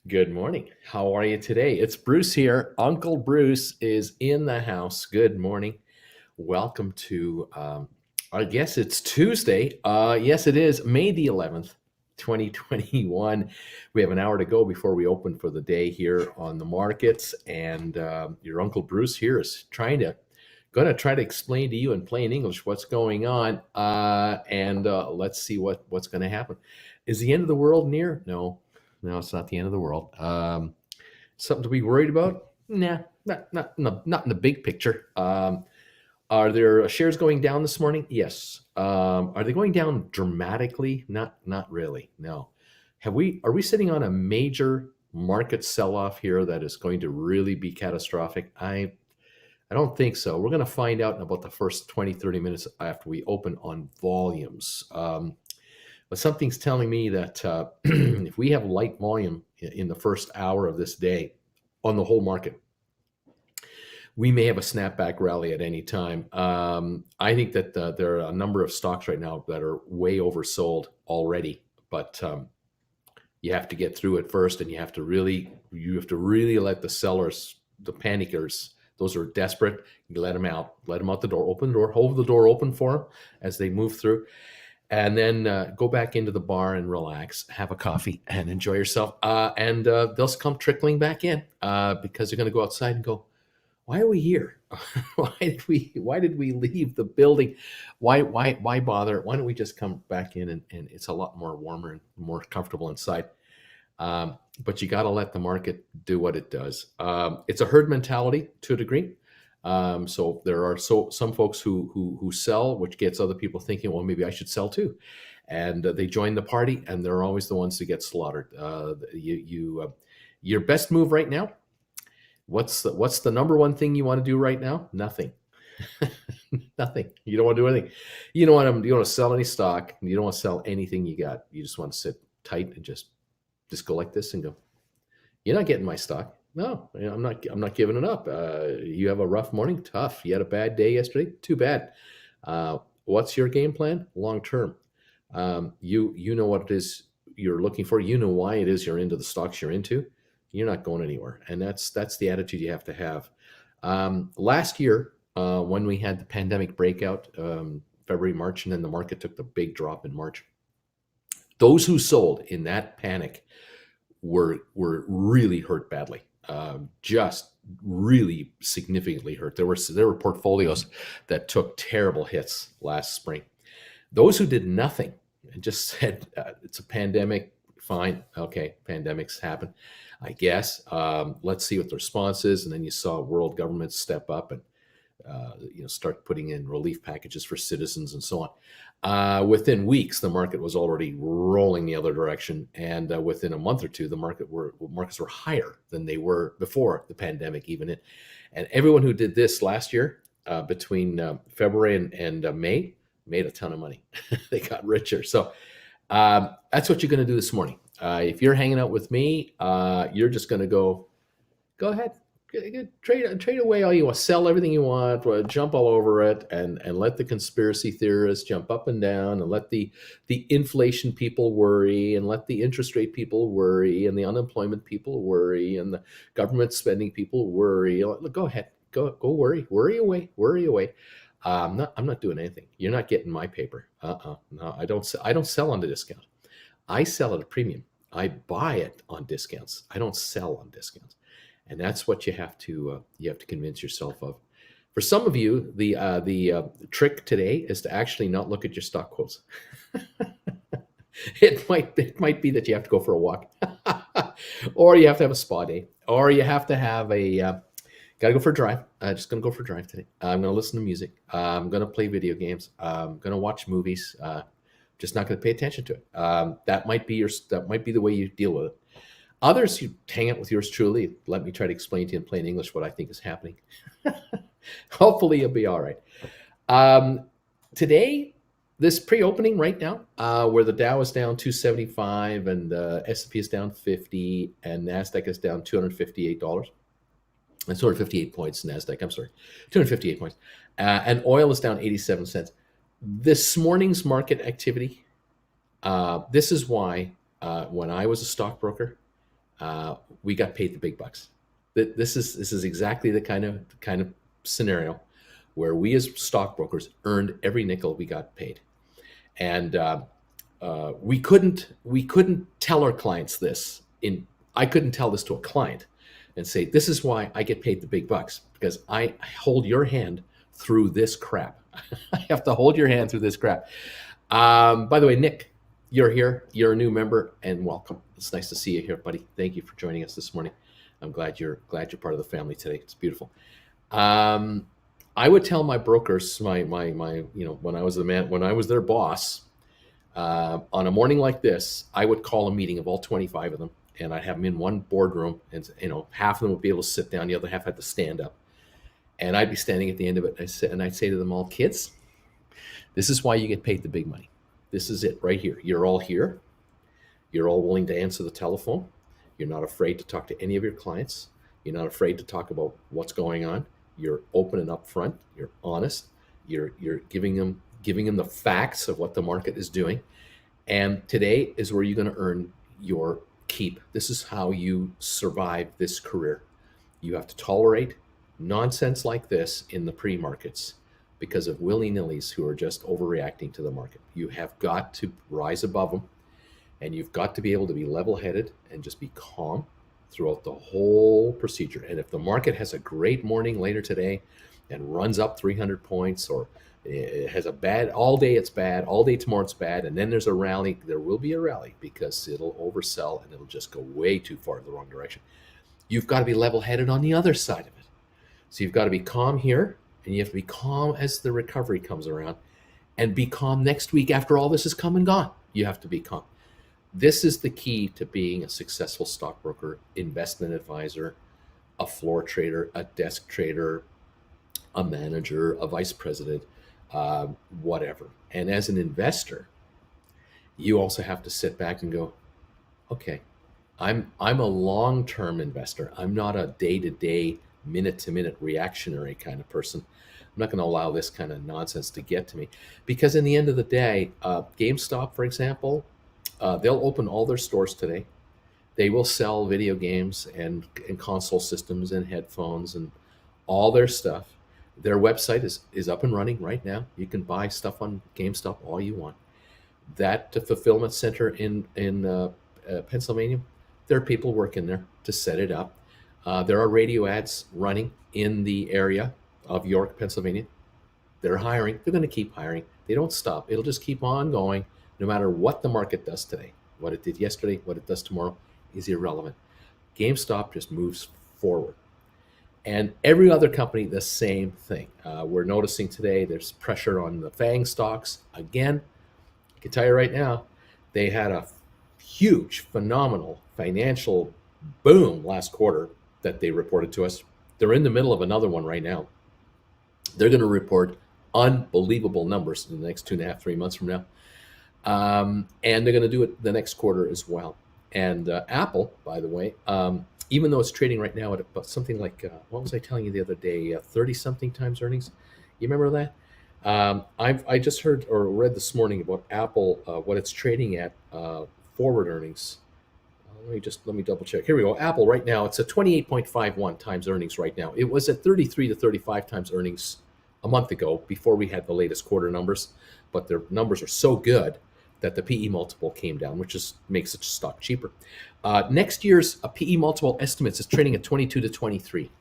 Good morning. How are you today? It's Bruce here. Uncle Bruce is in the house. Good morning. Welcome to, I guess it's Tuesday. Yes, it is May the 11th, 2021. We have an hour to go before we open for the day here on the markets. And your Uncle Bruce here is going to try to explain to you in plain English what's going on. And let's see what's going to happen. Is the end of the world near? No, no, it's not the end of the world. Something to be worried about? Nah, not in the big picture. Are there shares going down this morning? Yes. Are they going down dramatically? Not really. No. Are we sitting on a major market sell-off here that is going to really be catastrophic? I don't think so. We're going to find out in about the first 20, 30 minutes after we open on volumes. But something's telling me that if we have light volume in the first hour of this day on the whole market, we may have a snapback rally at any time. I think that there are a number of stocks right now that are way oversold already, but you have to get through it first, and you have to really let the sellers, the panickers, those who are desperate, you let them out the door, hold the door open for them as they move through. And then go back into the bar and relax, have a coffee, and enjoy yourself. And they'll come trickling back in because they're going to go outside and go, "Why are we here? Why did we leave the building? Why bother? Why don't we just come back in and it's a lot more warmer and more comfortable inside?" But you got to let the market do what it does. It's a herd mentality to a degree. So there are some folks who sell, which gets other people thinking, well, maybe I should sell too, and they join the party, and they're always the ones who get slaughtered. Your best move right now. What's the number one thing you want to do right now? Nothing. Nothing. You don't want to do anything. You don't want to sell any stock. You don't want to sell anything you got. You just want to sit tight and just go like this and go, "You're not getting my stock. No, I'm not giving it up. You have a rough morning, tough. You had a bad day yesterday, too bad. What's your game plan? Long term. You know what it is you're looking for. You know why it is you're into the stocks you're into. You're not going anywhere, and that's the attitude you have to have. Last year, when we had the pandemic breakout, February, March, and then the market took the big drop in March. Those who sold in that panic were really hurt badly. Just really significantly hurt. There were portfolios that took terrible hits last spring. Those who did nothing and just said, "It's a pandemic, fine, okay, pandemics happen, I guess. Let's see what the response is." And then you saw world governments step up and start putting in relief packages for citizens and so on. Within weeks, the market was already rolling the other direction, and within a month or two, the markets were higher than they were before the pandemic, even. And everyone who did this last year, between February and May, made a ton of money. They got richer. So that's what you're going to do this morning. If you're hanging out with me, you're just going to go ahead. Trade away all you want, sell everything you want, jump all over it, and let the conspiracy theorists jump up and down, and let the inflation people worry, and let the interest rate people worry, and the unemployment people worry, and the government spending people worry. Go ahead, go worry away. I'm not doing anything. You're not getting my paper. No, I don't sell on the discount. I sell at a premium. I buy it on discounts. I don't sell on discounts. And that's what you have to convince yourself of. For some of you, the trick today is to actually not look at your stock quotes. It might be that you have to go for a walk, or you have to have a spa day, or you have to have gotta go for a drive. I'm just gonna go for a drive today. I'm gonna listen to music. I'm gonna play video games. I'm gonna watch movies. Just not gonna pay attention to it. That might be the way you deal with it. Others, you hang out with yours truly. Let me try to explain to you in plain English what I think is happening. Hopefully, you'll be all right. Today, this pre-opening right now, where the Dow is down 275 and S&P is down 50 and NASDAQ is down $258. And 258 points, NASDAQ, I'm sorry, 258 points. And oil is down 87 cents. This morning's market activity, this is why when I was a stockbroker, we got paid the big bucks. This is exactly the kind of scenario where we as stockbrokers earned every nickel we got paid, and we couldn't tell our clients this. I couldn't tell this to a client and say, this is why I get paid the big bucks, because I hold your hand through this crap. I have to hold your hand through this crap. By the way, Nick, you're here. You're a new member, and welcome. It's nice to see you here, buddy. Thank you for joining us this morning. I'm glad you're part of the family today. It's beautiful. I would tell my brokers, my when I was their boss, on a morning like this, I would call a meeting of all 25 of them, and I'd have them in one boardroom, and half of them would be able to sit down, the other half had to stand up, and I'd be standing at the end of it, and I'd say to them all, kids, this is why you get paid the big money. This is it right here. You're all here. You're all willing to answer the telephone. You're not afraid to talk to any of your clients. You're not afraid to talk about what's going on. You're open and upfront. You're honest. You're giving them the facts of what the market is doing. And today is where you're going to earn your keep. This is how you survive this career. You have to tolerate nonsense like this in the pre-markets because of willy-nillys who are just overreacting to the market. You have got to rise above them, and you've got to be able to be level-headed and just be calm throughout the whole procedure. And if the market has a great morning later today and runs up 300 points, or it has a bad, all day it's bad, all day tomorrow it's bad, and then there's a rally, there will be a rally because it'll oversell and it'll just go way too far in the wrong direction. You've got to be level-headed on the other side of it. So you've got to be calm here, and you have to be calm as the recovery comes around, and be calm next week after all this is come and gone. You have to be calm. This is the key to being a successful stockbroker, investment advisor, a floor trader, a desk trader, a manager, a vice president, whatever. And as an investor, you also have to sit back and go, okay, I'm a long-term investor. I'm not a day-to-day, minute-to-minute reactionary kind of person. I'm not going to allow this kind of nonsense to get to me, because in the end of the day, GameStop, for example, they'll open all their stores today. They will sell video games and console systems and headphones and all their stuff. Their website is up and running right now. You can buy stuff on GameStop all you want. That fulfillment center in Pennsylvania, there are people working there to set it up. There are radio ads running in the area of York, Pennsylvania. They're hiring. They're going to keep hiring. They don't stop. It'll just keep on going no matter what the market does today. What it did yesterday, what it does tomorrow is irrelevant. GameStop just moves forward. And every other company, the same thing. We're noticing today there's pressure on the FANG stocks. Again, I can tell you right now, they had a huge, phenomenal financial boom last quarter that they reported to us. They're in the middle of another one right now. They're going to report unbelievable numbers in the next 2.5, 3 months from now. And they're going to do it the next quarter as well. And Apple, by the way, even though it's trading right now at about something like, what was I telling you the other day, 30-something times earnings? You remember that? I just heard or read this morning about Apple, what it's trading at, forward earnings. Let me double check. Here we go. Apple right now, it's at 28.51 times earnings right now. It was at 33 to 35 times earnings a month ago before we had the latest quarter numbers, but their numbers are so good that the PE multiple came down, which makes such a stock cheaper. Next year's PE multiple estimates is trading at 22 to 23.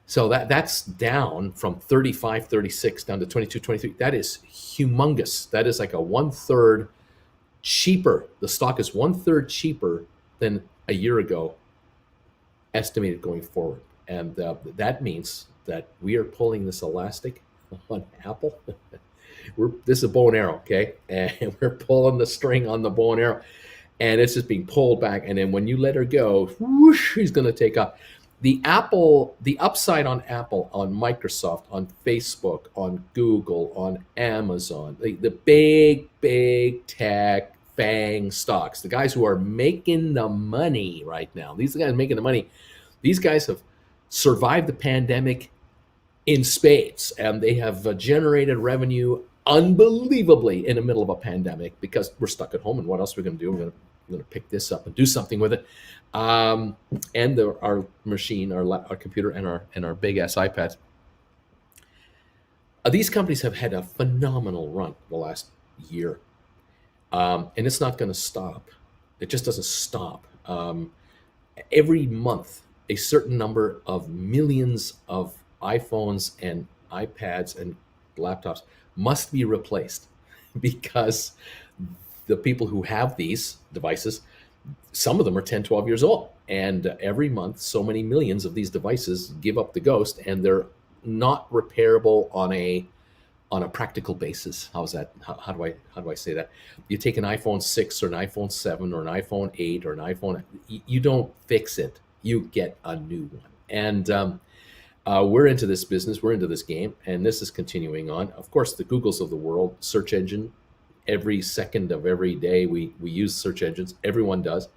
So that's down from 35, 36 down to 22, 23. That is humongous. That is like a 1/3 cheaper. The stock is 1/3 cheaper than a year ago, estimated going forward. And that means that we are pulling this elastic on Apple. This is a bow and arrow, okay? And we're pulling the string on the bow and arrow, and it's just being pulled back. And then when you let her go, whoosh, he's going to take off. The upside on Apple, on Microsoft, on Facebook, on Google, on Amazon, the big tech FANG stocks, the guys who are making the money right now. These are the guys making the money. These guys have survived the pandemic in spades, and they have generated revenue unbelievably in the middle of a pandemic because we're stuck at home, and what else are we going to do? We're going to going to pick this up and do something with it. And our machine, our computer, and our big ass iPads. These companies have had a phenomenal run the last year, and it's not going to stop. It just doesn't stop. Every month, a certain number of millions of iPhones and iPads and laptops must be replaced because the people who have these devices, some of them are 10, 12 years old. And every month, so many millions of these devices give up the ghost, and they're not repairable on a practical basis. How's that? How do I say that? You take an iPhone 6 or an iPhone 7 or an iPhone 8 or an iPhone, you don't fix it. You get a new one. And we're into this business. We're into this game, and this is continuing on. Of course, the Googles of the world, search engine, every second of every day we use search engines. Everyone does.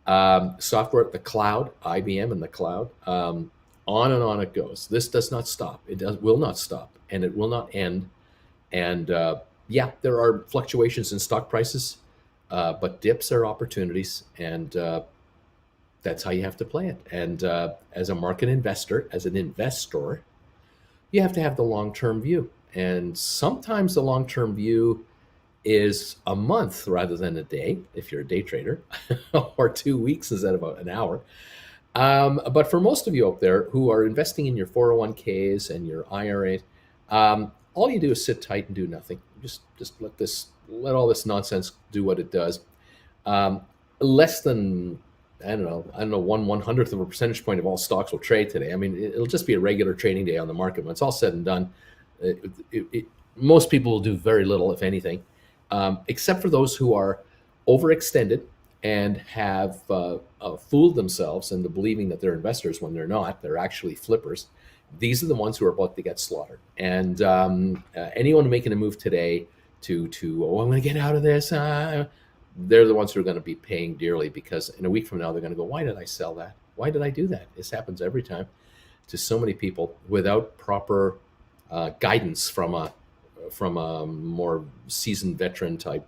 Software, the cloud, IBM and the cloud. On and on it goes. This does not stop. Will not stop, and it will not end. And yeah, there are fluctuations in stock prices, but dips are opportunities, and that's how you have to play it. And as a market investor, as an investor, you have to have the long-term view. And sometimes the long-term view is a month rather than a day, if you're a day trader, or 2 weeks instead of an hour. But for most of you out there who are investing in your 401ks and your IRAs, all you do is sit tight and do nothing. Just let all this nonsense do what it does. Less than I don't know 1/100th of a percentage point of all stocks will trade today. I mean, it'll just be a regular trading day on the market. When it's all said and done, most people will do very little, if anything, except for those who are overextended and have fooled themselves into believing that they're investors when they're not. They're actually flippers. These are the ones who are about to get slaughtered. And anyone making a move today to oh, I'm going to get out of this, they're the ones who are going to be paying dearly, because in a week from now, they're going to go, why did I sell that? Why did I do that? This happens every time to so many people without proper guidance from a more seasoned veteran type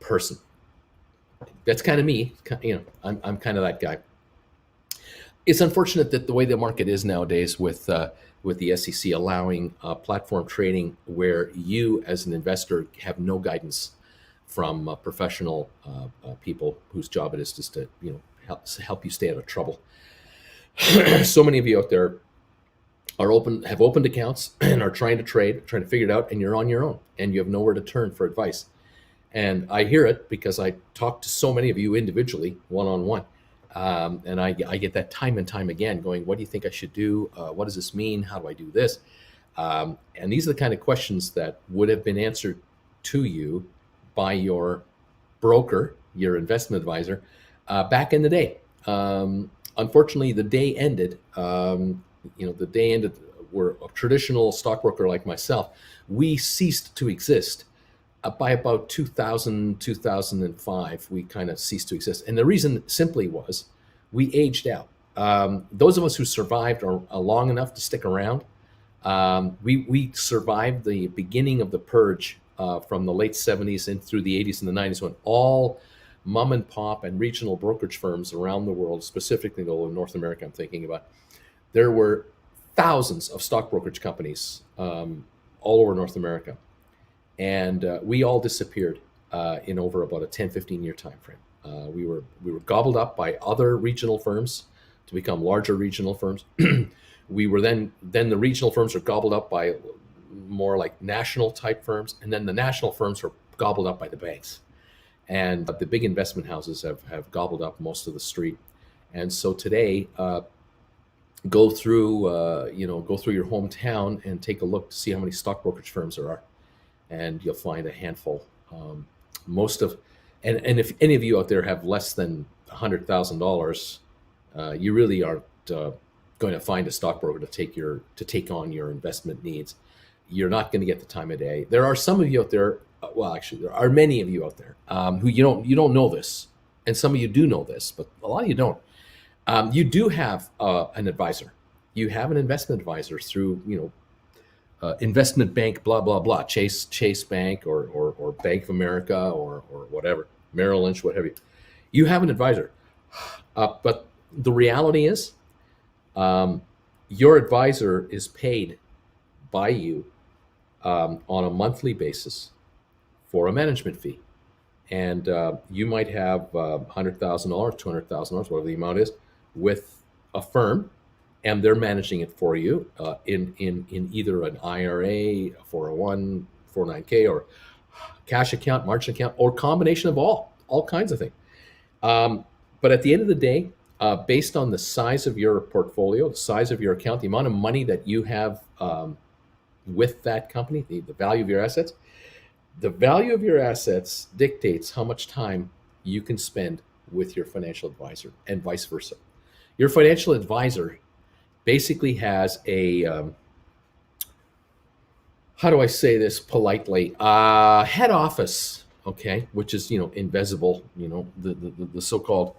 person. That's kind of me. I'm kind of that guy. It's unfortunate that the way the market is nowadays, with the SEC allowing platform trading, where you as an investor have no guidance from professional people whose job it is just to help you stay out of trouble. So many of you out there have opened accounts and are trying to trade, trying to figure it out, and you're on your own and you have nowhere to turn for advice. And I hear it because I talk to so many of you individually, one-on-one. And I get that time and time again going, what do you think I should do? What does this mean? How do I do this? And these are the kind of questions that would have been answered to you by your broker, your investment advisor, back in the day. Unfortunately, the day ended. The day ended where a traditional stockbroker like myself, we ceased to exist. By about 2000, 2005, we kind of ceased to exist. And the reason simply was we aged out. Those of us who survived are long enough to stick around. We survived the beginning of the purge from the late 70s and through the 80s and the 90s, when all mom and pop and regional brokerage firms around the world, specifically in North America I'm thinking about, there were thousands of stock brokerage companies all over North America. And we all disappeared in over about a 10, 15-year time frame. We were gobbled up by other regional firms to become larger regional firms. We were then the regional firms were gobbled up by more like national type firms, and then the national firms were gobbled up by the banks. And the big investment houses have gobbled up most of the street. And so today, go through your hometown and take a look to see how many stock brokerage firms there are. And you'll find a handful. And if any of you out there have less than $100,000, you really aren't going to find a stockbroker to take on your investment needs. You're not going to get the time of day. There are some of you out there. Well, actually, there are many of you out there who you don't know this, and some of you do know this, but a lot of you don't. You do have an advisor. You have an investment advisor through investment bank, blah blah blah, Chase Bank or Bank of America or whatever. Merrill Lynch, what have you. You have an advisor. But the reality is, your advisor is paid by you on a monthly basis for a management fee. And you might have $100,000, $200,000, whatever the amount is, with a firm, and they're managing it for you in either an IRA, 401, 409k, or cash account, margin account, or combination of all kinds of things. But at the end of the day, based on the size of your portfolio, the size of your account, the amount of money that you have with that company, the value of your assets, the value of your assets dictates how much time you can spend with your financial advisor, and vice versa. Your financial advisor basically has a, how do I say this politely, head office, okay, which is, invisible, the so-called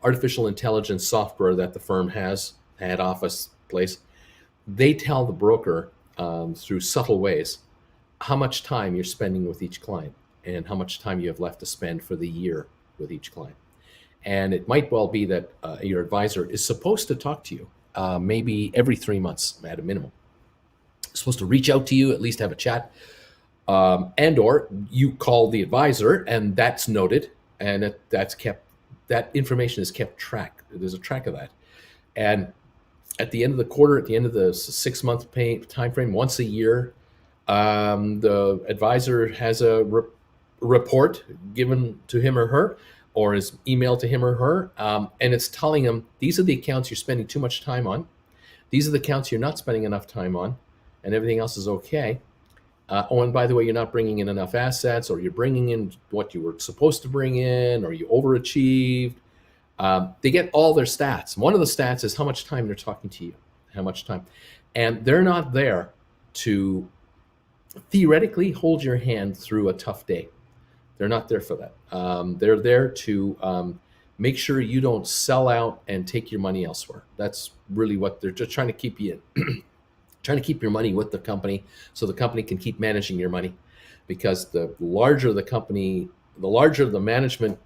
artificial intelligence software that the firm has, head office place. They tell the broker through subtle ways how much time you're spending with each client and how much time you have left to spend for the year with each client. And it might well be that your advisor is supposed to talk to you maybe every 3 months at a minimum. Supposed to reach out to you, at least have a chat, and or you call the advisor, and that's noted, and that's kept. That information is kept track. There's a track of that, and at the end of the quarter, at the end of the 6-month time frame, once a year, the advisor has a report given to him or her, or is emailed to him or her, and it's telling him these are the accounts you're spending too much time on, these are the accounts you're not spending enough time on, and everything else is okay. Oh, and by the way, you're not bringing in enough assets, or you're bringing in what you were supposed to bring in, or you overachieved. They get all their stats. One of the stats is how much time they're talking to you, how much time. And they're not there to theoretically hold your hand through a tough day. They're not there for that. They're there to make sure you don't sell out and take your money elsewhere. That's really what they're just trying to keep you in. Trying to keep your money with the company so the company can keep managing your money, because the larger the company, the larger the management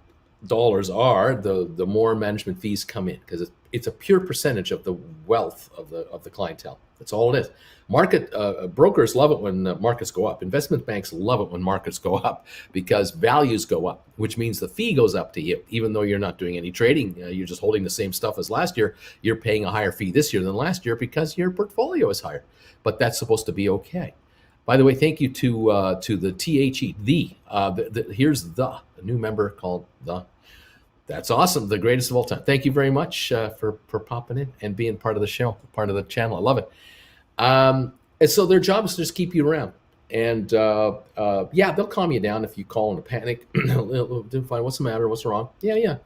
dollars are, the more management fees come in, because it's a pure percentage of the wealth of the clientele. That's all it is. Market brokers love it when markets go up. Investment banks love it when markets go up, because values go up, which means the fee goes up to you, even though you're not doing any trading. You're just holding the same stuff as last year. You're paying a higher fee this year than last year because your portfolio is higher. But that's supposed to be okay. By the way, thank you to the THE. Here's a new member called the. That's awesome. The greatest of all time. Thank you very much for popping in and being part of the show, part of the channel. I love it. And so their job is to just keep you around. And yeah, they'll calm you down if you call in a panic. Fine, what's the matter? What's wrong? Yeah.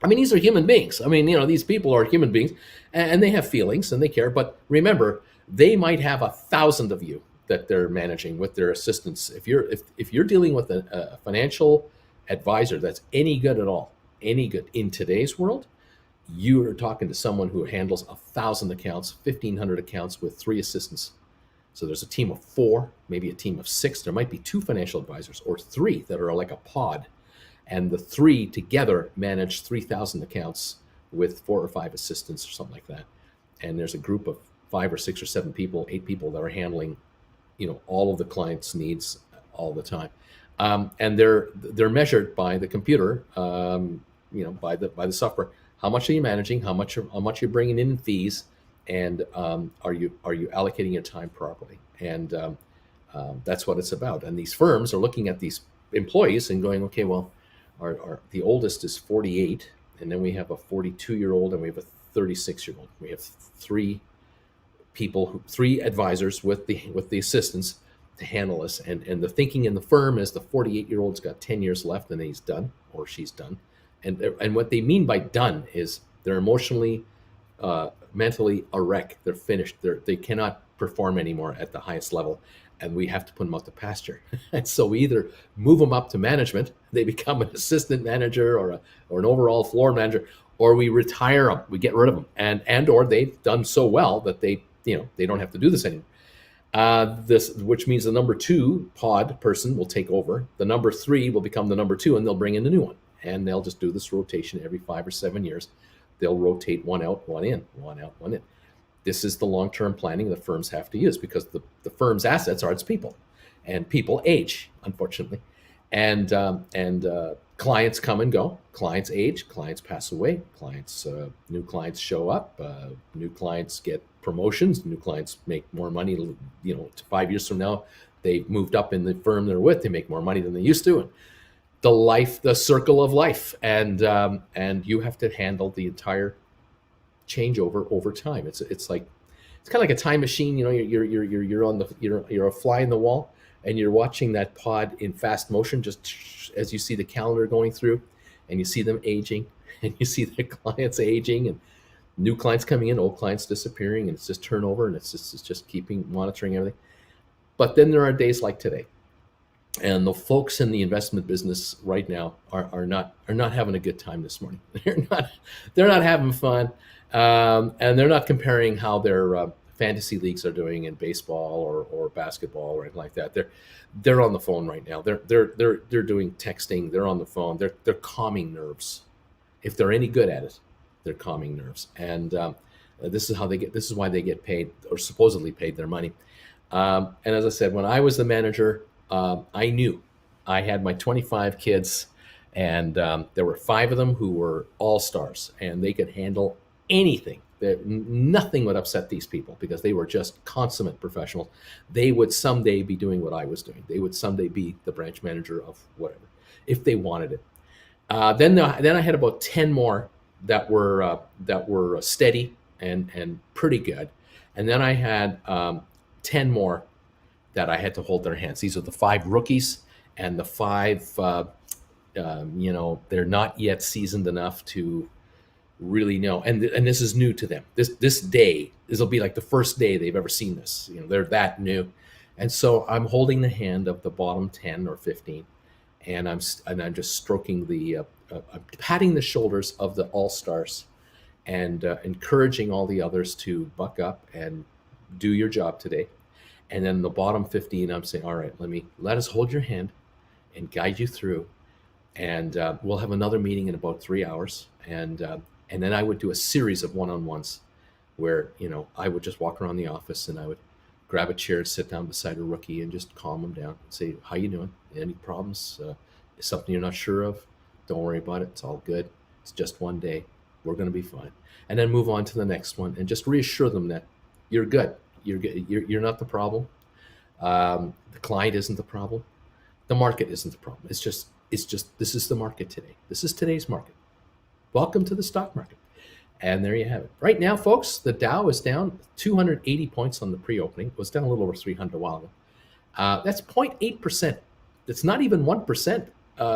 I mean, these are human beings. I mean, these people are human beings, and they have feelings and they care. But remember, they might have 1,000 of you that they're managing with their assistants. If you're dealing with a financial advisor that's any good at all, any good in today's world, you are talking to someone who handles 1,000 accounts, 1,500 accounts with 3 assistants. So there's a team of 4, maybe a team of 6. There might be 2 financial advisors or 3 that are like a pod. And the 3 together manage 3,000 accounts with 4 or 5 assistants or something like that. And there's a group of 5 or 6 or 7 people, 8 people that are handling, all of the clients' needs all the time. And they're measured by the computer, by the software. How much are you managing? How much you're bringing in fees, and are you allocating your time properly? And that's what it's about. And these firms are looking at these employees and going, okay, well, the oldest is 48, and then we have a 42-year-old, and we have a 36-year-old. We have 3 people, 3 advisors with the assistants to handle this. And the thinking in the firm is the 48-year-old's got 10 years left, and then he's done or she's done. And what they mean by done is they're emotionally, mentally a wreck. They're finished. They cannot perform anymore at the highest level, and we have to put them out to pasture. And so we either move them up to management, they become an assistant manager or an overall floor manager, or we retire them, we get rid of them, and or they've done so well that they don't have to do this anymore. Which means the number 2 pod person will take over. The number 3 will become the number 2, and they'll bring in a new one. And they'll just do this rotation every 5 or 7 years. They'll rotate one out, one in, one out, one in. This is the long-term planning that firms have to use, because the firm's assets are its people, and people age, unfortunately, and clients come and go, clients age, clients pass away, new clients show up, new clients get promotions, new clients make more money. 5 years from now, they've moved up in the firm they're with, they make more money than they used to, and the circle of life, and you have to handle the entire changeover over time. It's kind of like a time machine. You're a fly in the wall, and you're watching that pod in fast motion, just as you see the calendar going through, and you see them aging, and you see the clients aging, and new clients coming in, old clients disappearing, and it's just turnover, and it's just keeping monitoring everything. But then there are days like today, and the folks in the investment business right now are not having a good time this morning. They're not having fun, and they're not comparing how their fantasy leagues are doing in baseball or basketball or anything like that. They're on the phone right now. They're doing texting. They're on the phone. They're calming nerves. If they're any good at it, they're calming nerves. And this is why they get paid, or supposedly paid, their money. And as I said, when I was the manager, I knew I had my 25 kids, and there were 5 of them who were all-stars, and they could handle anything. Nothing would upset these people, because they were just consummate professionals. They would someday be doing what I was doing. They would someday be the branch manager of whatever, if they wanted it. Then I had about 10 more that were steady and pretty good, and then I had 10 more that I had to hold their hands. These are the 5 rookies, and the 5, they're not yet seasoned enough to really know. And this is new to them. This will be like the first day they've ever seen this. They're that new. And so I'm holding the hand of the bottom 10 or 15, and I'm just stroking I'm patting the shoulders of the all-stars, and encouraging all the others to buck up and do your job today. And then the bottom 15, I'm saying, all right, let us hold your hand and guide you through. And we'll have another meeting in about 3 hours. And then I would do a series of one-on-ones where, I would just walk around the office, and I would grab a chair, sit down beside a rookie, and just calm them down and say, how you doing? Any problems? Is something you're not sure of? Don't worry about it. It's all good. It's just one day. We're going to be fine. And then move on to the next one, and just reassure them that you're good. You're not the problem. The client isn't the problem. The market isn't the problem. It's just this is the market today. This is today's market. Welcome to the stock market. And there you have it. Right now, folks, the Dow is down 280 points on the pre-opening. It was down a little over 300 a while ago. That's 0.8%. That's not even 1%.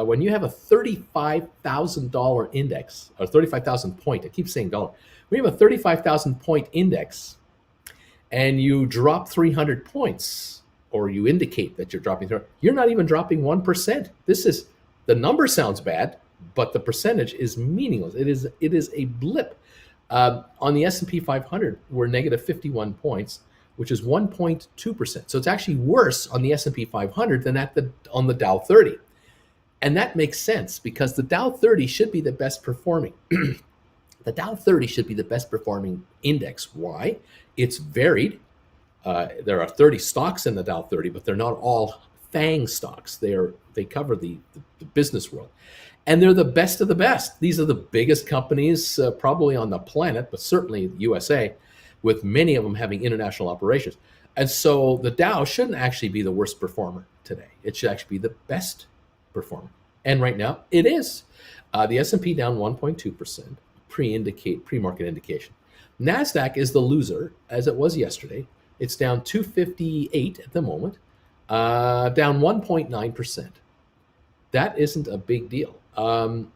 When you have a $35,000 index, or 35,000 point, I keep saying dollar. When you have a 35,000 point index, and you drop 300 points, or you indicate that you're dropping, you're not even dropping 1%. The number sounds bad, but the percentage is meaningless. It is a blip. On the S&P 500, we're negative 51 points, which is 1.2%. So it's actually worse on the S&P 500 than on the Dow 30. And that makes sense, because the Dow 30 should be the best performing. The Dow 30 should be the best performing index. Why? It's varied. There are 30 stocks in the Dow 30, but they're not all FANG stocks. They cover the business world. And they're the best of the best. These are the biggest companies probably on the planet, but certainly USA, with many of them having international operations. And so the Dow shouldn't actually be the worst performer today. It should actually be the best performer. And right now, it is. The S&P down 1.2%, pre-market indication. NASDAQ is the loser, as it was yesterday. It's down 258 at the moment, down 1.9%. That isn't a big deal. The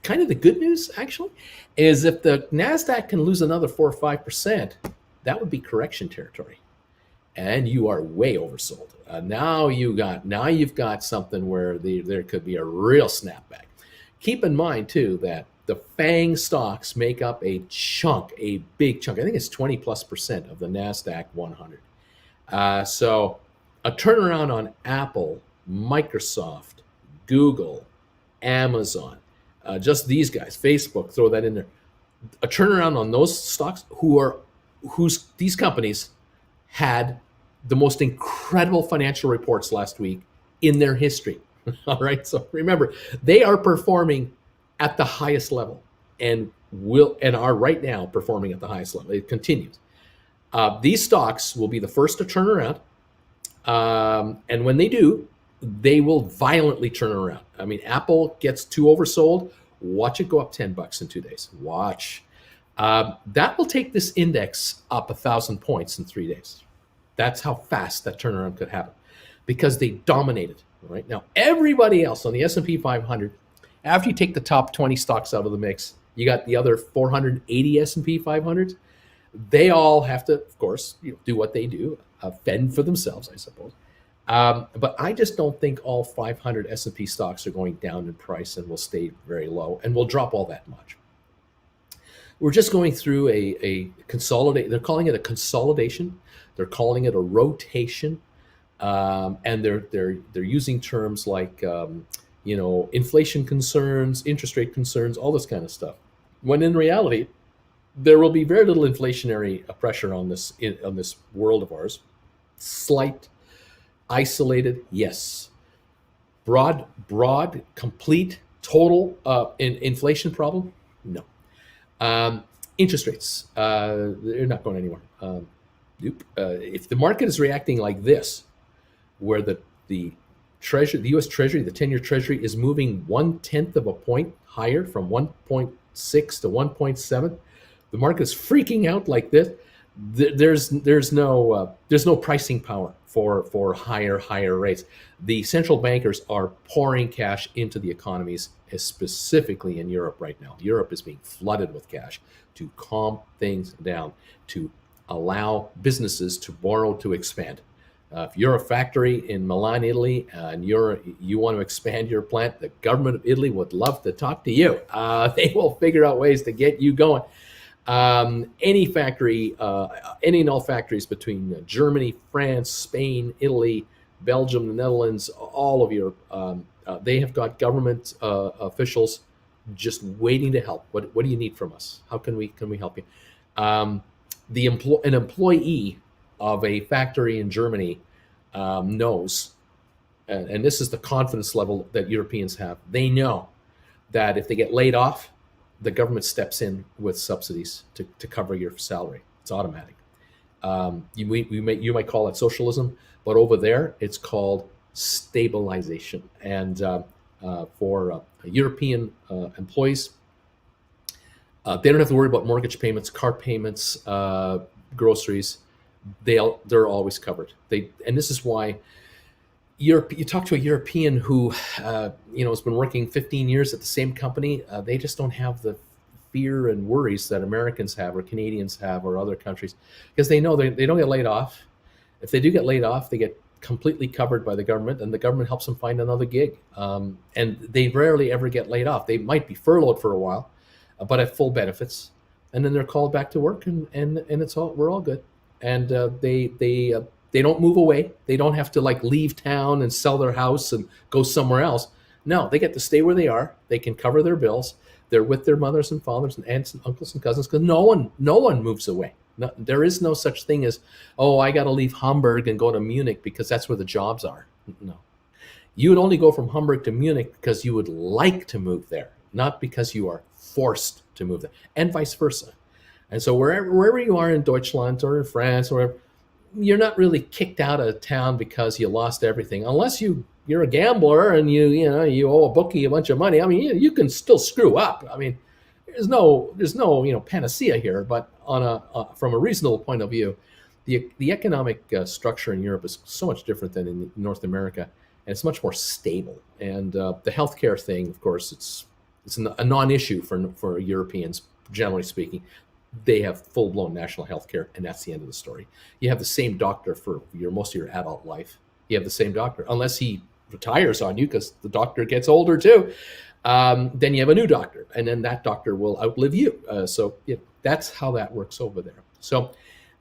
good news, actually, is if the NASDAQ can lose another 4 or 5%, that would be correction territory. And you are way oversold. Now you've got something where there could be a real snapback. Keep in mind, too, that the FANG stocks make up a big chunk. I think it's 20+% of the NASDAQ 100. So a turnaround on Apple, Microsoft, Google, Amazon, just these guys, Facebook, throw that in there. A turnaround on those stocks whose these companies had the most incredible financial reports last week in their history. All right. So remember, they are performing at the highest level and are right now performing at the highest level. It continues. These stocks will be the first to turn around. And when they do, they will violently turn around. I mean, Apple gets too oversold. Watch it go up $10 in 2 days. Watch. That will take this index up 1,000 points in 3 days. That's how fast that turnaround could happen, because they dominated. Right now, everybody else on the S&P 500, after you take the top 20 stocks out of the mix, you got the other 480 S&P 500s. They all have to, of course, do what they do, fend for themselves, I suppose. But I just don't think all 500 S&P stocks are going down in price and will stay very low and will drop all that much. We're just going through a consolidate. They're calling it a consolidation. They're calling it a rotation, and they're using terms like inflation concerns, interest rate concerns, all this kind of stuff. When in reality, there will be very little inflationary pressure on this world of ours. Slight, isolated, yes. Broad, complete, total inflation problem, no. Interest rates, they're not going anywhere. Nope. If the market is reacting like this, where the U.S. Treasury, the 10-year Treasury, is moving 1/10 of a point higher from 1.6 to 1.7, the market is freaking out like this. There's no pricing power for higher rates. The central bankers are pouring cash into the economies, specifically in Europe right now. Europe is being flooded with cash to calm things down, to allow businesses to borrow to expand. If you're a factory in Milan, Italy, and you want to expand your plant, the government of Italy would love to talk to you. They will figure out ways to get you going. Any factory, any and all factories between Germany, France, Spain, Italy, Belgium, the Netherlands, all of Europe, they have got government officials just waiting to help. What do you need from us? How can we help you? An employee of a factory in Germany knows, and this is the confidence level that Europeans have. They know that if they get laid off, the government steps in with subsidies to cover your salary. It's automatic. You might call it socialism, but over there it's called stabilization. And for European employees, they don't have to worry about mortgage payments, car payments, groceries. They're always covered. And this is why you talk to a European who has been working 15 years at the same company. They just don't have the fear and worries that Americans have or Canadians have or other countries, because they know they don't get laid off. If they do get laid off, they get completely covered by the government, and the government helps them find another gig. And they rarely ever get laid off. They might be furloughed for a while, but at full benefits, and then they're called back to work, and we're all good. And they don't move away. They don't have to leave town and sell their house and go somewhere else. No, they get to stay where they are. They can cover their bills. They're with their mothers and fathers and aunts and uncles and cousins, because no one moves away. No, there is no such thing as, oh, I got to leave Hamburg and go to Munich because that's where the jobs are. No. You would only go from Hamburg to Munich because you would like to move there, not because you are forced to move there, and vice versa. And so wherever you are in Deutschland or in France or wherever, you're not really kicked out of town because you lost everything, unless you're a gambler and you owe a bookie a bunch of money. I mean, you can still screw up. I mean, there's no panacea here, but from a reasonable point of view, the economic structure in Europe is so much different than in North America, and it's much more stable. And the healthcare thing, of course, it's a non-issue for Europeans, generally speaking. They have full-blown national health care, and that's the end of the story. You have the same doctor for most of your adult life. You have the same doctor, unless he retires on you, because the doctor gets older too. Then you have a new doctor, and then that doctor will outlive you. So that's how that works over there. So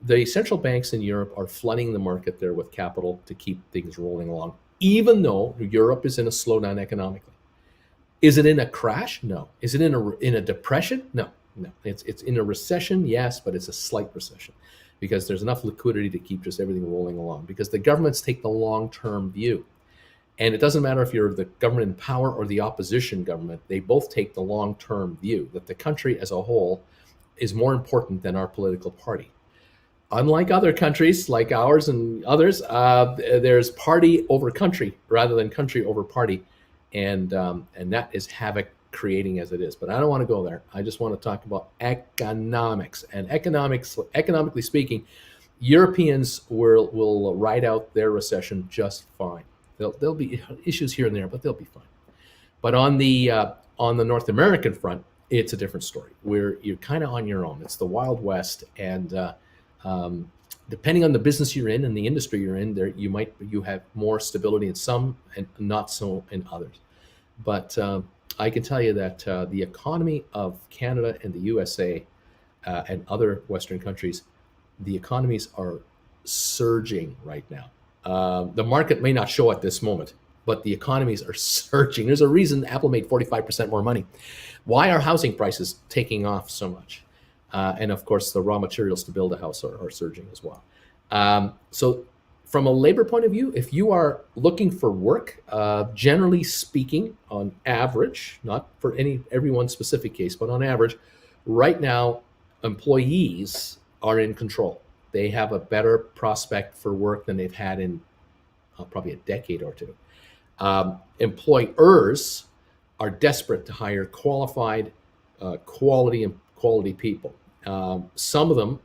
the central banks in Europe are flooding the market there with capital to keep things rolling along, even though Europe is in a slowdown economically. Is it in a crash? No. Is it in a depression? No. No. It's in a recession, yes, but it's a slight recession because there's enough liquidity to keep just everything rolling along, because the governments take the long-term view. And it doesn't matter if you're the government in power or the opposition government, they both take the long-term view that the country as a whole is more important than our political party. Unlike other countries like ours and others, there's party over country rather than country over party, and that is havoc creating as it is. But I don't want to go there. I just want to talk about economics. And economically speaking, Europeans will ride out their recession just fine. There'll be issues here and there, but they'll be fine. But on the North American front, it's a different story, where you're kind of on your own. It's the Wild West, and depending on the business you're in and the industry you're in, there you have more stability in some and not so in others. But I can tell you that the economy of Canada and the USA and other Western countries, the economies are surging right now. The market may not show at this moment, but the economies are surging. There's a reason Apple made 45% more money. Why are housing prices taking off so much? And of course, the raw materials to build a house are surging as well. So from a labor point of view, if you are looking for work, generally speaking, on average, not for every one specific case, but on average, right now, employees are in control. They have a better prospect for work than they've had in probably a decade or two. Employers are desperate to hire qualified, quality people. Some of them,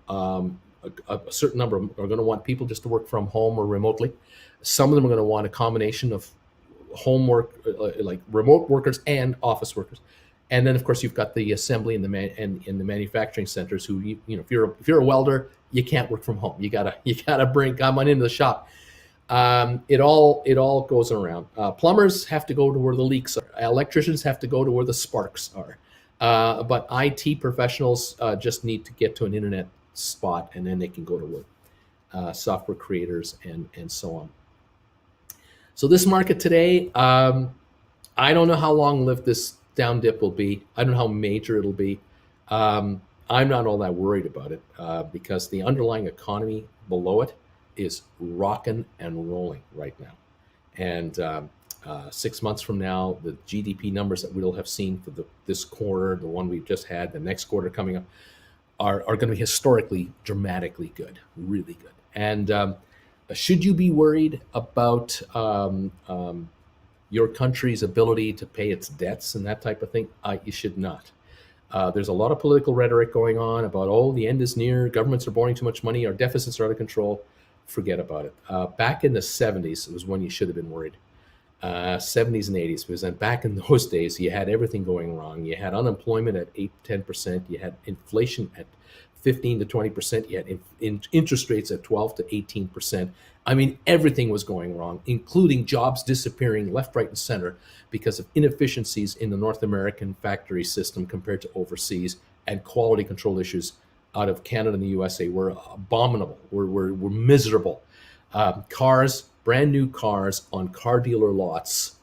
a certain number of them, are going to want people just to work from home or remotely. Some of them are going to want a combination of homework, like remote workers and office workers. And then, of course, you've got the assembly and the manufacturing centers who, if you're a welder, you can't work from home. You gotta come on into the shop. It all goes around. Plumbers have to go to where the leaks are. Electricians have to go to where the sparks are. But IT professionals just need to get to an internet spot, and then they can go to work. Software creators and so on. So this market today, I don't know how long-lived this down dip will be. I don't know how major it'll be. I'm not all that worried about it because the underlying economy below it is rocking and rolling right now. And 6 months from now, the GDP numbers that we'll have seen for this quarter, the one we've just had, the next quarter coming up, are going to be historically dramatically good, really good. And should you be worried about your country's ability to pay its debts and that type of thing? You should not. There's a lot of political rhetoric going on about, oh, the end is near, governments are borrowing too much money, our deficits are out of control. Forget about it. Back in the 70s was when you should have been worried. 70s and 80s, because then back in those days, you had everything going wrong. You had unemployment at 8-10%. You had inflation at 15 to 20%. You had interest rates at 12 to 18%. I mean, everything was going wrong, including jobs disappearing left, right, and center because of inefficiencies in the North American factory system compared to overseas, and quality control issues out of Canada and the USA were abominable, were miserable. Cars, brand new cars on car dealer lots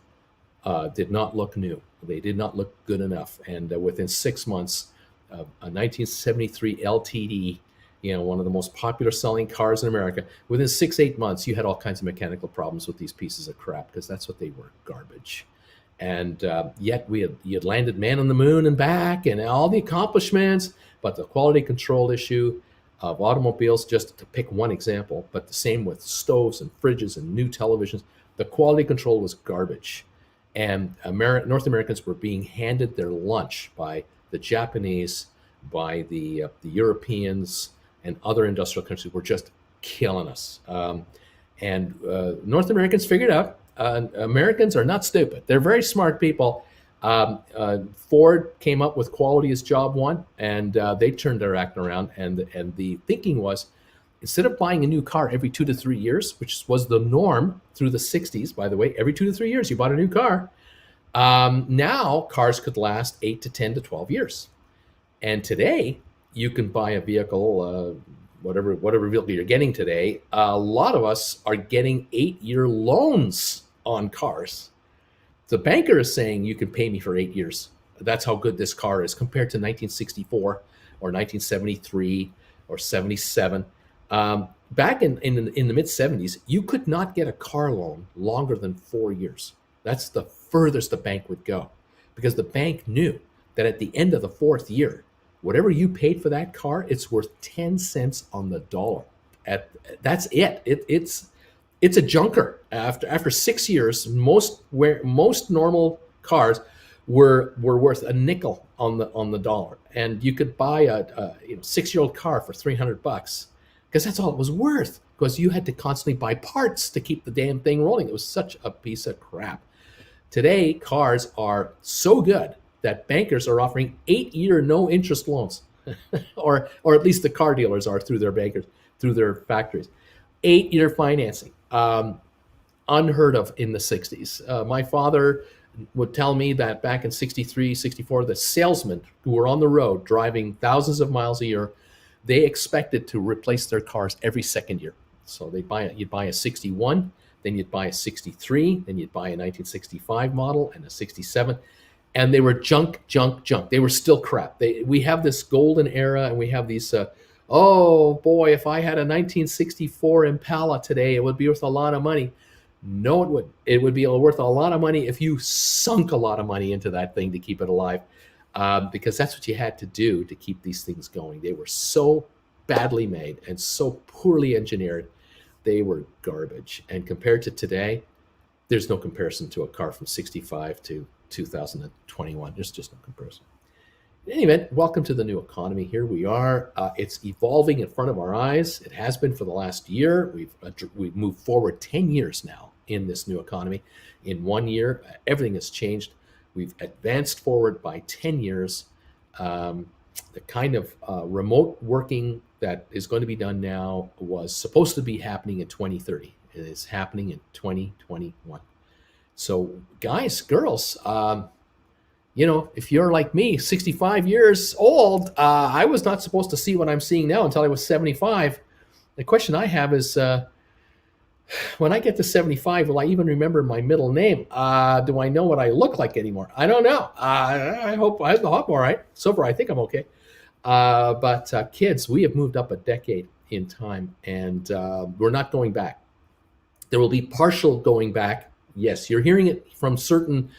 did not look new. They did not look good enough. And within 6 months, a 1973 LTD, one of the most popular selling cars in America, within 6-8 months, you had all kinds of mechanical problems with these pieces of crap, because that's what they were, garbage. And yet you had landed man on the moon and back and all the accomplishments, but the quality control issue of automobiles, just to pick one example, but the same with stoves and fridges and new televisions, the quality control was garbage. And North Americans were being handed their lunch by the Japanese, by the Europeans, and other industrial countries were just killing us. And North Americans figured out Americans are not stupid. They're very smart people. Ford came up with quality as job one, and they turned their act around. And the thinking was, instead of buying a new car every 2 to 3 years, which was the norm through the 60s, by the way, every 2 to 3 years you bought a new car. Now cars could last 8 to 10 to 12 years. And today you can buy a vehicle whatever vehicle you're getting today, a lot of us are getting 8-year loans on cars. The banker is saying you can pay me for 8 years. That's how good this car is compared to 1964 or 1973 or 77. Back in the mid 70s, you could not get a car loan longer than 4 years. That's the furthest the bank would go, because the bank knew that at the end of the fourth year, whatever you paid for that car, it's worth 10 cents on the dollar. That's it. It's a junker. After 6 years, most normal cars were worth a nickel on the dollar, and you could buy a 6-year-old car for $300 because that's all it was worth. Because you had to constantly buy parts to keep the damn thing rolling. It was such a piece of crap. Today, cars are so good that bankers are offering 8-year no interest loans, or at least the car dealers are through their bankers, through their factories. 8-year financing, unheard of in the 60s. My father would tell me that back in 63, 64, the salesmen who were on the road driving thousands of miles a year, they expected to replace their cars every second year. So you'd buy a 61, then you'd buy a 63, then you'd buy a 1965 model and a 67. And they were junk. They were still crap. We have this golden era, and we have these, oh boy, if I had a 1964 Impala today, it would be worth a lot of money. No, it wouldn't. It would be worth a lot of money if you sunk a lot of money into that thing to keep it alive, because that's what you had to do to keep these things going. They were so badly made and so poorly engineered. They were garbage. And compared to today, there's no comparison to a car from 65 to 2021. There's just no comparison. In any event, welcome to the new economy. Here we are. It's evolving in front of our eyes. It has been for the last year. We've moved forward 10 years now in this new economy. In 1 year, everything has changed. We've advanced forward by 10 years. The kind of remote working that is going to be done now was supposed to be happening in 2030. It is happening in 2021. So guys, girls, if you're like me, 65 years old, I was not supposed to see what I'm seeing now until I was 75. The question I have is, when I get to 75, will I even remember my middle name? Do I know what I look like anymore? I don't know. I hope I'm all right. So far, I think I'm okay. But kids, we have moved up a decade in time, and we're not going back. There will be partial going back. Yes, you're hearing it from certain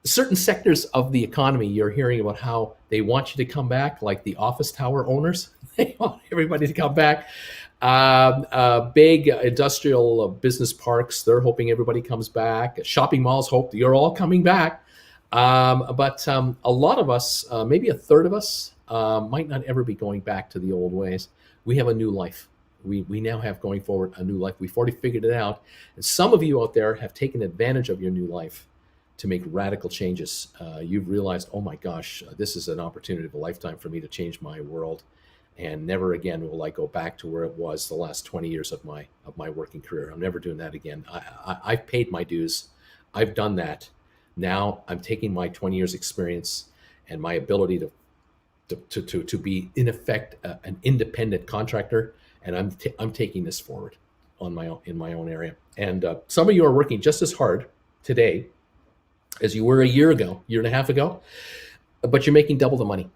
sectors of the economy. You're hearing about how they want you to come back, like the office tower owners. They want everybody to come back. Big industrial business parks, they're hoping everybody comes back. Shopping malls hope you're all coming back. But a lot of us, maybe a third of us, might not ever be going back to the old ways. We have a new life. We now have going forward a new life. We've already figured it out. And some of you out there have taken advantage of your new life to make radical changes. You've realized, oh my gosh, this is an opportunity of a lifetime for me to change my world. And never again will I go back to where it was the last 20 years of my working career. I'm never doing that again. I've paid my dues. I've done that. Now I'm taking my 20 years experience and my ability to be, in effect, an independent contractor, and I'm taking this forward in my own area. And some of you are working just as hard today as you were a year and a half ago, but you're making double the money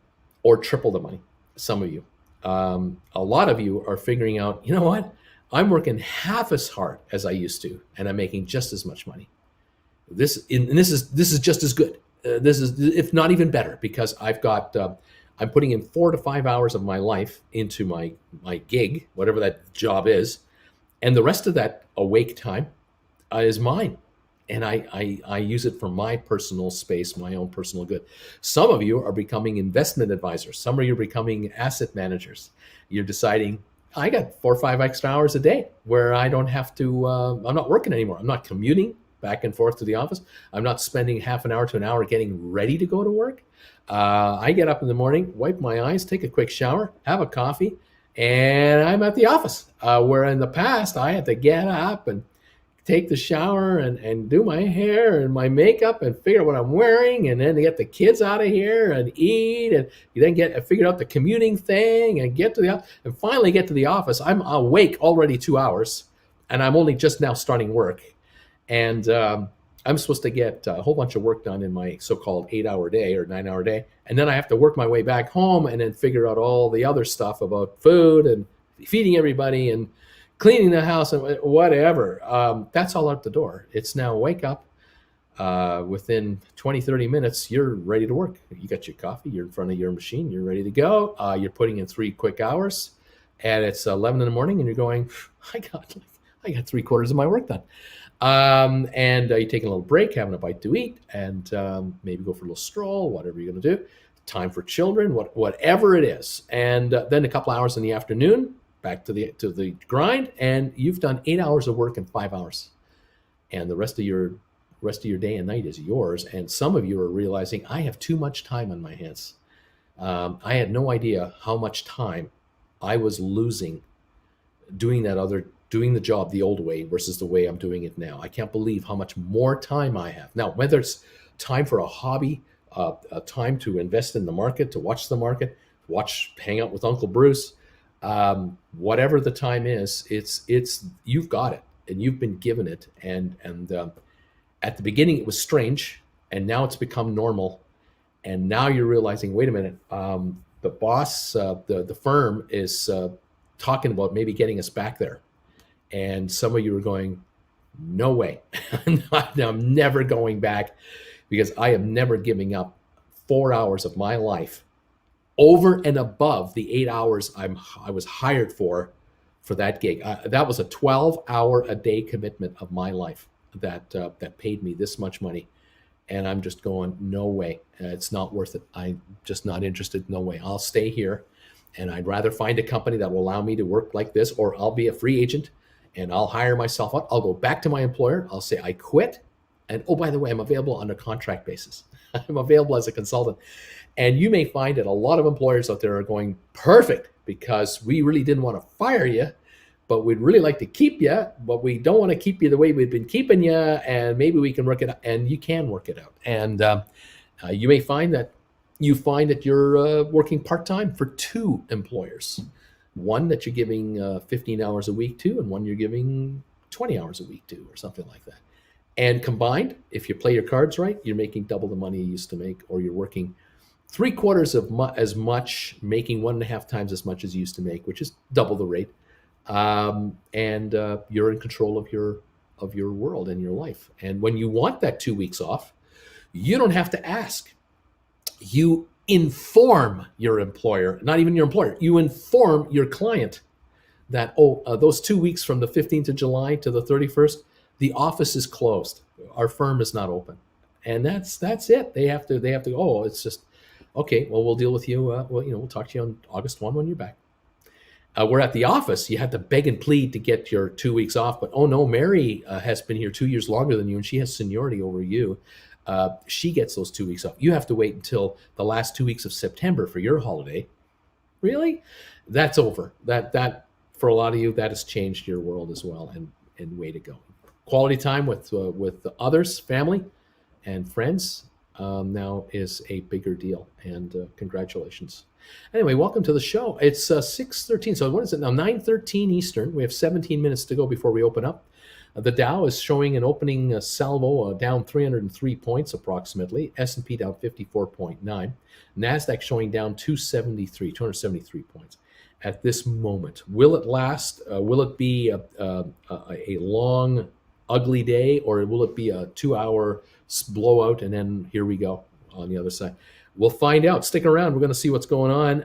or triple the money. Some of you, a lot of you are figuring out, you know what? I'm working half as hard as I used to, and I'm making just as much money. This is just as good. This is, if not even better, because I've got. I'm putting in 4 to 5 hours of my life into my gig, whatever that job is, and the rest of that awake time is mine, and I use it for my personal space, my own personal good. Some of you are becoming investment advisors. Some of you are becoming asset managers. You're deciding, I got 4 or 5 extra hours a day where I don't have to. I'm not working anymore. I'm not commuting back and forth to the office. I'm not spending half an hour to an hour getting ready to go to work. I get up in the morning, wipe my eyes, take a quick shower, have a coffee, and I'm at the office. Where in the past, I had to get up and take the shower and do my hair and my makeup and figure out what I'm wearing, and then to get the kids out of here and eat, and you then figure out the commuting thing and and finally get to the office. I'm awake already 2 hours, and I'm only just now starting work, and I'm supposed to get a whole bunch of work done in my so-called 8-hour day or 9-hour day, and then I have to work my way back home and then figure out all the other stuff about food and feeding everybody and cleaning the house and whatever. That's all out the door. It's now wake up. Within 20, 30 minutes, you're ready to work. You got your coffee, you're in front of your machine, you're ready to go. You're putting in 3 quick hours, and it's 11 in the morning, and you're going, I got 3/4 of my work done. And you're taking a little break, having a bite to eat, and maybe go for a little stroll, whatever you're going to do. Time for children, whatever it is. And then a couple hours in the afternoon, back to the grind, and you've done 8 hours of work in 5 hours, and the rest of your day and night is yours. And some of you are realizing, I have too much time on my hands. I had no idea how much time I was losing doing the job the old way versus the way I'm doing it now. I can't believe how much more time I have now, whether it's time for a hobby, a time to invest in the market, to watch the market, hang out with Uncle Bruce. Whatever the time is, it's you've got it and you've been given it. And at the beginning it was strange, and now it's become normal. And now you're realizing, wait a minute, the boss, the firm is talking about maybe getting us back there. And some of you are going, no way, I'm never going back, because I am never giving up 4 hours of my life over and above the 8 hours I was hired for that gig. That was a 12-hour a day commitment of my life that paid me this much money. And I'm just going, no way. It's not worth it. I'm just not interested. No way. I'll stay here. And I'd rather find a company that will allow me to work like this, or I'll be a free agent and I'll hire myself out. I'll go back to my employer. I'll say I quit. And oh, by the way, I'm available on a contract basis. I'm available as a consultant. And you may find that a lot of employers out there are going, perfect, because we really didn't want to fire you, but we'd really like to keep you, but we don't want to keep you the way we've been keeping you, and maybe we can work it out. And you can work it out. And you may find that you're working part-time for 2 employers, one that you're giving 15 hours a week to, and one you're giving 20 hours a week to, or something like that. And combined, if you play your cards right, you're making double the money you used to make, or you're working 3/4 of as much, making 1.5 times as much as you used to make, which is double the rate. And you're in control of your world and your life. And when you want that 2 weeks off, you don't have to ask. You inform your employer, not even your employer. You inform your client that, those 2 weeks from the 15th of July to the 31st, the office is closed. Our firm is not open. And that's it. They have to go, it's just, okay, well, we'll deal with you. We'll talk to you on August 1 when you're back. We're at the office. You had to beg and plead to get your 2 weeks off. But, oh no, Mary has been here 2 years longer than you, and she has seniority over you. She gets those 2 weeks off. You have to wait until the last 2 weeks of September for your holiday. Really? That's over. That for a lot of you, that has changed your world as well, and way to go. Quality time with others, family, and friends now is a bigger deal. And congratulations. Anyway, welcome to the show. It's 6:13. So what is it now? 9:13 Eastern. We have 17 minutes to go before we open up. The Dow is showing an opening salvo down 303 points approximately. S&P down 54.9. NASDAQ showing down 273 points at this moment. Will it last? Will it be a long, ugly day, or will it be a 2-hour blowout and then here we go on the other side? We'll find out. Stick around. We're going to see what's going on.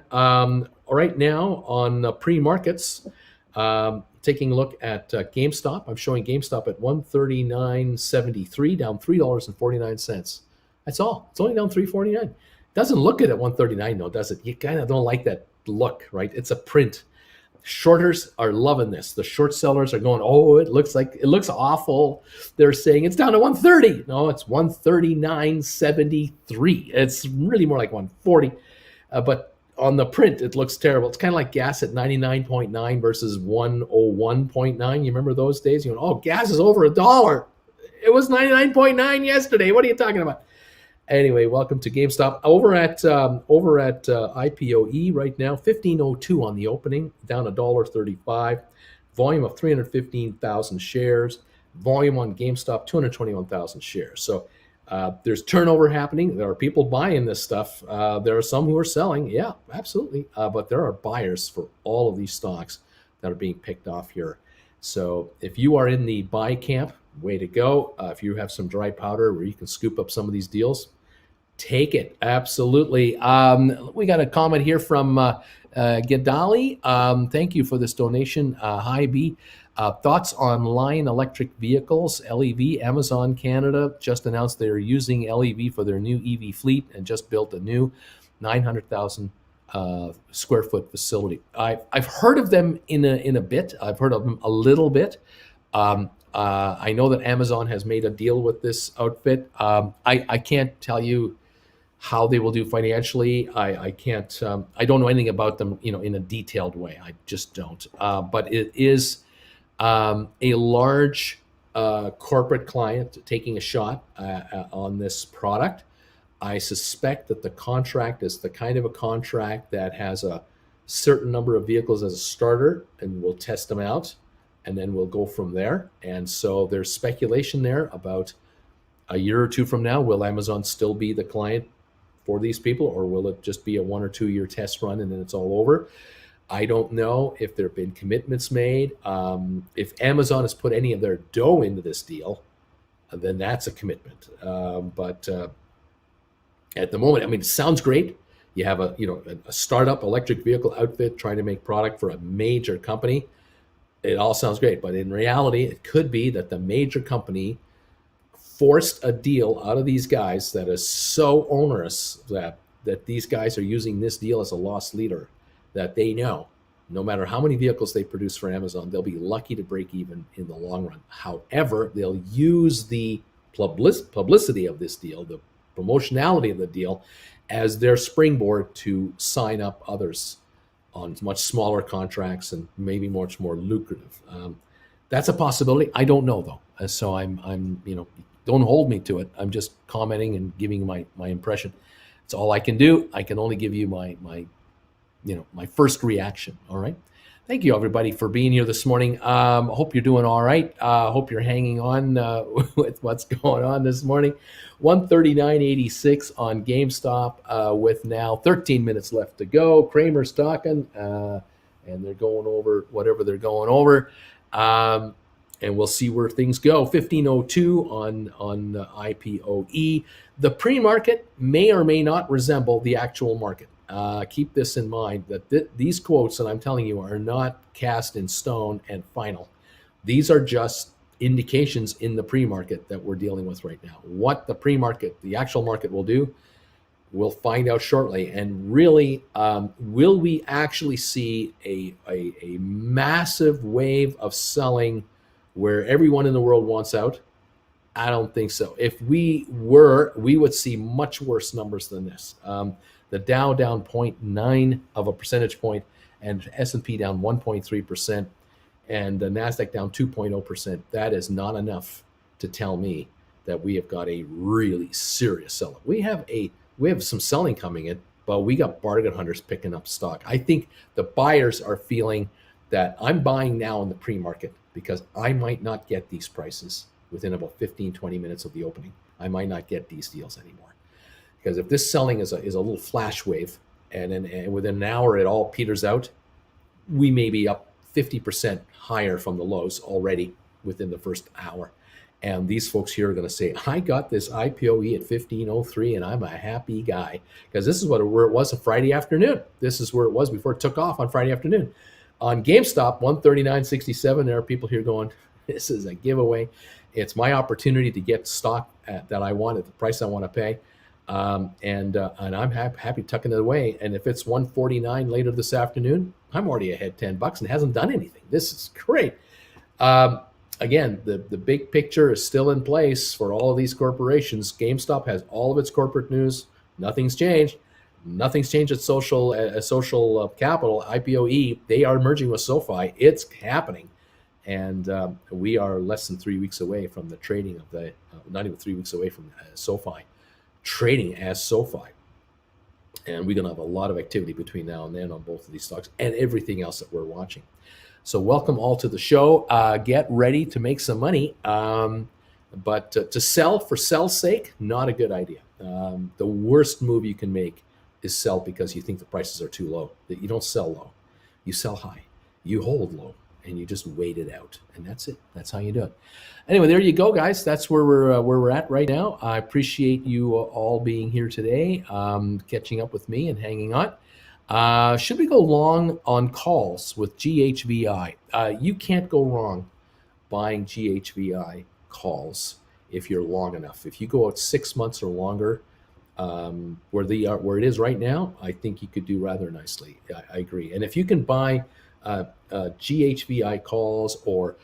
Right now on pre-markets, taking a look at GameStop. I'm showing GameStop at $139.73, down $3.49. That's all. It's only down $3.49. Doesn't look good at $139 though, does it? You kind of don't like that look, right? It's a print. Shorters are loving this. The short sellers are going, it looks awful. They're saying it's down to 130. No, it's 139.73. It's really more like 140. But on the print, it looks terrible. It's kind of like gas at 99.9 versus 101.9. You remember those days? You know, oh, gas is over $1. It was 99.9 yesterday. What are you talking about? Anyway, welcome to GameStop. Over at IPOE right now, 1502 on the opening, down $1.35. Volume of 315,000 shares. Volume on GameStop 221,000 shares. So there's turnover happening. There are people buying this stuff. There are some who are selling. Yeah, absolutely. But there are buyers for all of these stocks that are being picked off here. So if you are in the buy camp, way to go. If you have some dry powder where you can scoop up some of these deals, take it. Absolutely. We got a comment here from Gedali. Thank you for this donation. Hi, B. Thoughts on line electric vehicles, LEV. Amazon Canada just announced they're using LEV for their new EV fleet and just built a new 900,000 square foot facility. I've heard of them in a bit. I've heard of them a little bit. I know that Amazon has made a deal with this outfit. I can't tell you how they will do financially. I can't. I don't know anything about them, in a detailed way. I just don't. But it is a large corporate client taking a shot on this product. I suspect that the contract is the kind of a contract that has a certain number of vehicles as a starter, and we'll test them out, and then we'll go from there. And so there's speculation there about a year or two from now, will Amazon still be the client for these people, or will it just be a 1 or 2 year test run and then it's all over? I don't know if there have been commitments made. If Amazon has put any of their dough into this deal, then that's a commitment. But at the moment, I mean, it sounds great. You have a startup electric vehicle outfit trying to make product for a major company. It all sounds great, but in reality, it could be that the major company forced a deal out of these guys that is so onerous that these guys are using this deal as a loss leader, that they know no matter how many vehicles they produce for Amazon, they'll be lucky to break even in the long run. However, they'll use the publicity of this deal, the promotionality of the deal, as their springboard to sign up others on much smaller contracts and maybe much more lucrative. That's a possibility. I don't know though, so I'm don't hold me to it. I'm just commenting and giving my impression. It's all I can do. I can only give you my first reaction. All right. Thank you, everybody, for being here this morning. Hope you're doing all right. Hope you're hanging on with what's going on this morning. 139.86 on GameStop with now 13 minutes left to go. Kramer's talking, and they're going over whatever they're going over. And we'll see where things go. 1502 on IPOE. The pre-market may or may not resemble the actual market. Keep this in mind, that these quotes that I'm telling you are not cast in stone and final. These are just indications in the pre-market that we're dealing with right now. What the pre-market, the actual market will do, we'll find out shortly. And really, will we actually see a massive wave of selling where everyone in the world wants out? I don't think so. If we were, we would see much worse numbers than this. The Dow down 0.9 of a percentage point, and S&P down 1.3%, and the NASDAQ down 2.0%. That is not enough to tell me that we have got a really serious sell. We have some selling coming in, but we got bargain hunters picking up stock. I think the buyers are feeling that I'm buying now in the pre-market because I might not get these prices within about 15, 20 minutes of the opening. I might not get these deals anymore. Because if this selling is a little flash wave, and within an hour it all peters out, we may be up 50% higher from the lows already within the first hour. And these folks here are going to say, I got this IPOE at 1503 and I'm a happy guy. Because this is where it was a Friday afternoon. This is where it was before it took off on Friday afternoon. On GameStop, 139.67, there are people here going, this is a giveaway. It's my opportunity to get stock that I want at the price I want to pay. And I'm happy tucking it away. And if it's 149 later this afternoon, I'm already ahead $10 and hasn't done anything. This is great. Again, the big picture is still in place for all of these corporations. GameStop has all of its corporate news. Nothing's changed. Nothing's changed at social capital IPOE. They are merging with SoFi. It's happening, and we are less than 3 weeks away from the trading of the. Not even 3 weeks away from SoFi trading as SoFi, and we're going to have a lot of activity between now and then on both of these stocks and everything else that we're watching. So welcome all to the show. Get ready to make some money. But to sell for sell's sake, not a good idea. The worst move you can make is sell because you think the prices are too low. You don't sell low. You sell high. You hold low, and you just wait it out. And that's it. That's how you do it. Anyway, there you go, guys. That's where we're at right now. I appreciate you all being here today, catching up with me and hanging on. Should we go long on calls with GHVI? You can't go wrong buying GHVI calls if you're long enough. If you go out 6 months or longer, where it is right now, I think you could do rather nicely. I agree. And if you can buy GHVI calls or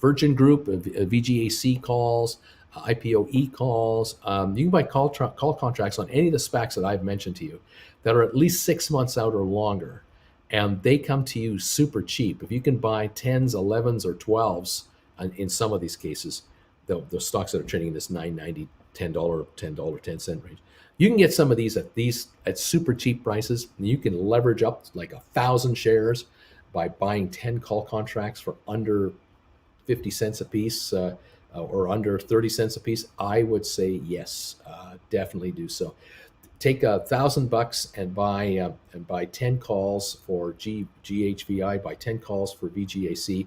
Virgin Group, VGAC calls, IPOE calls, you can buy call contracts on any of the SPACs that I've mentioned to you that are at least 6 months out or longer, and they come to you super cheap. If you can buy 10s, 11s, or 12s in some of these cases, the stocks that are trading in this $9.90, $10, $10.10 range, you can get some of these at super cheap prices. And you can leverage up like 1,000 shares by buying 10 call contracts for under 50 cents a piece or under 30 cents a piece. I would say yes, definitely do so. Take $1,000 and buy 10 calls for GHVI, buy 10 calls for VGAC.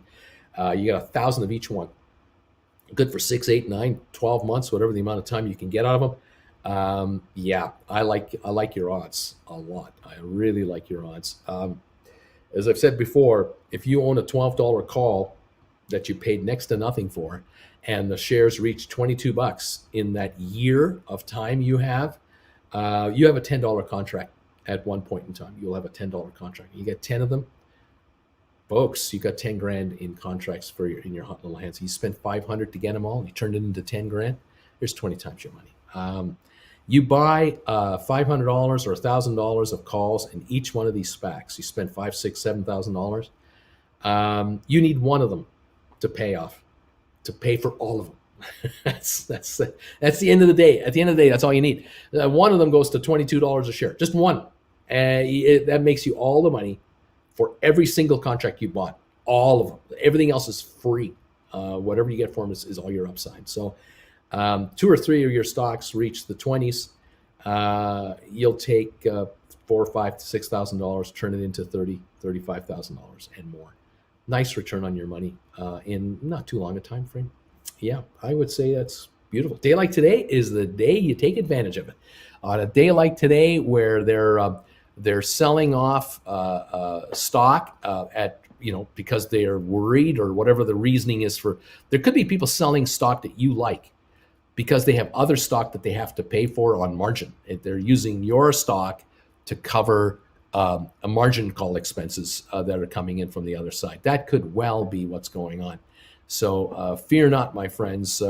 You got 1,000 of each one. Good for 6, 8, 9, 12 months, whatever the amount of time you can get out of them. Yeah, I like your odds a lot. I really like your odds. As I've said before, if you own a $12 call that you paid next to nothing for, and the shares reach $22 in that year of time you have a $10 contract at one point in time. You'll have a $10 contract. You get 10 of them, folks. You got 10 grand in contracts in your hot little hands. You spent 500 to get them all. You turned it into 10 grand. There's 20 times your money. You buy $500 or $1,000 of calls in each one of these SPACs. You spend $5,000, $6,000, $7,000. You need one of them to pay off, to pay for all of them. That's the end of the day. At the end of the day, that's all you need. One of them goes to $22 a share, just one. That makes you all the money for every single contract you bought, all of them. Everything else is free. Whatever you get for them is all your upside. So 2 or 3 of your stocks reach the 20s. You'll take $4,000, $5,000 to $6,000, turn it into $30,000, $35,000 and more. Nice return on your money in not too long a time frame. Yeah, I would say that's beautiful. Day like today is the day you take advantage of it. On a day like today, where they're selling off stock at because they are worried or whatever the reasoning is for. There could be people selling stock that you like because they have other stock that they have to pay for on margin. They're using your stock to cover a margin call expenses that are coming in from the other side. That could well be what's going on. So fear not, my friends.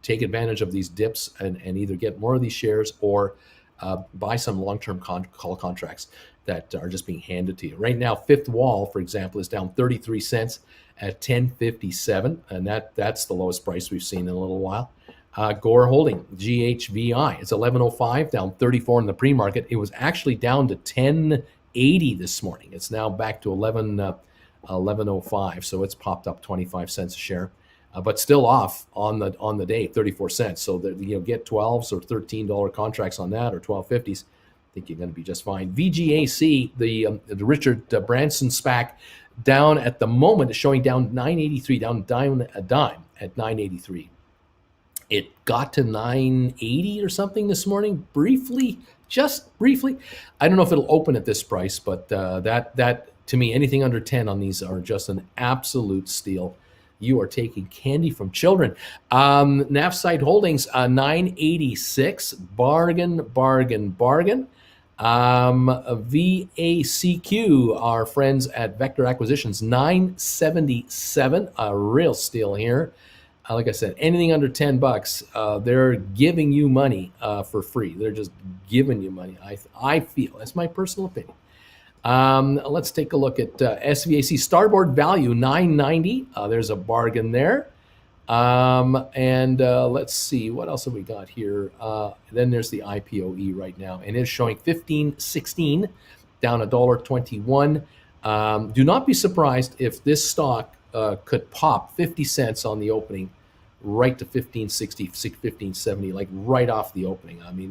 Take advantage of these dips and either get more of these shares or buy some long-term call contracts that are just being handed to you. Right now, Fifth Wall, for example, is down 33 cents at 10.57, and that's the lowest price we've seen in a little while. Gore Holding, GHVI, it's 11.05, down 34 in the pre-market. It was actually down to 10.80 this morning. It's now back to 11.05, so it's popped up 25 cents a share, but still off on the day, 34 cents. So that get 12s or $13 contracts on that, or 12.50s. I think you're going to be just fine. VGAC, the Richard Branson SPAC, down at the moment is showing down 9.83, down a dime at 9.83. It got to 9.80 or something this morning, just briefly. I don't know if it'll open at this price, but that to me, anything under 10 on these are just an absolute steal. You are taking candy from children. Nafsite Holdings, 986, bargain. VACQ, our friends at Vector Acquisitions, 977, a real steal here. Like I said, anything under $10, they're giving you money for free. They're just giving you money. I feel that's my personal opinion. Let's take a look at SVAC Starboard Value 990. There's a bargain there. And let's see, what else have we got here? Then there's the IPOE right now, and it's showing 15.16, down $1.21. Do not be surprised if this stock could pop 50 cents on the opening, right to 15.60, 15.70, like right off the opening. I mean,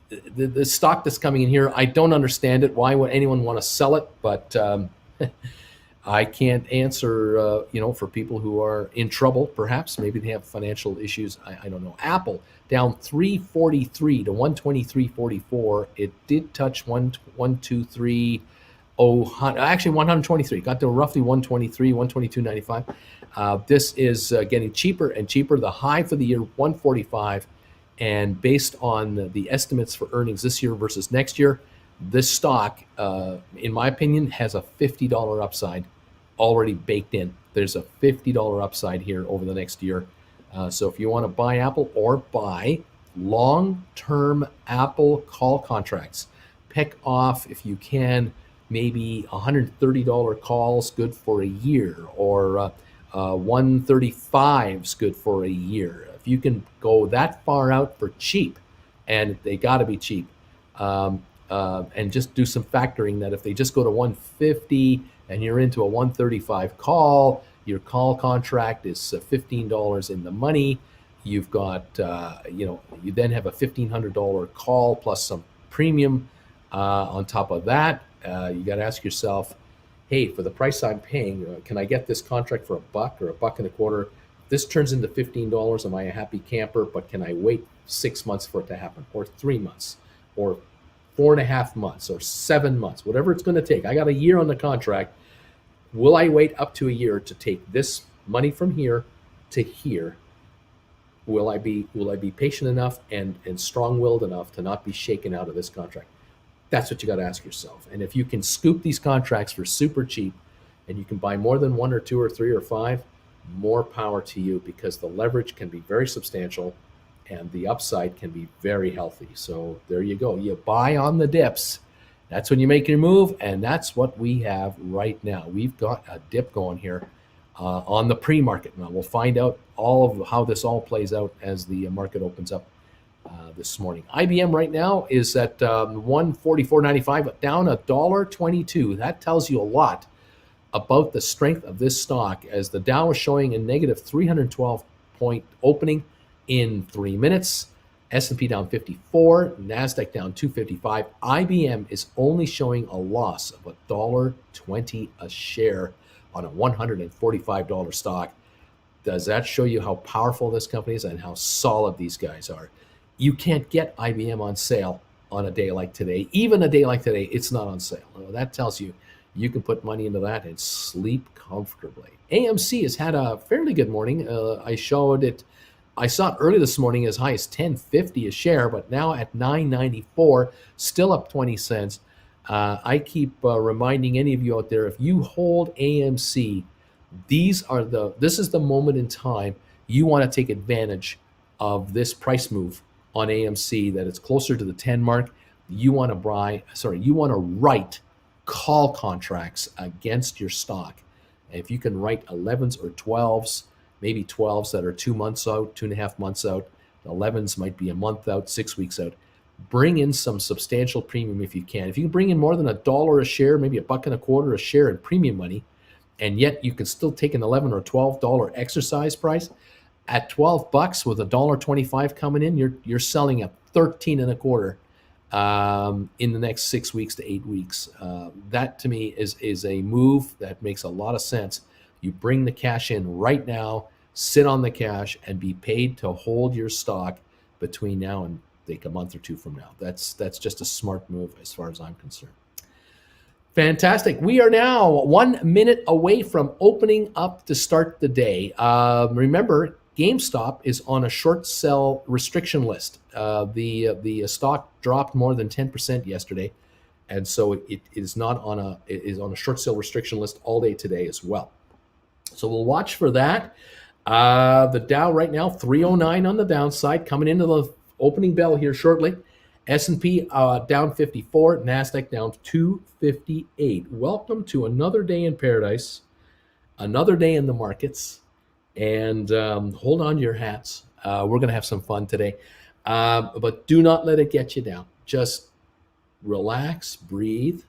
the stock that's coming in here, I don't understand it. Why would anyone want to sell it? But I can't answer, for people who are in trouble, perhaps. Maybe they have financial issues. I don't know. Apple down 343 to 123.44. It did touch 123. Actually 123. Got to roughly 123, 122.95. This is getting cheaper and cheaper. The high for the year 145, and based on the estimates for earnings this year versus next year, this stock, in my opinion, has a $50 upside already baked in. There's a $50 upside here over the next year. So if you want to buy Apple or buy long-term Apple call contracts, pick off, if you can, maybe $130 calls good for a year, or 135's good for a year. If you can go that far out for cheap, and they got to be cheap, and just do some factoring that if they just go to 150 and you're into a 135 call, your call contract is $15 in the money. You've got, you then have a $1,500 call plus some premium on top of that. You got to ask yourself, hey, for the price I'm paying, can I get this contract for $1 or $1.25? If this turns into $15, am I a happy camper? But can I wait 6 months for it to happen, or 3 months, or 4.5 months, or 7 months, whatever it's going to take? I got a year on the contract. Will I wait up to a year to take this money from here to here? Will I be patient enough and strong-willed enough to not be shaken out of this contract? That's what you got to ask yourself. And if you can scoop these contracts for super cheap, and you can buy more than 1 or 2 or 3 or 5, more power to you, because the leverage can be very substantial and the upside can be very healthy. So there you go. You buy on the dips. That's when you make your move, and that's what we have right now. We've got a dip going here on the pre-market. Now we'll find out all of how this all plays out as the market opens up this morning. IBM right now is at 144.95, down $1.22. That tells you a lot about the strength of this stock, as the Dow is showing a negative 312 point opening in 3 minutes. S&P down 54, NASDAQ down 255. IBM is only showing a loss of $1.20 a share on a $145 stock. Does that show you how powerful this company is and how solid these guys are? You can't get IBM on sale on a day like today. Even a day like today, it's not on sale. That tells you you can put money into that and sleep comfortably. AMC has had a fairly good morning. I saw it early this morning as high as $10.50 a share, but now at $9.94, still up 20 cents. I keep reminding any of you out there, if you hold AMC, this is the moment in time you want to take advantage of this price move on AMC, that it's closer to the 10 mark. You want to write call contracts against your stock. And if you can write 11s or 12s, maybe 12s that are 2 months out, 2.5 months out, 11s might be a month out, 6 weeks out. Bring in some substantial premium if you can. If you can bring in more than $1 a share, maybe $1.25 a share in premium money, and yet you can still take an $11 or $12 exercise price, at $12 with $1.25 coming in, you're selling at 13.25 in the next 6 weeks to 8 weeks. That to me is a move that makes a lot of sense. You bring the cash in right now, sit on the cash, and be paid to hold your stock between now and like a month or two from now. That's just a smart move as far as I'm concerned. Fantastic. We are now 1 minute away from opening up to start the day. Remember, GameStop is on a short sell restriction list. The stock dropped more than 10% yesterday, and so it is on a short sale restriction list all day today as well. So we'll watch for that. The Dow right now 309 on the downside, coming into the opening bell here shortly. S&P down 54, NASDAQ down 258. Welcome to another day in paradise, another day in the markets, and hold on to your hats. We're going to have some fun today, but do not let it get you down. Just relax, breathe,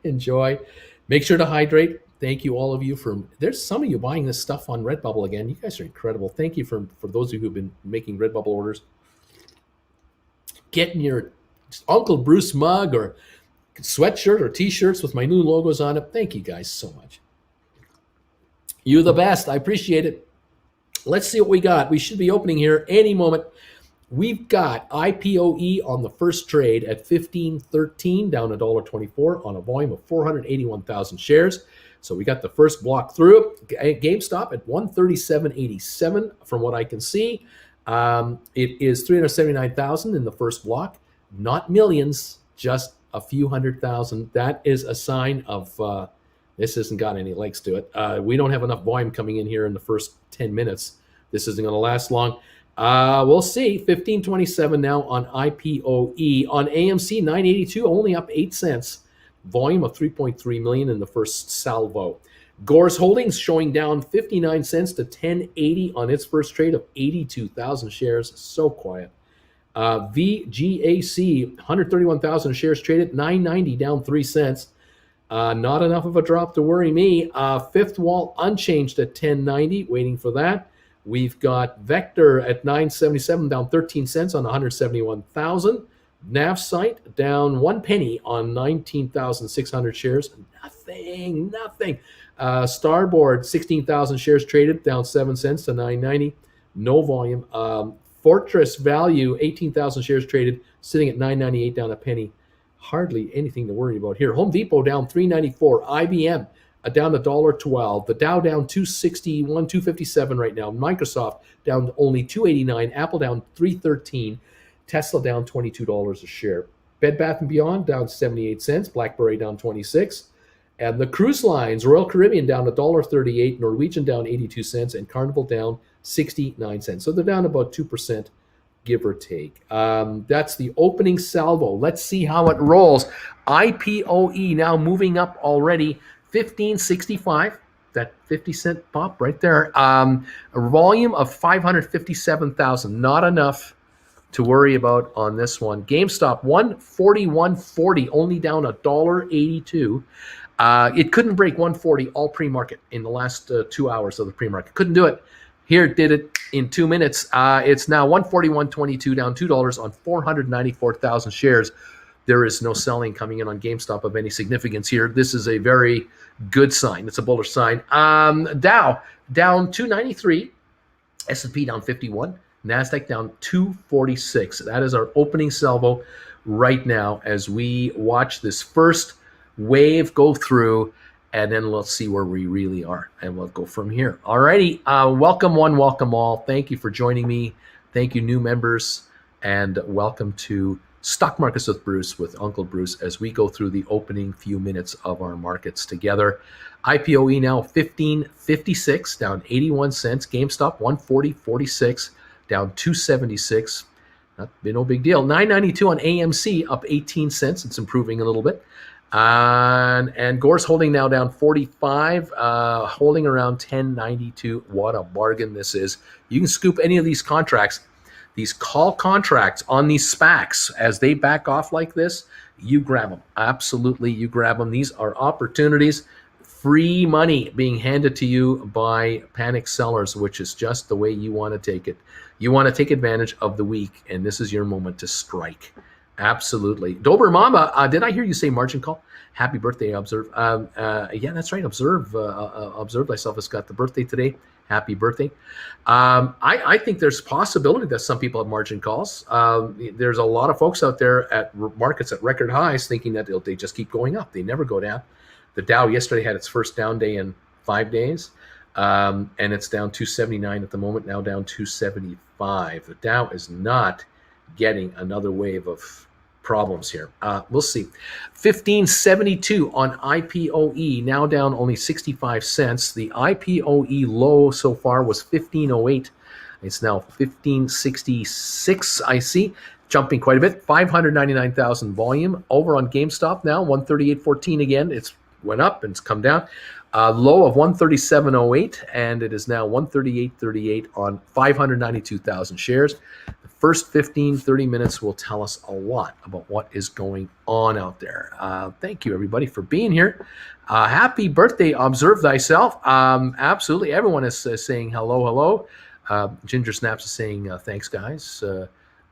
enjoy. Make sure to hydrate. Thank you, all of you. There's some of you buying this stuff on Redbubble again. You guys are incredible. Thank you for those of you who've been making Redbubble orders. Getting your Uncle Bruce mug or sweatshirt or t-shirts with my new logos on it. Thank you guys so much. You're the best. I appreciate it. Let's see what we got. We should be opening here any moment. We've got IPOE on the first trade at 15.13, down $1.24 on a volume of 481,000 shares. So we got the first block through. GameStop at 137.87 from what I can see. It is 379,000 in the first block. Not millions, just a few 100,000. That is a sign of this hasn't got any legs to it. We don't have enough volume coming in here in the first 10 minutes. This isn't going to last long. We'll see. 15.27 now on IPOE. On AMC, 982, only up 8 cents. Volume of 3.3 million in the first salvo. Gore's Holdings showing down 59 cents to 10.80 on its first trade of 82,000 shares. So quiet. VGAC, 131,000 shares traded, 9.90, down 3 cents. Not enough of a drop to worry me. Fifth Wall unchanged at 10.90, waiting for that. We've got Vector at 9.77, down 13 cents on 171,000. Navsite down 1 penny on 19,600 shares. Nothing. Starboard, 16,000 shares traded, down 7 cents to 9.90. No volume. Fortress Value, 18,000 shares traded, sitting at 9.98, down a penny. Hardly anything to worry about here. Home Depot down 3.94. IBM down $1.12. The Dow down 261, 257 right now. Microsoft down only 289. Apple down 313. Tesla down $22 a share. Bed Bath & Beyond down 78 cents. BlackBerry down 26. And the cruise lines, Royal Caribbean down $1.38. Norwegian down 82 cents. And Carnival down 69 cents. So they're down about 2%, give or take. That's the opening salvo. Let's see how it rolls. IPOE now moving up already. 15.65, that 50-cent pop right there. A volume of 557,000, not enough to worry about on this one. GameStop 141.40, only down $1.82. It couldn't break 140 all pre-market in the last 2 hours of the pre-market. Couldn't do it. Here it did it in 2 minutes. It's now 141.22, down $2 on 494,000 shares. There is no selling coming in on GameStop of any significance here. This is a very good sign. It's a bullish sign. Dow down 293, S&P down 51, NASDAQ down 246. That is our opening salvo right now as we watch this first wave go through, and then let's see where we really are, and we'll go from here. Alrighty, welcome one, welcome all. Thank you for joining me. Thank you, new members, and welcome to Stock Markets with Bruce, with Uncle Bruce, as we go through the opening few minutes of our markets together. IPOE now 15.56, down 81 cents. GameStop 140.46, down 276. No big deal. 9.92 on AMC, up 18 cents. It's improving a little bit. And Gore's Holding now down 45, holding around 10.92. What a bargain this is. You can scoop any of these contracts. These call contracts on these SPACs, as they back off like this, you grab them. Absolutely, you grab them. These are opportunities, free money being handed to you by panic sellers, which is just the way you want to take it. You want to take advantage of the week, and this is your moment to strike. Absolutely. Dober Mama, did I hear you say margin call? Happy birthday, Observe. Yeah, that's right. Observe thyself has got the birthday today. Happy birthday. I think there's possibility that some people have margin calls. There's a lot of folks out there at markets at record highs thinking that they just keep going up. They never go down. The Dow yesterday had its first down day in 5 days, and it's down 279 at the moment, now down 275. The Dow is not getting another wave of problems here. We'll see. 1572 on IPOE, now down only 65 cents. The IPOE low so far was 1508. It's now 1566, I see. Jumping quite a bit. 599,000 volume. Over on GameStop now, 138.14 again. It's went up and it's come down. Low of 137.08, and it is now 138.38 on 592,000 shares. The first 15, 30 minutes will tell us a lot about what is going on out there. Thank you, everybody, for being here. Happy birthday, Observe Thyself. Absolutely, everyone is saying hello, hello. Ginger Snaps is saying thanks, guys.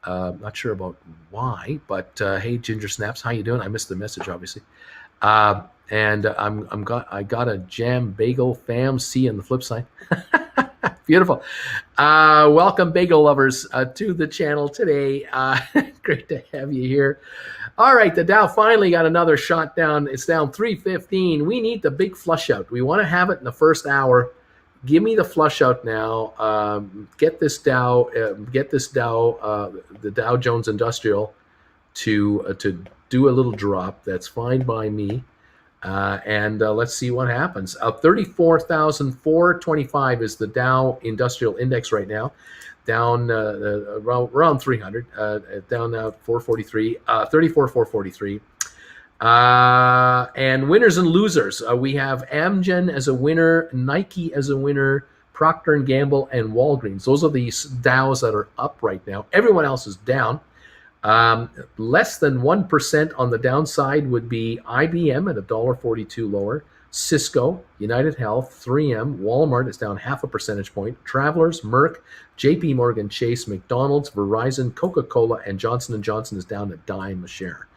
Not sure about why, but hey, Ginger Snaps, how you doing? I missed the message, obviously. And I got a jam bagel fam. See you on the flip side. Beautiful. Welcome, bagel lovers, to the channel today. Great to have you here. All right, the Dow finally got another shot down. It's down 315. We need the big flush out. We want to have it in the first hour. Give me the flush out now. Get this Dow, the Dow Jones Industrial, to do a little drop. That's fine by me. And let's see what happens. 34,425 is the Dow Industrial Index right now, down around 300, down now 443, 34,443. And winners and losers. We have Amgen as a winner, Nike as a winner, Procter & Gamble, and Walgreens. Those are the Dows that are up right now. Everyone else is down. Less than 1% on the downside would be IBM at $1.42 lower, Cisco, United Health, 3M, Walmart is down 0.5 percentage point, Travelers, Merck, JP Morgan Chase, McDonald's, Verizon, Coca-Cola, and Johnson & Johnson is down a dime a share.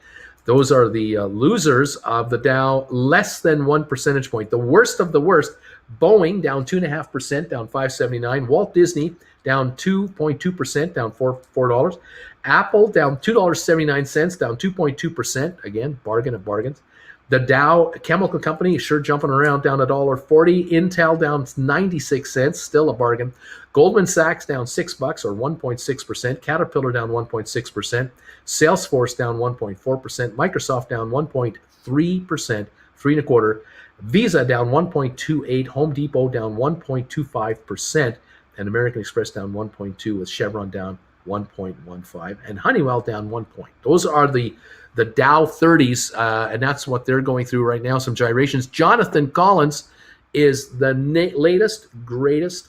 Those are the losers of the Dow, less than 1 percentage point. The worst of the worst, Boeing down 2.5%, down 579. Walt Disney down 2.2%, down $4. Apple down $2.79, down 2.2%. Again, bargain of bargains. The Dow Chemical Company is sure jumping around, down $1.40. Intel down 96 cents, still a bargain. Goldman Sachs down $6 or 1.6%. Caterpillar down 1.6%. Salesforce down 1.4%. Microsoft down 1.3%, 3.25%. Visa down 1.28%. Home Depot down 1.25%. And American Express down 1.2%, with Chevron down 1.15%, and Honeywell down 1 point. Those are the Dow 30s, and that's what they're going through right now, some gyrations. Jonathan Collins is the latest, greatest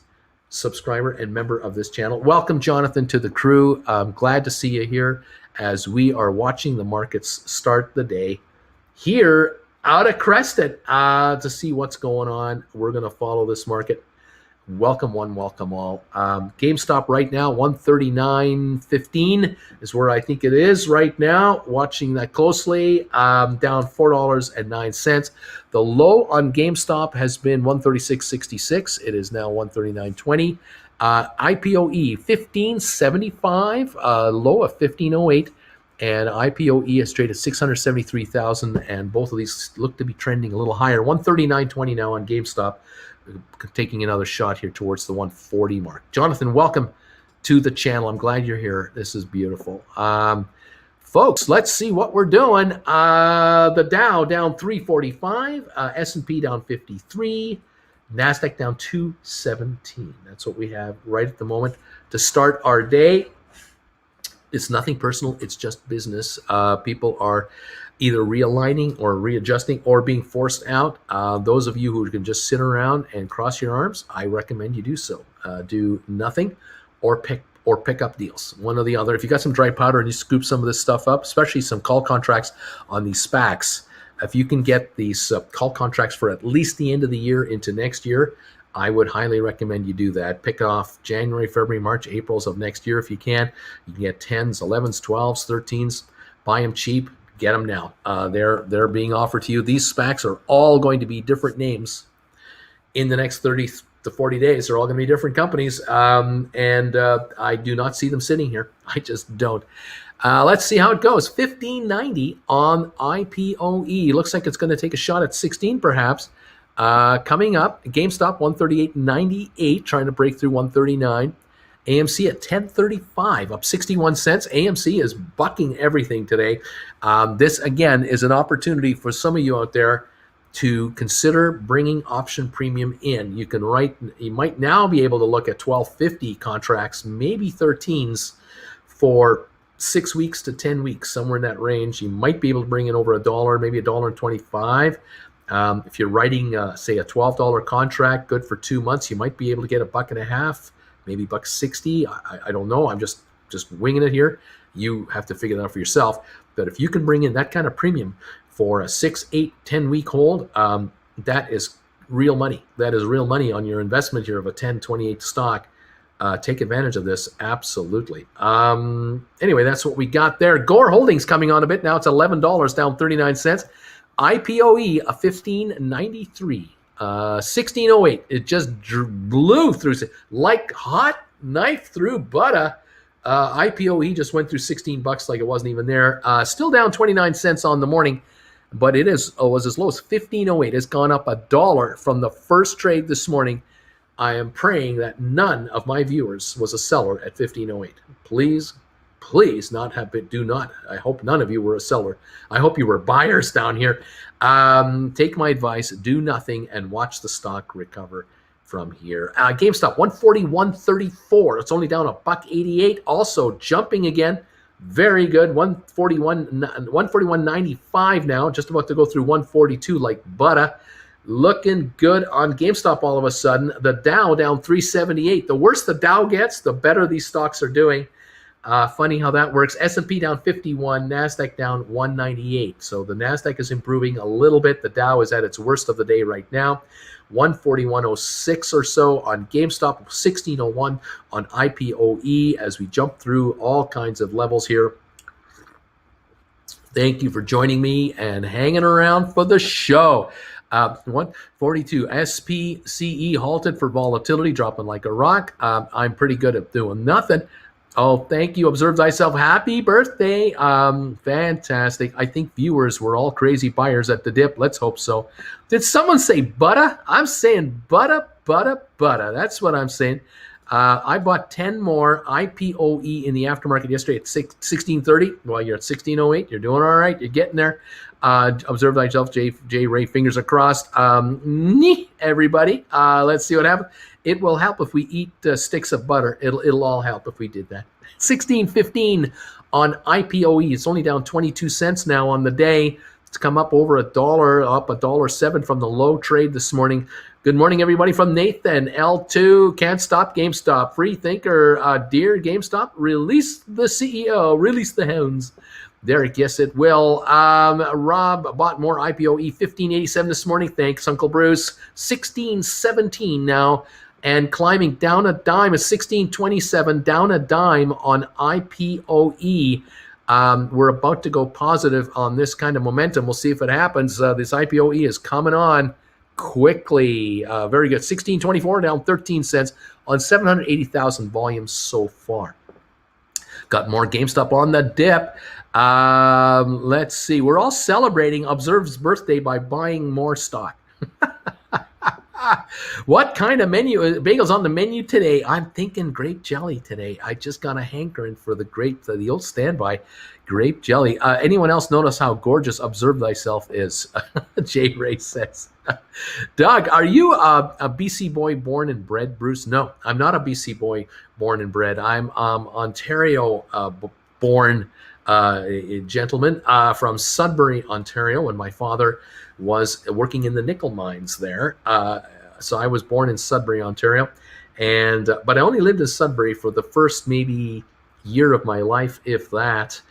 subscriber and member of this channel. Welcome, Jonathan, to the crew. I'm glad to see you here as we are watching the markets start the day here out of Creston to see what's going on. We're going to follow this market. Welcome one, welcome all. GameStop right now, 139.15 is where I think it is right now. Watching that closely, down $4.09. The low on GameStop has been 136.66. It is now 139.20. IPOE 1575, low of 1508, and IPOE is traded 673,000, and both of these look to be trending a little higher. 139.20 now on GameStop. Taking another shot here towards the 140 mark. Jonathan, welcome to the channel. I'm glad you're here. This is beautiful. Folks, let's see what we're doing. The Dow down 345, S&P down 53, NASDAQ down 217. That's what we have right at the moment to start our day. It's nothing personal. It's just business. People are either realigning or readjusting or being forced out. Those of you who can just sit around and cross your arms, I recommend you do so. Do nothing or pick up deals, one or the other. If you got some dry powder and you scoop some of this stuff up, especially some call contracts on these SPACs, if you can get these call contracts for at least the end of the year into next year, I would highly recommend you do that. Pick off January, February, March, April's of next year if you can. You can get 10s, 11s, 12s, 13s. Buy them cheap. Get them now. They're being offered to you. These SPACs are all going to be different names in the next 30 to 40 days. They're all going to be different companies, and I do not see them sitting here. I just don't. Let's see how it goes. 1590 on IPOE. Looks like it's going to take a shot at 16 perhaps. Coming up, GameStop 138.98, trying to break through 139. AMC at 10.35, up 61 cents. AMC is bucking everything today. This, again, is an opportunity for some of you out there to consider bringing option premium in. You might now be able to look at 12.50 contracts, maybe 13s for 6 weeks to 10 weeks, somewhere in that range. You might be able to bring in over $1, maybe $1.25. If you're writing, say, a $12 contract, good for 2 months, you might be able to get $1.50, maybe $1.60. I don't know. I'm just winging it here. You have to figure it out for yourself. But if you can bring in that kind of premium for a 6, 8, 10-week hold, that is real money. That is real money on your investment here of a 10.28 stock. Take advantage of this, absolutely. Anyway, that's what we got there. Gore Holdings coming on a bit now. It's $11, down 39 cents. IPOE a 15.93, 16.08. It just blew through like hot knife through butter. IPOE just went through $16 like it wasn't even there. Still down 29 cents on the morning, but it was as low as 15.08. It's gone up $1 from the first trade this morning. I am praying that none of my viewers was a seller at 15.08. Please do not. I hope none of you were a seller. I hope you were buyers down here. Take my advice, do nothing, and watch the stock recover from here. GameStop 141.34. It's only down $1.88. Also jumping again. Very good. 141.95 now. Just about to go through 142 like butter. Looking good on GameStop all of a sudden. The Dow down 378. The worse the Dow gets, the better these stocks are doing. Funny how that works. S&P down 51, NASDAQ down 198. So the NASDAQ is improving a little bit. The Dow is at its worst of the day right now. 141.06 or so on GameStop, 1601 on IPOE as we jump through all kinds of levels here. Thank you for joining me and hanging around for the show. 142 SPCE halted for volatility, dropping like a rock. I'm pretty good at doing nothing. Oh, thank you. Observe thyself. Happy birthday. Fantastic. I think viewers were all crazy buyers at the dip. Let's hope so. Did someone say butter? I'm saying butter. That's what I'm saying. I bought 10 more IPOE in the aftermarket yesterday at 16.30. Well, you're at 16.08. You're doing all right. You're getting there. Observe thyself, J. Ray. Fingers are crossed. Everybody. Let's see what happens. It will help if we eat sticks of butter. It'll all help if we did that. 16.15 on IPOE. It's only down 22 cents now on the day. It's come up over $1, up $1.07 from the low trade this morning. Good morning, everybody, from Nathan. L2, can't stop GameStop. Free thinker, dear GameStop, release the CEO, release the hounds. Derek, yes, it will. Rob bought more IPOE, 15.87 this morning. Thanks, Uncle Bruce. 16.17 now, and climbing down a dime is 16.27, down a dime on IPOE. We're about to go positive on this kind of momentum. We'll see if it happens. This IPOE is coming on quickly. Very good. 16.24, down 13 cents on 780,000 volumes so far. Got more GameStop on the dip. Let's see. We're all celebrating Observe's birthday by buying more stock. What kind of menu? Bagels on the menu today? I'm thinking grape jelly today. I just got a hankering for the old standby grape jelly. Anyone else notice how gorgeous Observe Thyself is? J. Ray says. Doug, are you a BC boy born and bred, Bruce? No, I'm not a BC boy born and bred. I'm Ontario born gentleman from Sudbury, Ontario, when my father was working in the nickel mines there. So I was born in Sudbury, Ontario, but I only lived in Sudbury for the first maybe year of my life, if that.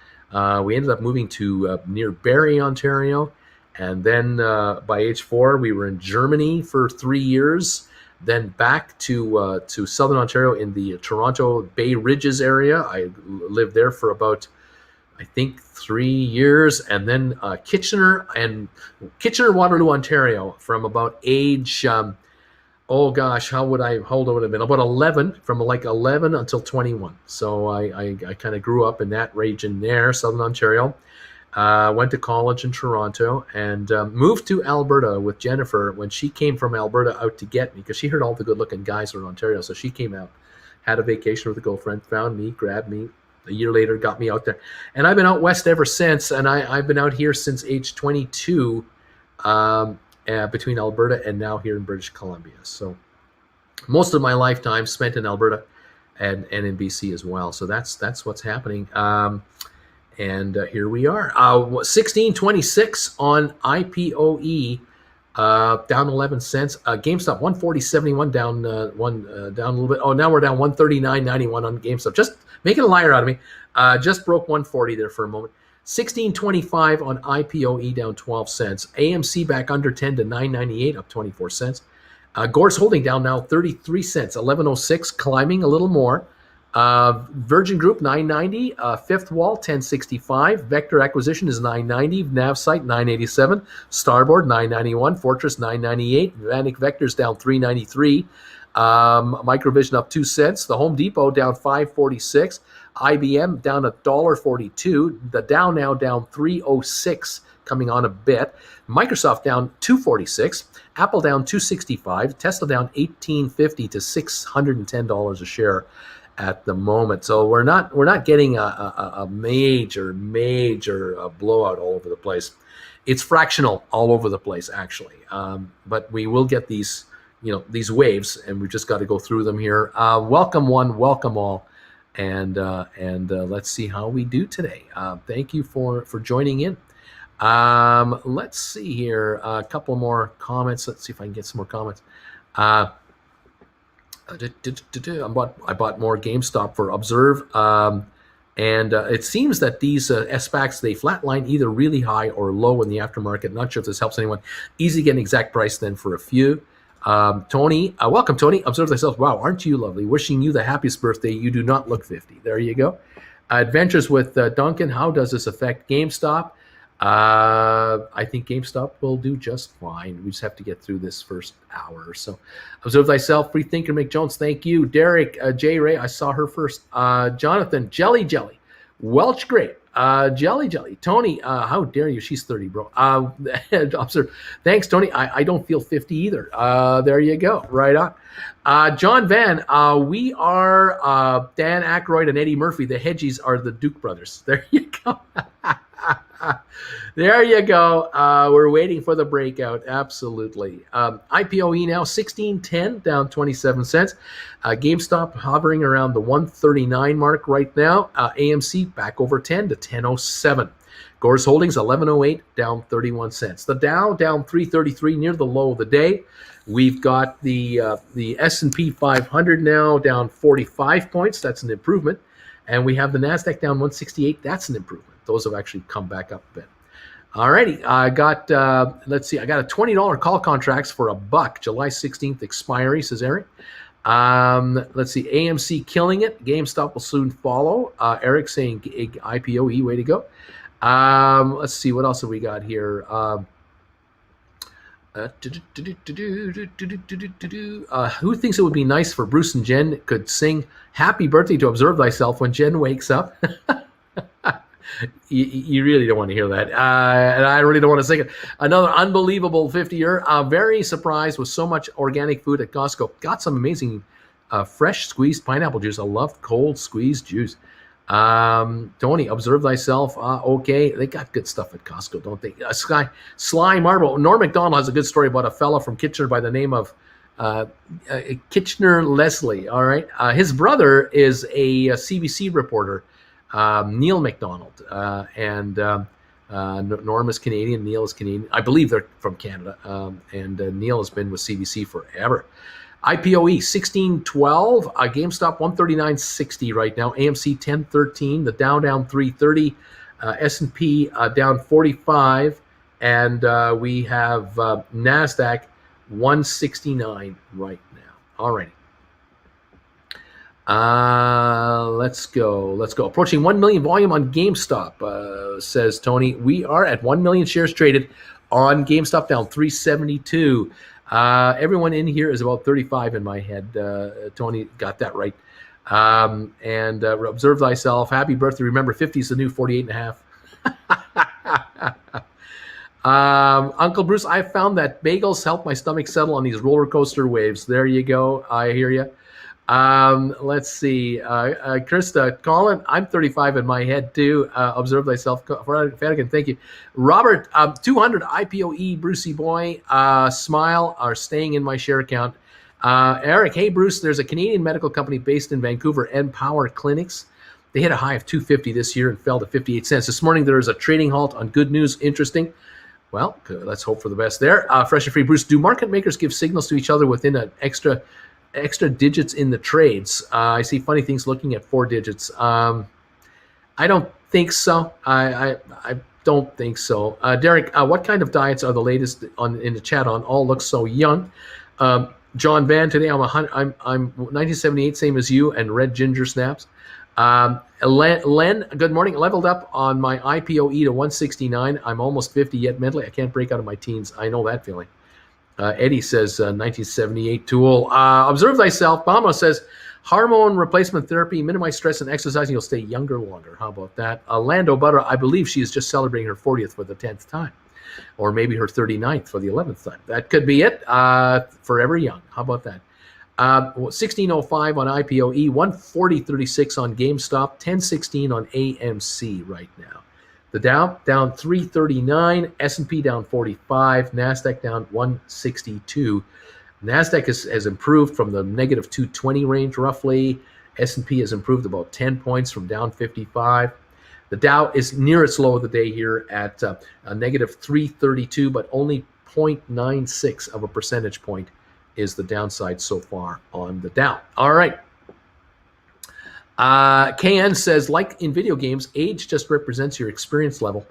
We ended up moving to near Barrie, Ontario, and then by age 4, we were in Germany for 3 years. Then back to Southern Ontario in the Toronto Bay Ridges area. I lived there for about, I think, 3 years, and then Kitchener, Waterloo, Ontario, from about age, how old would I have been? About 11, from like 11 until 21. So I kind of grew up in that region there, Southern Ontario. Went to college in Toronto and moved to Alberta with Jennifer when she came from Alberta out to get me, because she heard all the good-looking guys were in Ontario, so she came out had a vacation with a girlfriend, found me, grabbed me. A year later, got me out there. And I've been out west ever since. And I've been out here since age 22, between Alberta and now here in British Columbia. So most of my lifetime spent in Alberta and in BC as well. So that's what's happening. And here we are, 1626 on IPOE, down 11 cents. GameStop 140.71, down down a little bit. Oh, now we're down 139.91 on GameStop. Just making a liar out of me. Just broke 140 there for a moment. 1625 on IPOE, down 12 cents. AMC back under 10 to 998, up 24 cents. Gore's Holding down now 33 cents, 1106, climbing a little more. Virgin Group 990, Fifth Wall 1065, Vector Acquisition is 990, Navsite 987, Starboard 991, Fortress 998, Vanik Vectors down 393, Microvision up 2 cents, the Home Depot down 546, IBM down $1.42, the Dow now down 306, coming on a bit, Microsoft down 246, Apple down 265, Tesla down 1850 to $610 a share at the moment. So we're not getting a major blowout all over the place. It's fractional all over the place, actually. But we will get these waves, and we've just got to go through them here. Welcome one, welcome all, and let's see how we do today. Thank you for joining in. Let's see here, a couple more comments. Let's see if I can get some more comments. I bought more GameStop for Observe, and it seems that these SPACs, they flatline either really high or low in the aftermarket. Not sure if this helps anyone. Easy to get an exact price then for a few. Tony, welcome, Tony. Observe thyself. Wow, aren't you lovely? Wishing you the happiest birthday. You do not look 50. There you go. Adventures with Duncan. How does this affect GameStop? I think GameStop will do just fine. We just have to get through this first hour or so. Observe thyself, Free Thinker McJones. Thank you. Derek, J. Ray, I saw her first. Jonathan, Jelly, Welch Grape, Jelly. Tony, how dare you? She's 30, bro. Observe. Thanks, Tony. I don't feel 50 either. There you go. Right on. John Van, we are Dan Aykroyd and Eddie Murphy. The Hedgies are the Duke brothers. There you go. There you go. We're waiting for the breakout. Absolutely. IPOE now 1610, down 27 cents. GameStop hovering around the 139 mark right now. AMC back over 10 to 1007. Gore's Holdings 1108, down 31 cents. The Dow down 333, near the low of the day. We've got the S&P 500 now down 45 points. That's an improvement. And we have the NASDAQ down 168. That's an improvement. Those have actually come back up a bit. All righty. I got, let's see, I got a $20 call contracts for $1, July 16th expiry, says Eric. Let's see, AMC killing it. GameStop will soon follow. Eric saying IPOE, way to go. Let's see, what else have we got here? Who thinks it would be nice for Bruce and Jen could sing Happy Birthday to Observe Thyself when Jen wakes up? You really don't want to hear that. And I really don't want to sing it. Another unbelievable 50-year. Very surprised with so much organic food at Costco. Got some amazing fresh squeezed pineapple juice. I love cold squeezed juice. Tony, Observe Thyself. Okay, they got good stuff at Costco, don't they? Sly Marble. Norm MacDonald has a good story about a fella from Kitchener by the name of Kitchener Leslie. All right. His brother is a CBC reporter. Neil MacDonald, and Norm is Canadian, Neil is Canadian. I believe they're from Canada, and Neil has been with CBC forever. IPOE 1612, GameStop 139.60 right now, AMC 1013, the Dow down 330, S&P down 45, and we have NASDAQ 169 right now. All righty. Let's go. Approaching 1 million volume on GameStop, says Tony. We are at 1 million shares traded on GameStop, down 372. Everyone in here is about 35 in my head. Tony got that right. And Observe Thyself. Happy birthday. Remember, 50 is the new 48 and a half. Uncle Bruce, I found that bagels help my stomach settle on these roller coaster waves. There you go. I hear you. Let's see. Krista, Colin, I'm 35 in my head too. Observe thyself. Fadigan, thank you. Robert, 200 IPOE, Brucey Boy, Smile are staying in my share account. Eric, hey, Bruce, there's a Canadian medical company based in Vancouver, Empower Clinics. They hit a high of 250 this year and fell to 58 cents. This morning, there was a trading halt on good news. Interesting. Well, let's hope for the best there. Fresh and free, Bruce, do market makers give signals to each other within an extra digits in the trades? I see funny things looking at 4 digits. I don't think so. I don't think so. Derek, what kind of diets are the latest in the chat on? All look so young. John Van, today I'm 1978, same as you, and red ginger snaps. Len, good morning. Leveled up on my IPOE to 169. I'm almost 50 yet mentally. I can't break out of my teens. I know that feeling. Eddie says 1978 tool. Observe thyself. Bama says hormone replacement therapy, minimize stress and exercising. You'll stay younger longer. How about that? Lando Butter, I believe she is just celebrating her 40th for the 10th time. Or maybe her 39th for the 11th time. That could be it. Forever young. How about that? 1605 on IPOE, 140.36 on GameStop, 1016 on AMC right now. The Dow down 339, S&P down 45, NASDAQ down 162. NASDAQ has improved from the negative 220 range roughly. S&P has improved about 10 points from down 55. The Dow is near its low of the day here at a negative 332, but only 0.96 of a percentage point is the downside so far on the Dow. All right. KN says, like in video games, age just represents your experience level.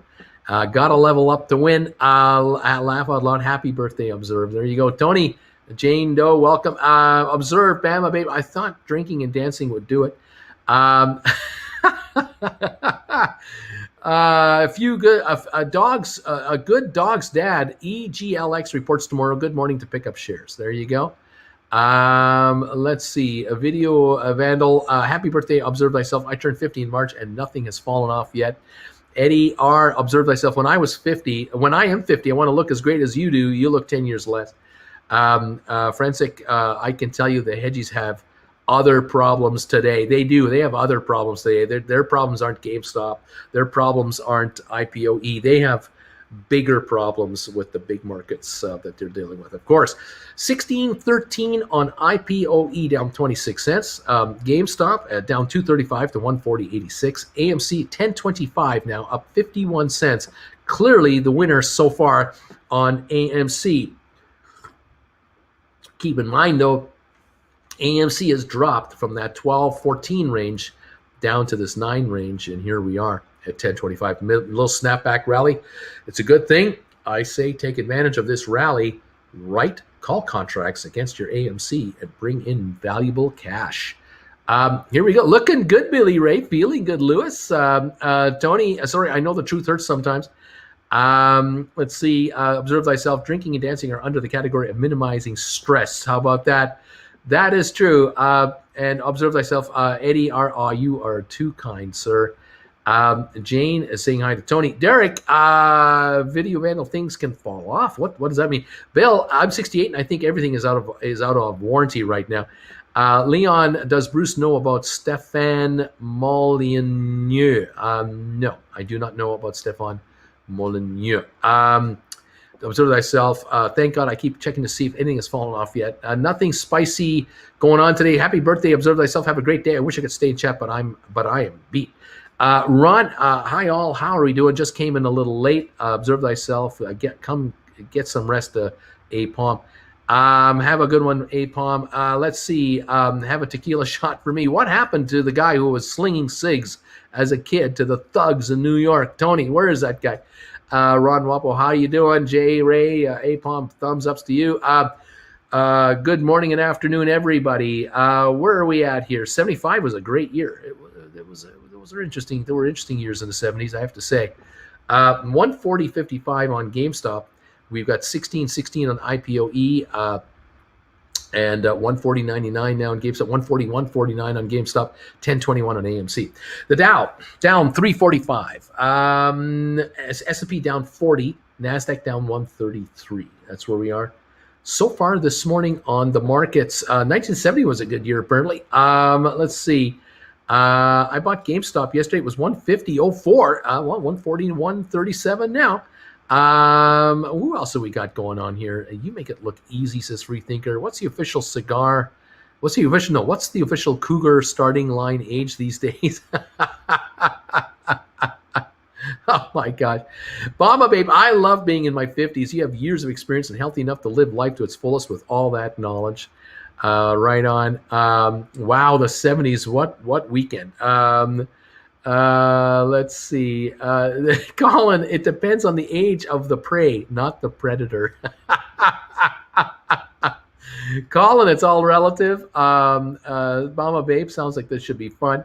Gotta level up to win. Laugh out loud. Happy birthday, Observe. There you go. Tony, Jane Doe, welcome. Observe, Bama, babe. I thought drinking and dancing would do it. A few good dogs, a good dog's dad, EGLX reports tomorrow. Good morning to pick up shares. There you go. Let's see. A video, Vandal. Happy birthday. Observe thyself. I turned 50 in March and nothing has fallen off yet. Eddie R. Observe thyself. When I am 50, I want to look as great as you do. You look 10 years less. Forensic, I can tell you the hedgies have other problems today. They do. They have other problems today. Their problems aren't GameStop. Their problems aren't IPOE. They have bigger problems with the big markets that they're dealing with. Of course, 1613 on IPOE down 26 cents. GameStop down 235 to 140.86. AMC 1025 now up 51 cents. Clearly the winner so far on AMC. Keep in mind though, AMC has dropped from that 12-14 range down to this 9 range, and here we are at 10.25. Little snapback rally. It's a good thing. I say take advantage of this rally. Write call contracts against your AMC and bring in valuable cash. Here we go. Looking good, Billy Ray. Feeling good, Lewis. Tony, sorry, I know the truth hurts sometimes. Let's see. Observe thyself. Drinking and dancing are under the category of minimizing stress. How about that? That is true. And observe thyself. Eddie, you are too kind, sir. Jane is saying hi to Tony. Derek, video vandal, things can fall off. What does that mean? Bill, I'm 68 and I think everything is out of warranty right now. Leon, does Bruce know about Stéphane Molyneux? No, I do not know about Stéphane Molyneux. Observe thyself. Thank God I keep checking to see if anything has fallen off yet. Nothing spicy going on today. Happy birthday. Observe thyself. Have a great day. I wish I could stay in chat, but I am beat. Ron, hi all. How are we doing? Just came in a little late. Observe thyself. Get some rest, APOM. Have a good one, APOM. Let's see. Have a tequila shot for me. What happened to the guy who was slinging cigs as a kid to the thugs in New York? Tony, where is that guy? Ron Wapo, how you doing? Jay Ray, APOM, thumbs ups to you. Good morning and afternoon, everybody. Where are we at here? 75 was a great year. There were interesting years in the 70s, I have to say. 140.55 on GameStop. We've got 16.16 on IPOE, and 140.99 now on GameStop. 141.49 on GameStop. 10.21 on AMC. The Dow down 345. S&P down 40. NASDAQ down 133. That's where we are. so far this morning on the markets. 1970 was a good year, apparently. Let's see. I bought GameStop yesterday. It was 150.04. 140 to 137 now. Who else have we got going on here? You make it look easy, says Freethinker. What's the official cigar? What's the official? No, what's the official Cougar starting line age these days? Oh my gosh. Mama Babe, I love being in my 50s. You have years of experience and healthy enough to live life to its fullest with all that knowledge. Right on. Wow, the 70s. What weekend? Let's see. Colin, it depends on the age of the prey, not the predator. Colin, it's all relative. Mama Babe, sounds like this should be fun.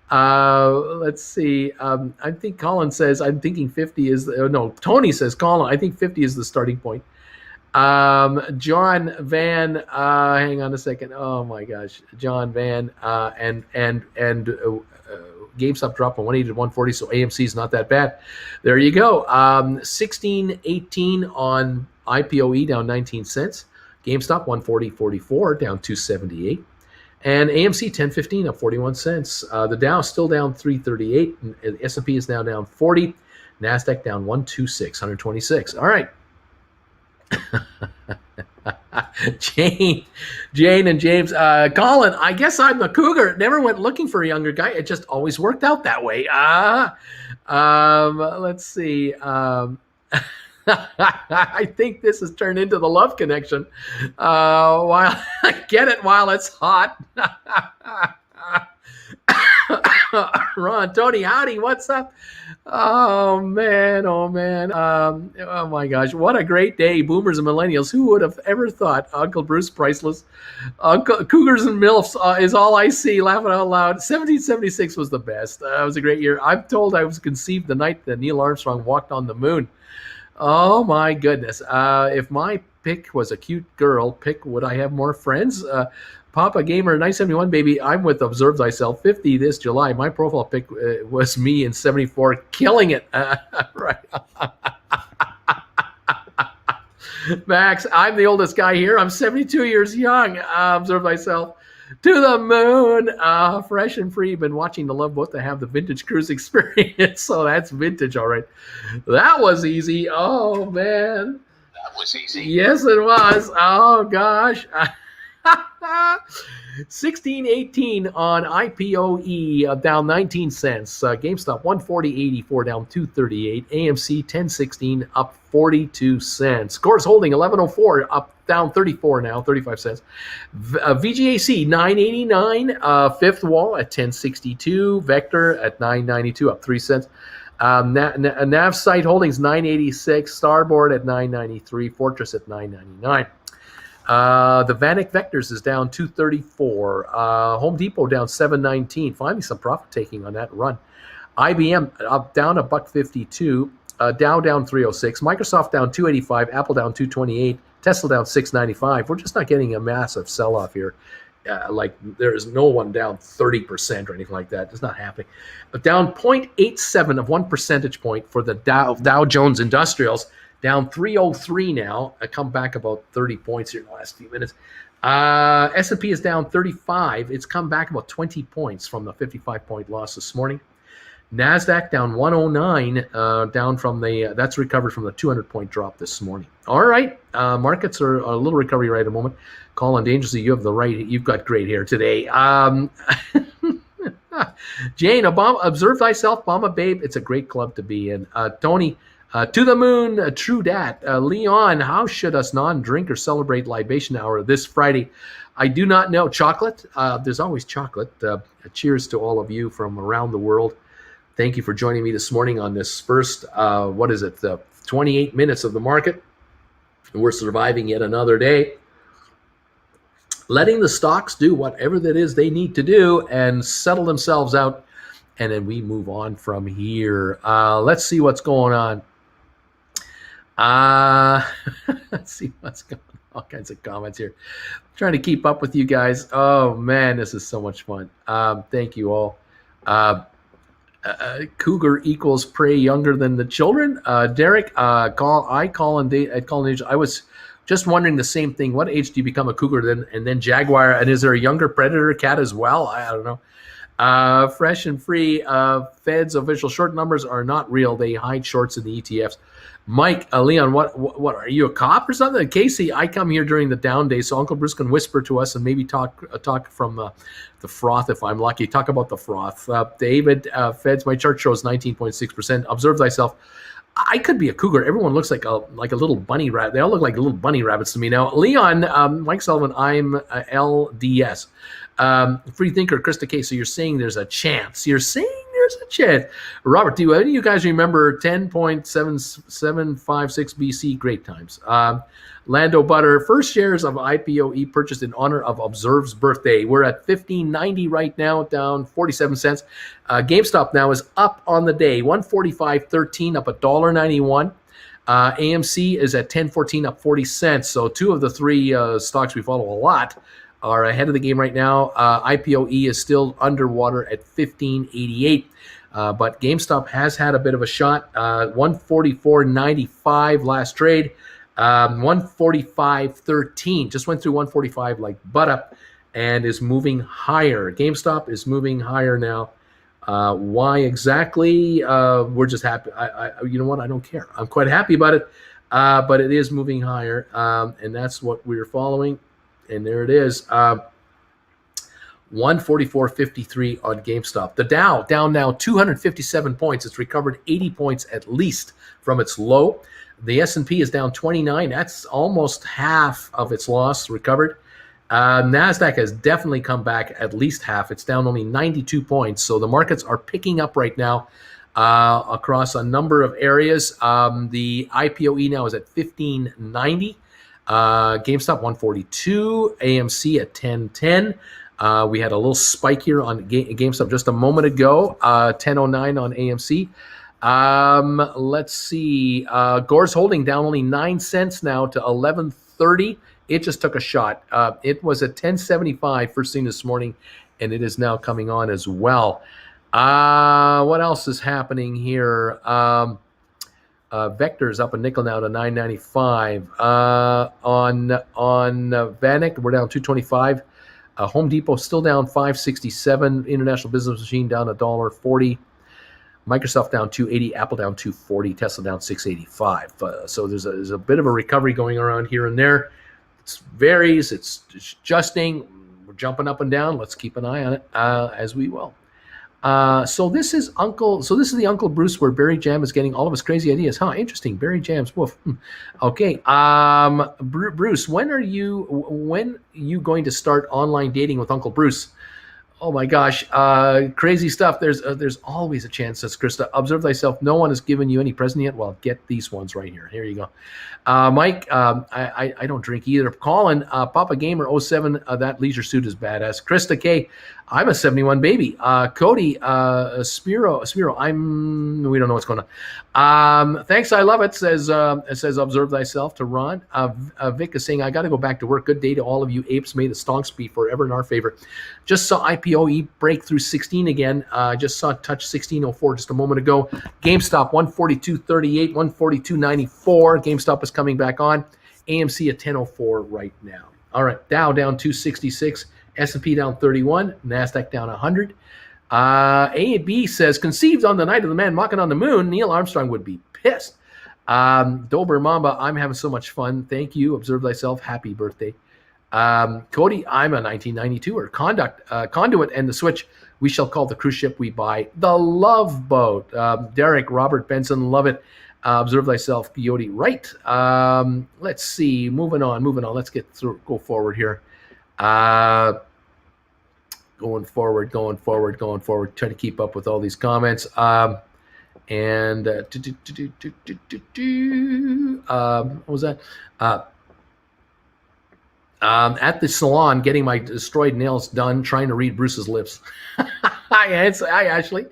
Let's see. I think Colin says, I'm thinking 50 is, no, Tony says, Colin, I think 50 is the starting point. John Van, hang on a second. Oh my gosh. John Van, and GameStop dropped from 180 to 140, so AMC is not that bad. There you go. 16.18 on IPOE, down 19 cents. GameStop 140.44, down 278. And AMC 10.15, up 41 cents. The Dow still down 338. And S&P is now down 40. NASDAQ down 126, 126. All right. Jane and James. Colin, I guess I'm the cougar. Never went looking for a younger guy. It just always worked out that way. Let's see. I think this has turned into the love connection. While I get it while it's hot. Ron, Tony, howdy, what's up? Oh man. Oh my gosh, what a great day. Boomers and millennials, who would have ever thought? Uncle Bruce, priceless. Cougars and MILFs is all I see, laughing out loud. 1776 was the best. It was a great year. I'm told I was conceived the night that Neil Armstrong walked on the moon. Oh my goodness. If my pick was a cute girl pick, would I have more friends? Papa Gamer 971, baby. I'm with Observe Thyself 50 this July. My profile pic was me in 74, killing it. Right. Max, I'm the oldest guy here. I'm 72 years young. Observe Thyself. To the moon. Fresh and free. Been watching the Love Boat to have the vintage cruise experience. So that's vintage, all right. That was easy. Oh, man. That was easy. Yes, it was. Oh, gosh. 16.18 on IPOE, down 19 cents. GameStop 140.84, down 238. AMC 10.16, up 42 cents. Core's holding 11.04, up down 34 now, 35 cents. VGAC 9.89, fifth wall at 10.62. Vector at 9.92, up 3 cents. Nav Site Holdings 9.86. Starboard at 9.93. Fortress at 9.99. The Vanek Vectors is down 234. Home Depot down 719. Finally, some profit taking on that run. IBM up down $1.52. Dow down 306. Microsoft down 285. Apple down 228. Tesla down 695. We're just not getting a massive sell-off here. Like there is no one down 30% or anything like that. It's not happening. But down 0.87 of 1 percentage point for the Dow Jones Industrials. Down 303 now. I come back about 30 points here in the last few minutes. S&P is down 35. It's come back about 20 points from the 55-point loss this morning. NASDAQ down 109, down from that's recovered from the 200-point drop this morning. All right. Markets are a little recovery right at the moment. Colin Dangerously, you have the right. You've got great hair today. Jane, Observe Thyself, Mama Babe. It's a great club to be in. Tony, to the moon, true dat. Leon, how should us non-drinkers celebrate libation hour this Friday? I do not know. Chocolate? There's always chocolate. Cheers to all of you from around the world. Thank you for joining me this morning on this first, 28 minutes of the market. We're surviving yet another day. Letting the stocks do whatever that is they need to do and settle themselves out. And then we move on from here. Let's see what's going on. Let's see what's going on. All kinds of comments here. I'm trying to keep up with you guys. Oh, man, this is so much fun. Thank you all. Cougar equals prey younger than the children. Derek, I was Just wondering the same thing. What age do you become a cougar then, and then jaguar? And is there a younger predator cat as well? I don't know. Fresh and free. Fed's official short numbers are not real. They hide shorts in the ETFs. Mike, Leon, what are you, a cop or something? Casey, I come here during the down day, so Uncle Bruce can whisper to us and maybe talk from the froth if I'm lucky. Talk about the froth. David, Feds, my chart shows 19.6%. Observe thyself. I could be a cougar. Everyone looks like a little bunny rabbit. They all look like little bunny rabbits to me now. Leon, Mike Sullivan, I'm LDS. Free thinker, Krista K. So you're saying there's a chance. You're saying there's a chance. Robert, do any of you guys remember 10.756 BC? Great times. Lando Butter, first shares of IPOE purchased in honor of Observe's birthday. We're at $15.90 right now, down 47 cents. GameStop now is up on the day, 145.13, up $1.91. AMC is at 10.14, up 40 cents. So two of the three stocks we follow a lot are ahead of the game right now. IPOE is still underwater at 15.88. But GameStop has had a bit of a shot. 144.95 last trade. 145.13. Just went through 145 like butt up and is moving higher. GameStop is moving higher now. Why exactly? We're just happy. You know what? I don't care. I'm quite happy about it. But it is moving higher. And that's what we're following. And there it is. 144.53 on GameStop. The Dow down now 257 points. It's recovered 80 points at least from its low. The S&P is down 29. That's almost half of its loss recovered. NASDAQ has definitely come back at least half. It's down only 92 points. So the markets are picking up right now across a number of areas. The IPOE now is at 1590. GameStop 142. AMC at 1010. We had a little spike here on GameStop just a moment ago. 1009 on AMC. Let's see. Gore's holding down only 9 cents now to 11.30. It just took a shot. It was at 10.75 first thing this morning, and it is now coming on as well. What else is happening here? Vector's up a nickel now to 9.95. On Vanek, we're down 2.25. Home Depot still down 5.67. International Business Machine down $1.40. Microsoft down 280, Apple down 240, Tesla down 685. So there's a bit of a recovery going around here and there. It varies. It's adjusting. We're jumping up and down. Let's keep an eye on it as we will. So this is the Uncle Bruce where Berry Jam is getting all of his crazy ideas. Huh? Interesting. Berry Jam's. Woof. Okay. Bruce, when are you going to start online dating with Uncle Bruce? Oh my gosh, crazy stuff. There's always a chance, says Krista. Observe thyself. No one has given you any present yet. Well, get these ones right here. Here you go. Mike, I don't drink either. Colin, Papa Gamer 07, that leisure suit is badass. Krista K, I'm a 71 baby. Cody, Spiro, we don't know what's going on. Thanks, I love it, says observe thyself to Ron. Vic is saying, I got to go back to work. Good day to all of you apes. May the stonks be forever in our favor. Just saw IPOE break through 16 again. Just saw it touch 1604 just a moment ago. GameStop 142.38, 142.94. GameStop is coming back on. AMC at 1004 right now. All right, Dow down 266. S&P down 31, NASDAQ down 100. A&B says, conceived on the night of the man walking on the moon, Neil Armstrong would be pissed. Dober Mamba, I'm having so much fun. Thank you. Observe thyself. Happy birthday. Cody, I'm a 1992er. Conduit and the Switch, we shall call the cruise ship we buy the Love Boat. Derek, Robert Benson, love it. Observe thyself, Coyote. Right. Let's see. Moving on. Let's go forward here. Going forward, trying to keep up with all these comments. What was that? At the salon, getting my destroyed nails done, trying to read Bruce's lips. Hi, Ashley.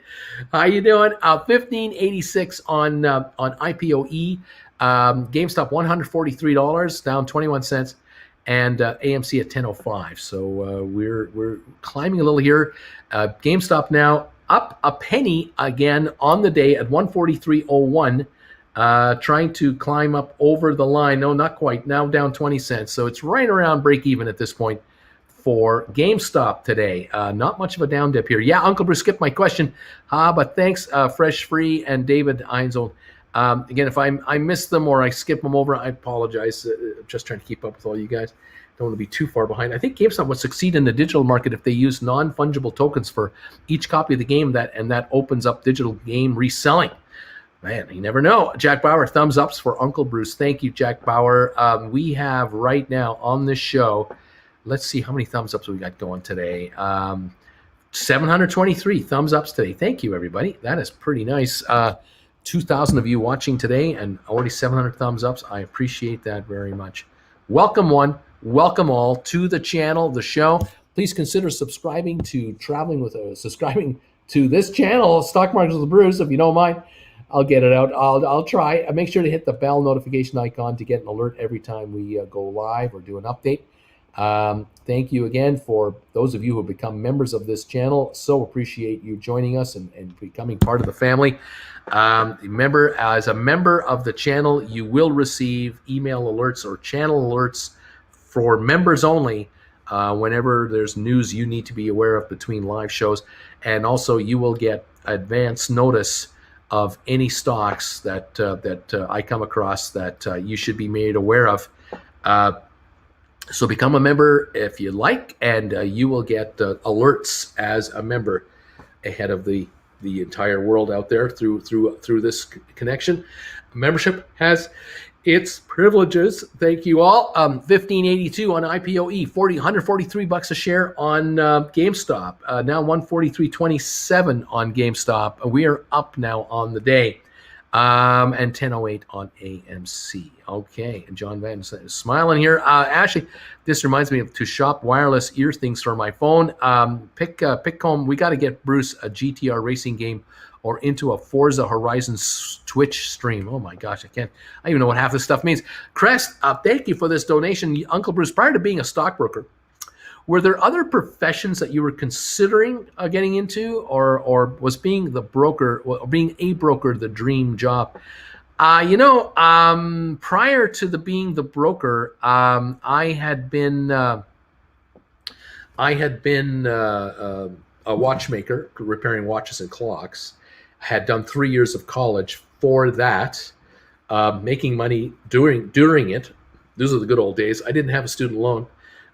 How you doing? 1586 on IPOE. GameStop $143, down 21 cents. And AMC at 1005. So we're climbing a little here. GameStop now up a penny again on the day at 143.01. Trying to climb up over the line. No, not quite. Now down 20 cents. So it's right around break even at this point for GameStop today. Not much of a down dip here. Yeah, Uncle Bruce skipped my question. But thanks, Fresh Free and David Einzold. Again, if I miss them or I skip them over, I apologize. I'm just trying to keep up with all you guys. Don't want to be too far behind. I think GameStop would succeed in the digital market if they use non-fungible tokens for each copy of the game, that opens up digital game reselling. Man, you never know. Jack Bauer, thumbs ups for Uncle Bruce. Thank you, Jack Bauer. We have right now on this show, let's see how many thumbs ups we got going today. 723 thumbs ups today. Thank you, everybody. That is pretty nice. 2,000 of you watching today and already 700 thumbs ups. I appreciate that very much. Welcome one, welcome all to the channel, the show. Please consider subscribing to subscribing to this channel, Stock Markets with Bruce, if you don't mind. I'll get it out. I'll try. Make sure to hit the bell notification icon to get an alert every time we go live or do an update. Thank you again for those of you who have become members of this channel. So appreciate you joining us and becoming part of the family. Remember, as a member of the channel, you will receive email alerts or channel alerts for members only whenever there's news you need to be aware of between live shows. And also you will get advance notice of any stocks that I come across that you should be made aware of. So become a member if you like, and you will get alerts as a member ahead of the entire world out there through this connection. Membership has its privileges. Thank you all. 1582 on IPOE, $143 a share on GameStop. Now 143.27 on GameStop. We are up now on the day. And 1008 on AMC. Okay, and John Van is smiling here. Actually, this reminds me of to shop wireless ear things for my phone. Pick home. We got to get Bruce a GTR racing game or into a Forza Horizon Twitch stream. Oh my gosh, I don't even know what half this stuff means. Crest, thank you for this donation. Uncle Bruce, prior to being a stockbroker, were there other professions that you were considering getting into, or was being a broker the dream job? Prior to being the broker, I had been a watchmaker, repairing watches and clocks. Had done 3 years of college for that, making money during it. Those are the good old days. I didn't have a student loan.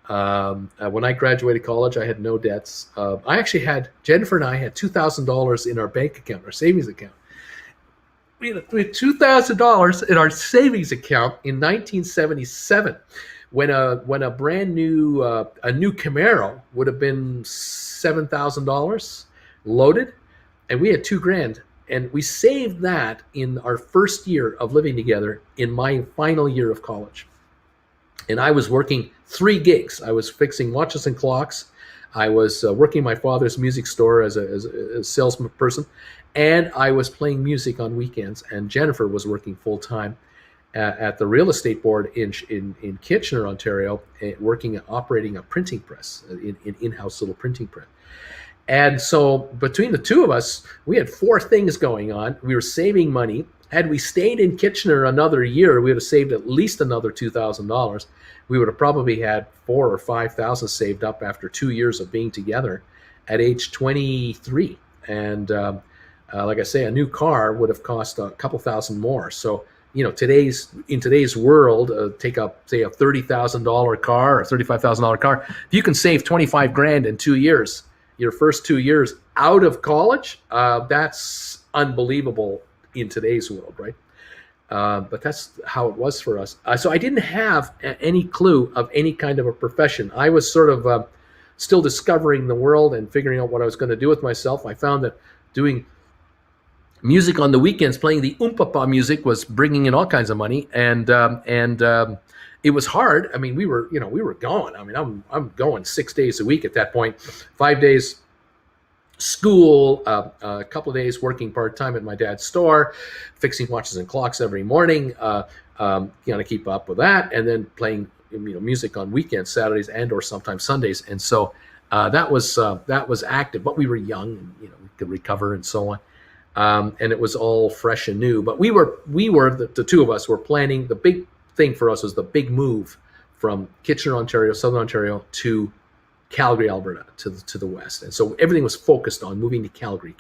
When I graduated college, I had no debts. I actually had, Jennifer and I had $2,000 in our bank account, our savings account. We had $2,000 in our savings account in 1977, when a brand new a new Camaro would have been $7,000 loaded, and we had $2,000, and we saved that in our first year of living together in my final year of college. And I was working 3 gigs. I was fixing watches and clocks. I was working my father's music store as a salesperson, and I was playing music on weekends. And Jennifer was working full time at the real estate board in Kitchener, Ontario, operating a printing press, in-house little printing press. And so between the two of us, we had 4 things going on. We were saving money. Had we stayed in Kitchener another year, we would have saved at least another $2,000. We would have probably had $4,000 or $5,000 saved up after 2 years of being together at age 23. And like I say, a new car would have cost a couple thousand more. So, in today's world, take up, say, a $30,000 car or $35,000 car. If you can save $25,000 in 2 years, your first 2 years out of college, that's unbelievable in today's world, right? But that's how it was for us. So I didn't have any clue of any kind of a profession. I was sort of still discovering the world and figuring out what I was going to do with myself. I found that doing music on the weekends, playing the Oompa music, was bringing in all kinds of money, and it was hard. I mean, we were going. I mean, I'm going 6 days a week at that point, 5 days school, a couple of days working part-time at my dad's store, fixing watches and clocks every morning, to keep up with that, and then playing music on weekends, Saturdays, and or sometimes Sundays. And so that was active, but we were young, and we could recover and so on. and it was all fresh and new. But we were the two of us were planning. The big thing for us was the big move from Kitchener, Ontario, Southern Ontario, to Calgary, Alberta, to the west. And so everything was focused on moving to Calgary.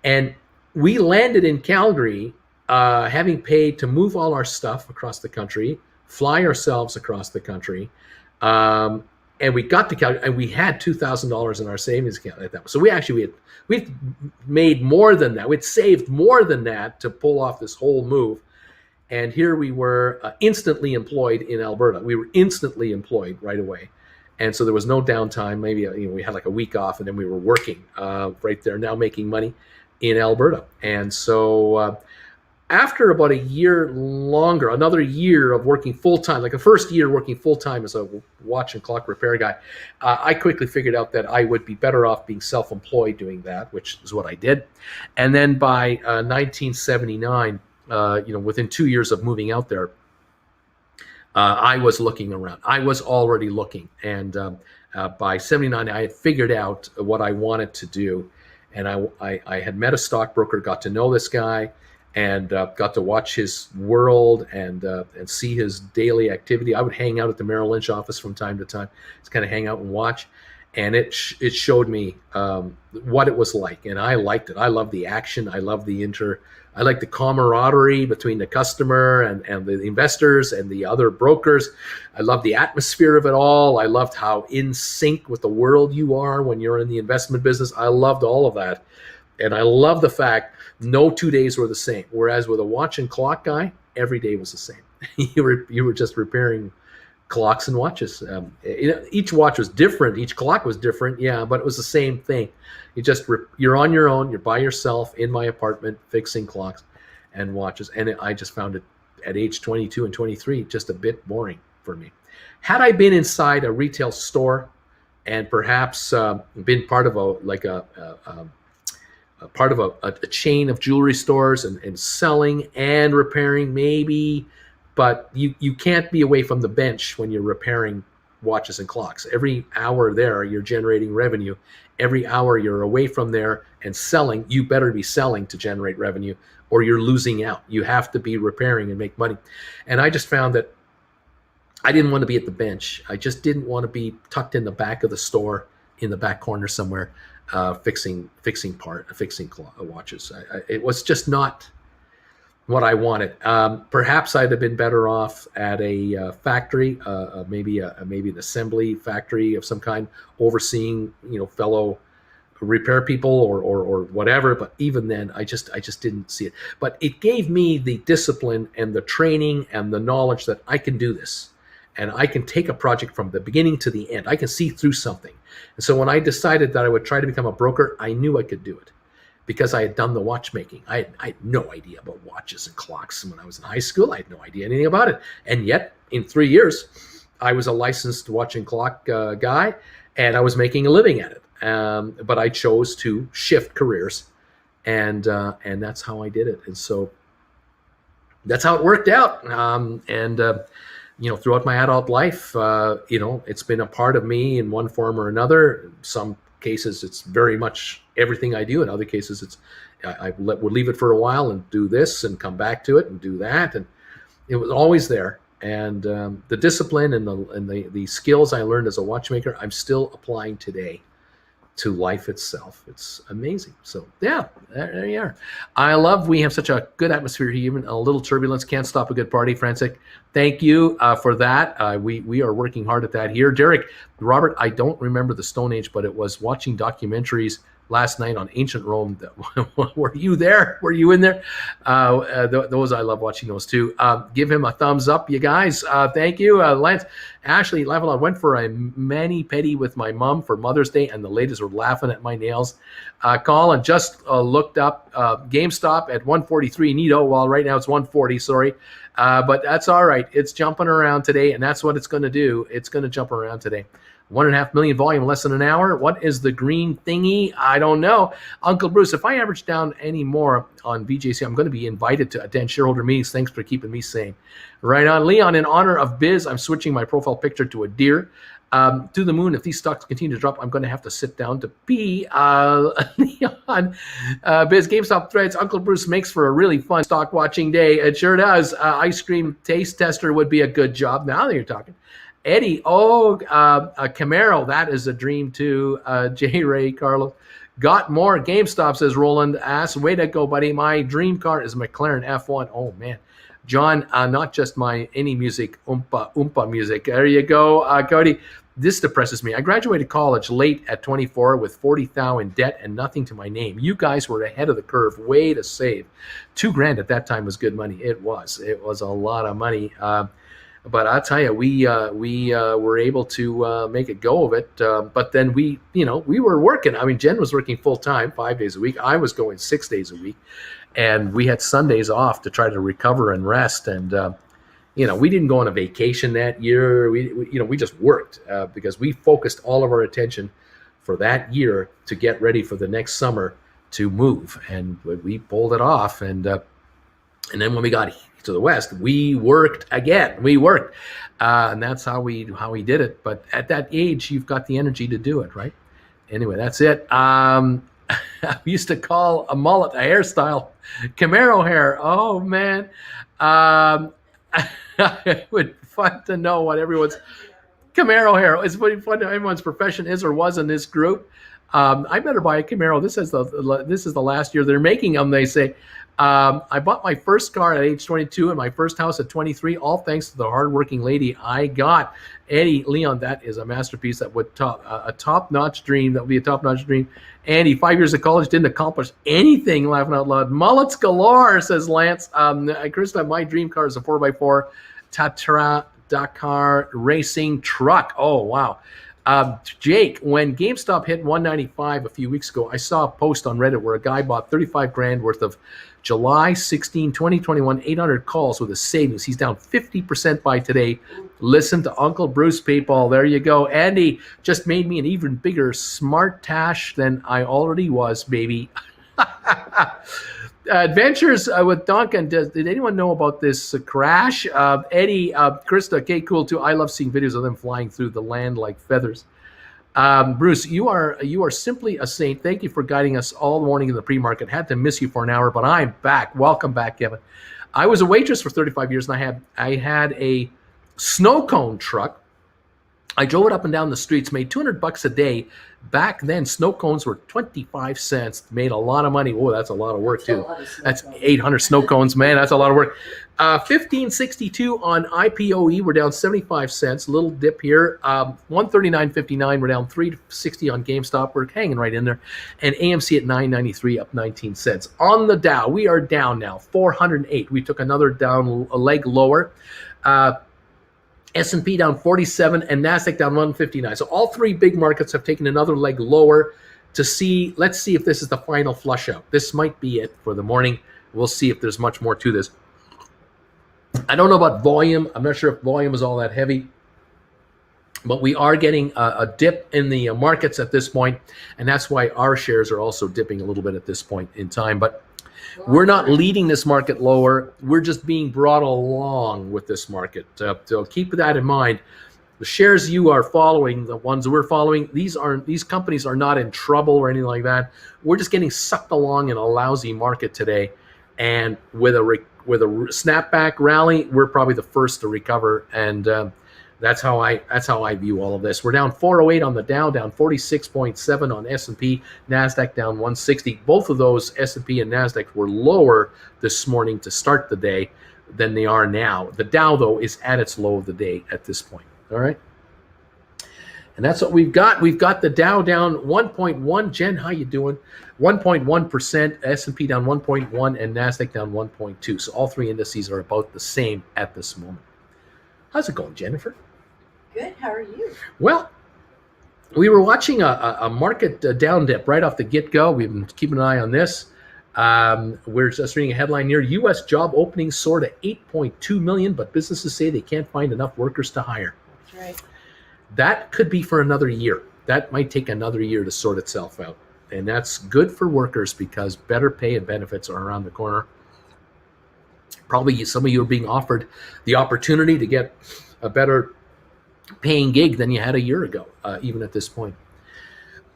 And we landed in Calgary, having paid to move all our stuff across the country, fly ourselves across the country. And we got to Calgary, and we had $2,000 in our savings account at that point. So we'd made more than that. We'd saved more than that to pull off this whole move. And here we were, instantly employed in Alberta. We were instantly employed right away. And so there was no downtime. Maybe we had like a week off, and then we were working right there, now making money in Alberta. And so after about a year longer, another year of working full-time, like the first year working full-time as a watch and clock repair guy, I quickly figured out that I would be better off being self-employed doing that, which is what I did. And then by 1979, within 2 years of moving out there, I was looking around. I was already looking. And by 79, I had figured out what I wanted to do. And I had met a stockbroker, got to know this guy, and got to watch his world and see his daily activity. I would hang out at the Merrill Lynch office from time to time, just kind of hang out and watch. And it showed me what it was like, and I liked it. I love the action. I love I like the camaraderie between the customer and the investors and the other brokers. I love the atmosphere of it all. I loved how in sync with the world you are when you're in the investment business. I loved all of that. And I love the fact no 2 days were the same. Whereas with a watch and clock guy, every day was the same. you were just repairing clocks and watches. Each watch was different. Each clock was different. Yeah, but it was the same thing. You're on your own. You're by yourself in my apartment fixing clocks and watches. And I just found it at age 22 and 23 just a bit boring for me. Had I been inside a retail store and perhaps been part of a chain of jewelry stores and selling and repairing, maybe, but you can't be away from the bench when you're repairing watches and clocks. Every hour there, you're generating revenue. Every hour you're away from there and selling, you better be selling to generate revenue or you're losing out. You have to be repairing and make money. And I just found that I didn't want to be at the bench. I just didn't want to be tucked in the back of the store, in the back corner somewhere, fixing watches. It was just not what I wanted. Perhaps I'd have been better off at a factory, maybe an assembly factory of some kind, overseeing fellow repair people or whatever. But even then, I just didn't see it. But it gave me the discipline and the training and the knowledge that I can do this, and I can take a project from the beginning to the end. I can see through something. And so when I decided that I would try to become a broker, I knew I could do it because I had done the watchmaking. I had no idea about watches and clocks. When I was in high school, I had no idea anything about it. And yet, in 3 years, I was a licensed watch and clock guy, and I was making a living at it. But I chose to shift careers, and that's how I did it. And so that's how it worked out. Throughout my adult life, it's been a part of me in one form or another. In some cases, it's very much everything I do. In other cases, I would leave it for a while and do this and come back to it and do that. And it was always there. And the discipline and the skills I learned as a watchmaker, I'm still applying today to life itself. It's amazing. So yeah, there you are. We have such a good atmosphere here, even a little turbulence can't stop a good party. Francic, thank you for that. We are working hard at that here. Derek, Robert, I don't remember the Stone Age, but it was watching documentaries last night on ancient Rome. Were you there? Were you in there? Those, I love watching those too. Give him a thumbs up, you guys. Thank you. Lance, Ashley, Lavalon went for a mani-pedi with my mom for Mother's Day, and the ladies were laughing at my nails. Colin just looked up GameStop at 143 Nito. Well, right now it's 140, sorry. But that's all right. It's jumping around today, and that's what it's going to do. It's going to jump around today. 1.5 million volume, less than an hour. What is the green thingy? I don't know. Uncle Bruce, if I average down any more on VJC, I'm going to be invited to attend shareholder meetings. Thanks for keeping me sane. Right on. Leon, in honor of Biz, I'm switching my profile picture to a deer. To the moon, if these stocks continue to drop, I'm going to have to sit down to pee. Leon, Biz, GameStop threads, Uncle Bruce makes for a really fun stock watching day. It sure does. Ice cream taste tester would be a good job. Now that you're talking. Eddie, a Camaro, that is a dream too. J. Ray, Carlos. Got more. GameStop, says Roland. Ass, way to go, buddy. My dream car is McLaren F1. Oh, man. John, not just my any music, oompa music. There you go. Cody, this depresses me. I graduated college late at 24 with 40,000 in debt and nothing to my name. You guys were ahead of the curve. Way to save. $2,000 at that time was good money. It was a lot of money. But I'll tell you, we were able to make a go of it. But then we were working. I mean, Jen was working full time, 5 days a week. I was going 6 days a week, and we had Sundays off to try to recover and rest. And we didn't go on a vacation that year. We just worked because we focused all of our attention for that year to get ready for the next summer to move, and we pulled it off. And then when we got to the West, we worked again. And that's how we did it. But at that age, you've got the energy to do it, right? Anyway, that's it. I used to call a mullet a hairstyle, Camaro hair. Oh man, it would be fun to know what everyone's Camaro hair. It's fun to know everyone's profession is or was in this group. I better buy a Camaro. This is the last year they're making them. They say. I bought my first car at age 22 and my first house at 23, all thanks to the hardworking lady I got. Eddie, Leon, that is a masterpiece. That would a top-notch dream. That would be a top-notch dream. Andy, 5 years of college, didn't accomplish anything, laughing out loud. Mullets galore, says Lance. Krista, my dream car is a 4x4 Tatra Dakar racing truck. Oh, wow. Jake, when GameStop hit 195 a few weeks ago, I saw a post on Reddit where a guy bought $35,000 worth of July 16, 2021, 800 calls with a savings. He's down 50% by today. Listen to Uncle Bruce, people. There you go. Andy just made me an even bigger smart tash than I already was, baby. Adventures with Duncan. Did anyone know about this crash? Eddie, Krista, okay, cool too. I love seeing videos of them flying through the land like feathers. Bruce, you are simply a saint. Thank you for guiding us all morning in the pre-market. Had to miss you for an hour, but I'm back. Welcome back, Kevin. I was a waitress for 35 years, and I had a snow cone truck. I drove it up and down the streets, made $200 a day. Back then, snow cones were 25 cents. Made a lot of money. Oh, that's a lot of work too. That's 800 snow cones, man. That's a lot of work. 1562 on IPOE. We're down 75 cents. A little dip here. 139.59. We're down 360 on GameStop. We're hanging right in there. And AMC at 993, up 19 cents. On the Dow, we are down now. 408. We took another down, a leg lower. S&P down 47 and NASDAQ down 159. So all three big markets have taken another leg lower to see. Let's see if this is the final flush out. This might be it for the morning. We'll see if there's much more to this. I don't know about volume. I'm not sure if volume is all that heavy. But we are getting a dip in the markets at this point, and that's why our shares are also dipping a little bit at this point in time. But we're not leading this market lower. We're just being brought along with this market. So keep that in mind. The shares you are following, the ones we're following, these companies are not in trouble or anything like that. We're just getting sucked along in a lousy market today. And with a snapback rally, we're probably the first to recover. And that's how I view all of this. We're down 408 on the Dow, down 46.7 on S&P, NASDAQ down 160. Both of those, S&P and NASDAQ, were lower this morning to start the day than they are now. The Dow, though, is at its low of the day at this point. All right? And that's what we've got. We've got the Dow down 1.1. Jen, how you doing? 1.1%, S&P down 1.1, and NASDAQ down 1.2. So all three indices are about the same at this moment. How's it going, Jennifer? Good. How are you? Well, we were watching a market down dip right off the get-go. We've been keeping an eye on this. We're just reading a headline here. U.S. job openings soar to 8.2 million, but businesses say they can't find enough workers to hire. That's right. That could be for another year. That might take another year to sort itself out. And that's good for workers because better pay and benefits are around the corner. Probably some of you are being offered the opportunity to get a better paying gig than you had a year ago, even at this point.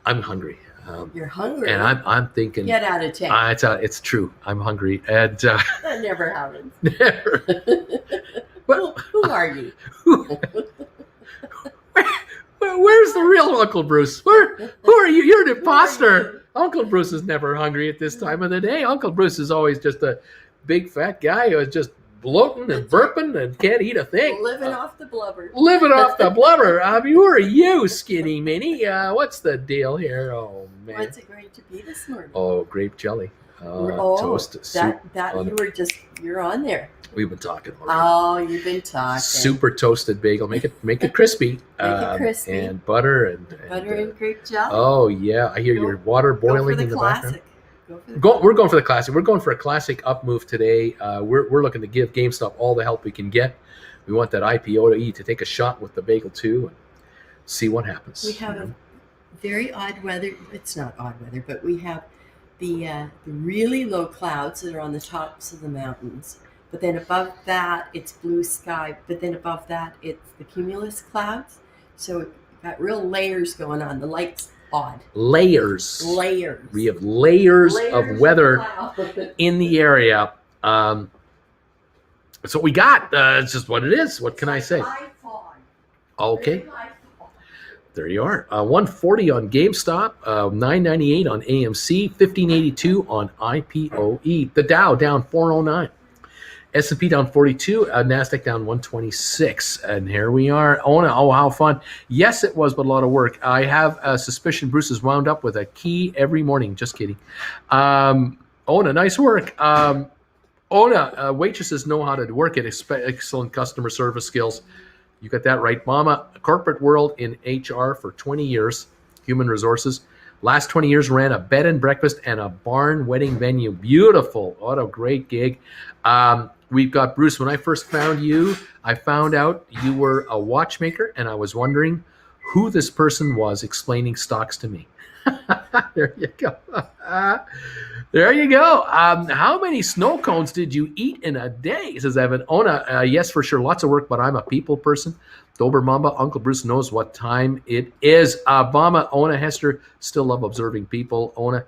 I'm hungry. You're hungry. And I'm thinking, get out of town. It's true. I'm hungry. And That never happens. never. Who are you? Where's the real Uncle Bruce? Who are you? You're an imposter. Uncle Bruce is never hungry at this time of the day. Uncle Bruce is always just a big fat guy who is just bloating and burping and can't eat a thing. Living off the blubber. Living off the blubber. Who are you, skinny mini? What's the deal here? Oh, man. What's it going to be this morning? Oh, grape jelly. Toast. Soup. You're on there. We've been talking about it. Oh, you've been talking. Super toasted bagel. Make it crispy. Make it crispy. And butter and grape jelly. Oh yeah, I hear your water boiling in the background. We're going for the classic. We're going for a classic up move today. We're looking to give GameStop all the help we can get. We want that IPOE to take a shot with the bagel too and see what happens. We have a very odd weather. It's not odd weather, but we have the really low clouds that are on the tops of the mountains. But then above that, it's blue sky. But then above that, it's the cumulus clouds. So we've got real layers going on. The light's odd. Layers. We have layers of weather in the area. That's what we got. It's just what it is. What can I say? Okay. There you are. 140 on GameStop, 998 on AMC, 1582 on IPOE. The Dow down 409. S&P down 42, NASDAQ down 126. And here we are. Oh, how fun. Yes, it was, but a lot of work. I have a suspicion Bruce is wound up with a key every morning. Just kidding. Ona, nice work. Ona, waitresses know how to work it. Excellent customer service skills. You got that right. Mama, corporate world in HR for 20 years, human resources. Last 20 years ran a bed and breakfast and a barn wedding venue. Beautiful. What a great gig. We've got Bruce. When I first found you, I found out you were a watchmaker, and I was wondering who this person was explaining stocks to me. There you go. There you go. How many snow cones did you eat in a day? Says Evan. Ona, yes, for sure. Lots of work, but I'm a people person. Dober Mamba, Uncle Bruce knows what time it is. Mama, Ona, Hester, still love observing people. Ona,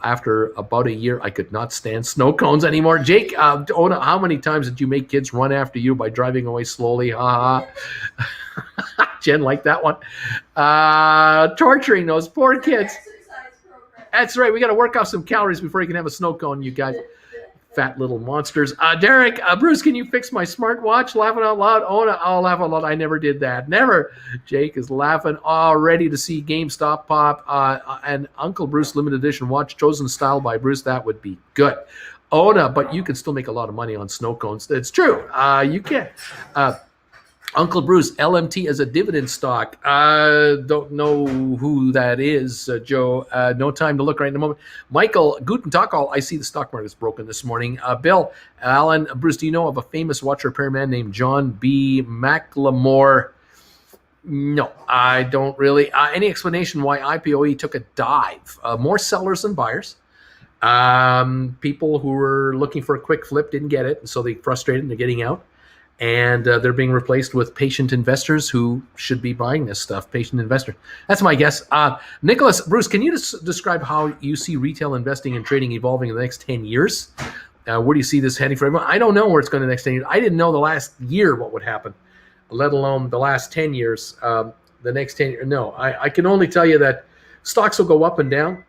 after about a year, I could not stand snow cones anymore. Jake, Ona, how many times did you make kids run after you by driving away slowly? Ha ha. Jen liked that one. Torturing those poor kids. That's right. We got to work off some calories before you can have a snow cone, you guys. Fat little monsters. Derek, Bruce, can you fix my smartwatch? Laughing out loud. I'll laugh out loud. I never did that. Never. Jake is laughing. Ready to see GameStop pop. And Uncle Bruce limited edition watch chosen style by Bruce. That would be good. Ona, but you can still make a lot of money on snow cones. It's true. You can. Uncle Bruce, LMT as a dividend stock. Don't know who that is, Joe. No time to look right in a moment. Michael, Guten Tag all. I see the stock market's broken this morning. Bill, Alan, Bruce, do you know of a famous watch repairman named John B. McLemore? No, I don't really. Any explanation why IPOE took a dive? More sellers than buyers. People who were looking for a quick flip didn't get it, and so they frustrated and they're getting out. And they're being replaced with patient investors who should be buying this stuff. Patient investor. That's my guess. Nicholas, Bruce, can you describe how you see retail investing and trading evolving in the next 10 years? Where do you see this heading for everyone? I don't know where it's going to the next 10 years. I didn't know the last year what would happen, let alone the last 10 years. The next 10 years. No, I can only tell you that stocks will go up and down.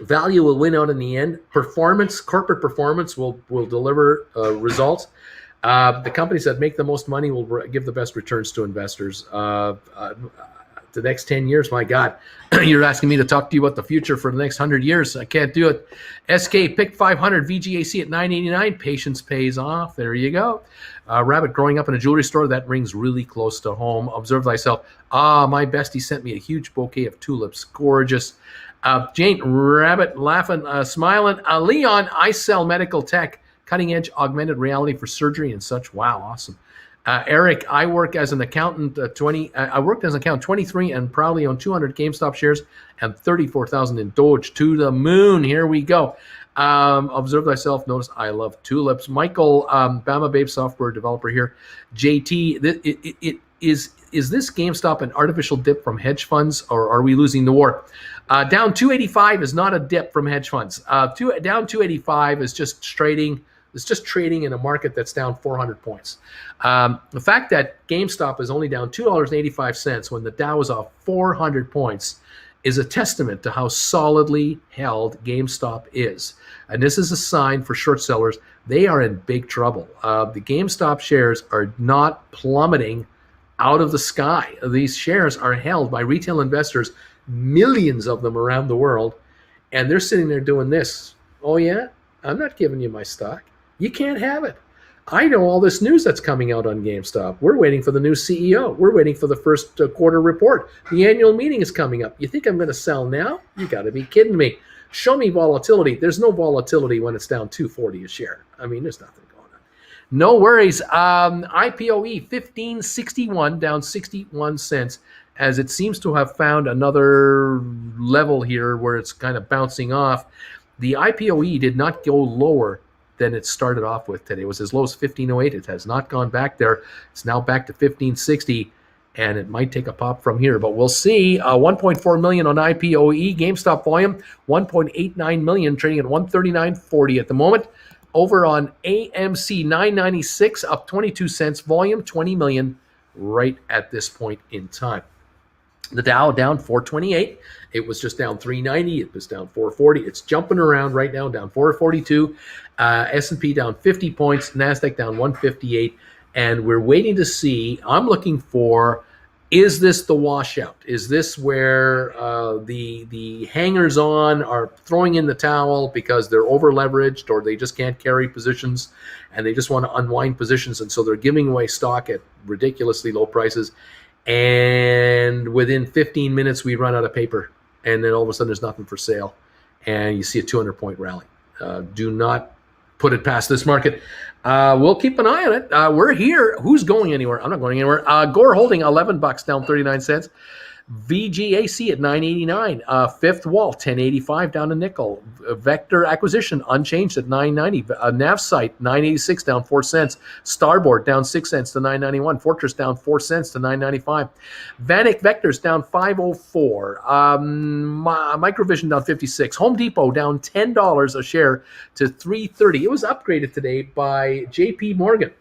Value will win out in the end. Corporate performance will deliver results. The companies that make the most money will give the best returns to investors. The next 10 years, my God, you're asking me to talk to you about the future for the next 100 years. I can't do it. SK, pick 500, VGAC at $9.89. Patience pays off. There you go. Rabbit, growing up in a jewelry store, that rings really close to home. Observe thyself. My bestie sent me a huge bouquet of tulips. Gorgeous. Jane, Rabbit, laughing, smiling. Leon, I sell medical tech. Cutting edge augmented reality for surgery and such. Wow, awesome. Eric, I work as an accountant. I worked as an accountant 23 and proudly own 200 GameStop shares and 34,000 in Doge. To the moon. Here we go. Observe thyself. Notice I love tulips. Michael, Bama Babe software developer here. JT, is this GameStop an artificial dip from hedge funds, or are we losing the war? Down 285 is not a dip from hedge funds. Down 285 is just trading. It's just trading in a market that's down 400 points. The fact that GameStop is only down $2.85 when the Dow is off 400 points is a testament to how solidly held GameStop is. And this is a sign for short sellers. They are in big trouble. The GameStop shares are not plummeting out of the sky. These shares are held by retail investors, millions of them around the world, and they're sitting there doing this. Oh yeah, I'm not giving you my stock. You can't have it. I know all this news that's coming out on GameStop. We're waiting for the new CEO. We're waiting for the first quarter report. The annual meeting is coming up. You think I'm going to sell now? You got to be kidding me. Show me volatility. There's no volatility when it's down 240 a share. I mean, there's nothing going on. No worries. IPOE 1561 down 61 cents, as it seems to have found another level here where it's kind of bouncing off. The IPOE did not go lower than it started off with today. It was as low as 1508. It has not gone back there. It's now back to 1560, and it might take a pop from here, but we'll see. 1.4 million on IPOE. GameStop volume 1.89 million, trading at 139.40 at the moment. Over on AMC 996, up 22 cents. Volume 20 million right at this point in time. The Dow down 428. It was just down 390. It was down 440. It's jumping around right now, down 442. S&P down 50 points. NASDAQ down 158. And we're waiting to see. I'm looking for, is this the washout? Is this where the hangers-on are throwing in the towel because they're over-leveraged, or they just can't carry positions and they just want to unwind positions, and so they're giving away stock at ridiculously low prices? And within 15 minutes, we run out of paper, and then all of a sudden there's nothing for sale, and you see a 200-point rally. Do not put it past this market. We'll keep an eye on it. We're here. Who's going anywhere? I'm not going anywhere. Gore holding $11, down 39 cents. VGAC at 989. Fifth Wall 1085, down a nickel. Vector Acquisition unchanged at 990. Navsite 986, down 4 cents. Starboard down 6 cents to 991. Fortress down 4 cents to 995. Vanik Vectors down 504. Microvision down 56. Home Depot down $10 a share to 330. It was upgraded today by JP Morgan.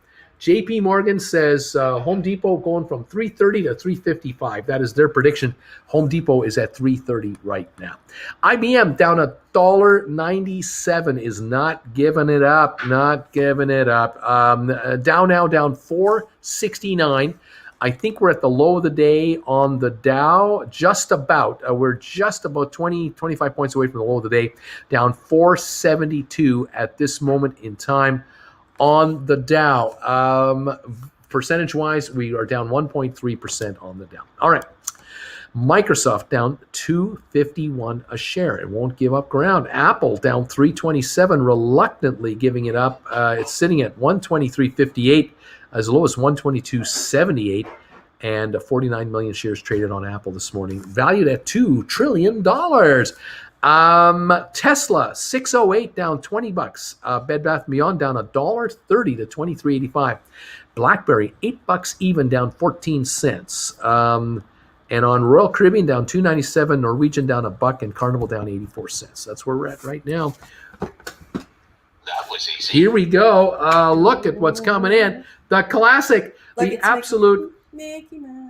JP Morgan says Home Depot going from 330 to 355. That is their prediction. Home Depot is at 330 right now. IBM down $1.97, is not giving it up. Not giving it up. Dow now down 469. I think we're at the low of the day on the Dow. Just about. We're just about 25 points away from the low of the day. Down 472 at this moment in time. On the Dow, percentage-wise, we are down 1.3% on the Dow. All right. Microsoft down $2.51 a share. It won't give up ground. Apple down $3.27, reluctantly giving it up. It's sitting at $123.58, as low as $122.78, and 49 million shares traded on Apple this morning, valued at $2 trillion. Tesla 608, down $20. Bed Bath & Beyond down $1.30 to $23.85. BlackBerry $8 even, down 14 cents. And on Royal Caribbean down $2.97, Norwegian down $1, and Carnival down 84 cents. That's where we're at right now. That was easy. Here we go. Look at what's coming in. The classic, the absolute Mickey Mouse.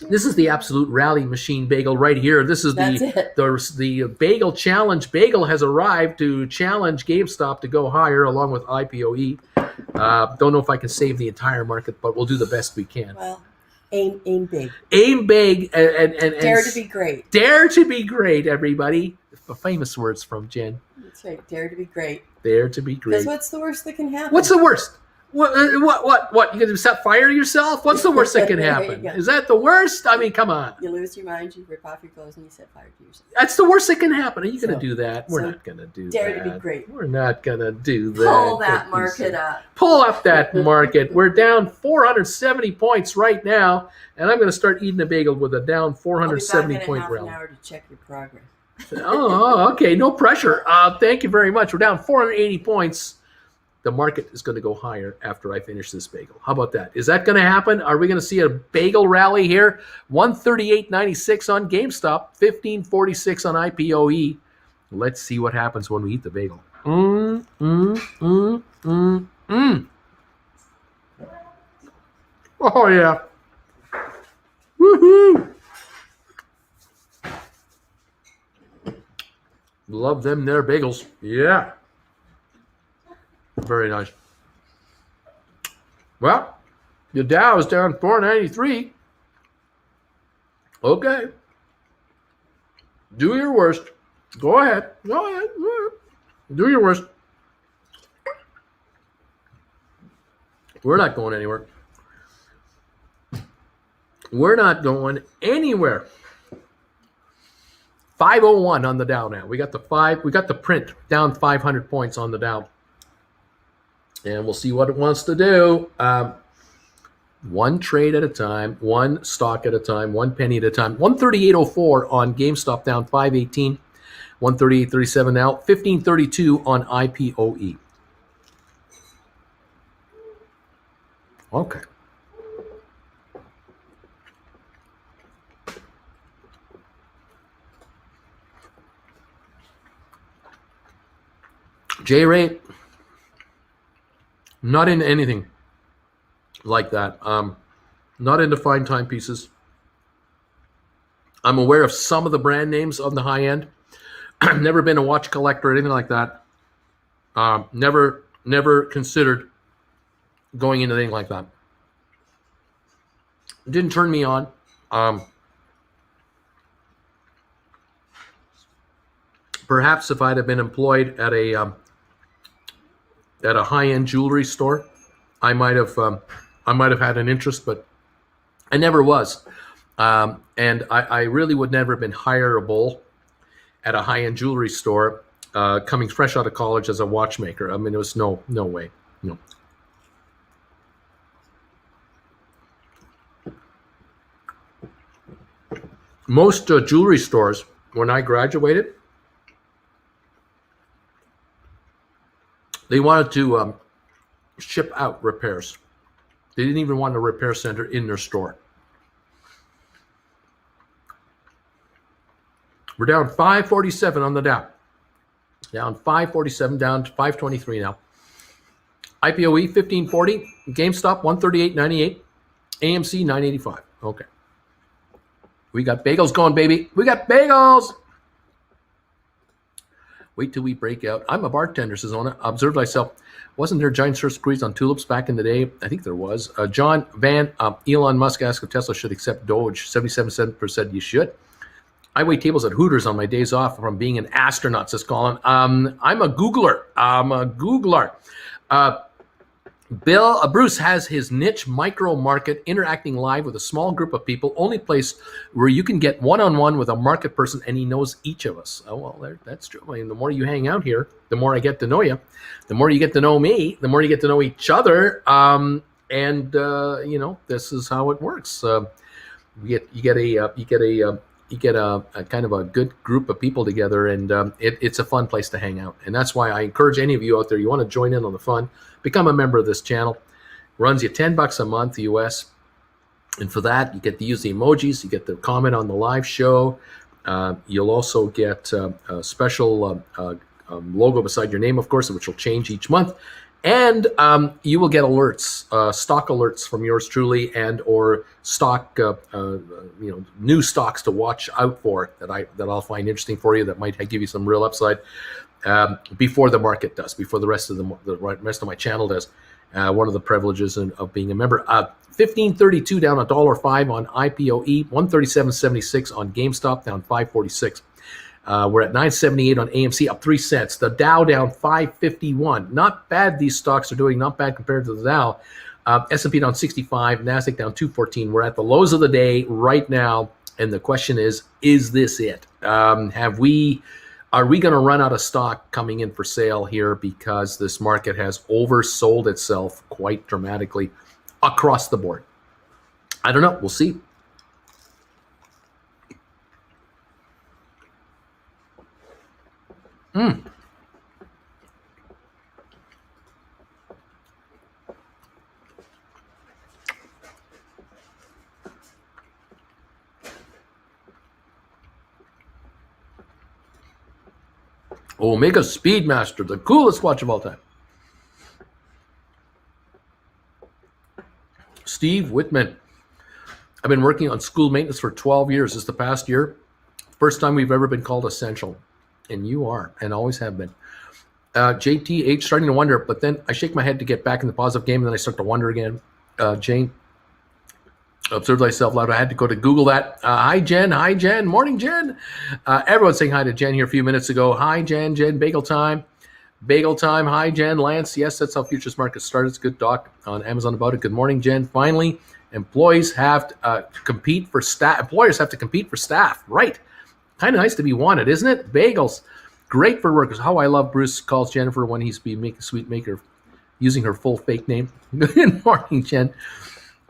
This is the absolute rally machine bagel right here. This is the bagel challenge. Bagel has arrived to challenge GameStop to go higher, along with IPOE. Don't know if I can save the entire market, but we'll do the best we can. Well, aim big. Aim big and Dare to be great. Dare to be great, everybody. Famous words from Jen. That's right. Dare to be great. Dare to be great. Because what's the worst that can happen? What's the worst? What? You gonna set fire to yourself? What's the worst that can There you happen? go. Is that the worst? I mean, come on. You lose your mind, you rip off your clothes, and you set fire to yourself. That's the worst that can happen. Are you going to So- do that? We're so not going to do dare that. to be great. We're not going to do that. Pull that market up. Pull up that market. We're down 470 points right now, and I'm going to start eating a bagel with a down I'll 470 be back in point half an rally. hour to check your progress. Okay. No pressure. Thank you very much. We're down 480 points. The market is going to go higher after I finish this bagel. How about that? Is that going to happen? Are we going to see a bagel rally here? 138.96 on GameStop, 15.46 on IPOE. Let's see what happens when we eat the bagel. Oh, yeah. Woohoo! Love them there bagels. Yeah. Very nice. Well, the Dow is down 493. Okay. Do your worst. Go ahead. Go ahead. Do your worst. We're not going anywhere. We're not going anywhere. 501 on the Dow now. We got the print down 500 points on the Dow. And we'll see what it wants to do. One trade at a time, one stock at a time, 1 penny at a time. 138.04 on GameStop, down 518. 138.37 now. 15.32 on IPOE. Okay. J-Ray, not into anything like that. Not into fine timepieces. I'm aware of some of the brand names on the high end. I've never been a watch collector or anything like that. Never considered going into anything like that. It didn't turn me on. Perhaps if I'd have been employed at a high-end jewelry store, I might have had an interest, but I never was. And I really would never have been hireable at a high-end jewelry store coming fresh out of college as a watchmaker. I mean, there was no way. No. Most jewelry stores, when I graduated, they wanted to ship out repairs. They didn't even want a repair center in their store. We're down 547 on the Dow. Down 547, down to 523 now. IPOE 1540, GameStop 138.98, AMC 985. Okay. We got bagels going, baby. We got bagels. Wait till we break out. I'm a bartender, says Ona. Observed myself. Wasn't there giant search squeeze on tulips back in the day? I think there was. John Van, Elon Musk asked if Tesla should accept Doge. 77% you should. I wait tables at Hooters on my days off from being an astronaut, says Colin. I'm a Googler. Bruce has his niche micro market interacting live with a small group of people, only place where you can get one-on-one with a market person and he knows each of us. Oh, well, that's true. I mean, the more you hang out here, the more I get to know you. The more you get to know me, the more you get to know each other. This is how it works. You get a kind of a good group of people together, and it's a fun place to hang out. And that's why I encourage any of you out there, you want to join in on the fun, become a member of this channel. Runs you $10 a month US, and for that you get to use the emojis, you get to comment on the live show. You'll also get a special logo beside your name, of course, which will change each month. And you will get alerts, stock alerts from yours truly, and or stock, new stocks to watch out for that I'll find interesting for you, that might give you some real upside before the market does, before the rest of my channel does. One of the privileges of being a member. 1532 down $1.05 on IPOE, 137.76 on GameStop, down 546. We're at 978 on AMC, up 3 cents. The Dow down 551. Not bad. These stocks are doing not bad compared to the Dow. S&P down 65, NASDAQ down 214. We're at the lows of the day right now, and the question is this it? Are we going to run out of stock coming in for sale here because this market has oversold itself quite dramatically across the board? I don't know. We'll see. Omega Speedmaster, the coolest watch of all time. Steve Whitman. I've been working on school maintenance for 12 years. This is the past year. First time we've ever been called essential. And you are, and always have been. JTH, starting to wonder, but then I shake my head to get back in the positive game, and then I start to wonder again. Jane, observe thyself loud. I had to go to Google that. Hi, Jen. Hi, Jen. Morning, Jen. Everyone's saying hi to Jen here a few minutes ago. Hi, Jen. Jen, bagel time. Bagel time. Hi, Jen. Lance. Yes, that's how futures market started. It's a good doc on Amazon about it. Good morning, Jen. Finally, employees have to compete for staff. Employers have to compete for staff. Right. Kind of nice to be wanted, isn't it? Bagels. Great for workers. How I love Bruce calls Jennifer when he's being making sweet maker using her full fake name. Good morning, Jen.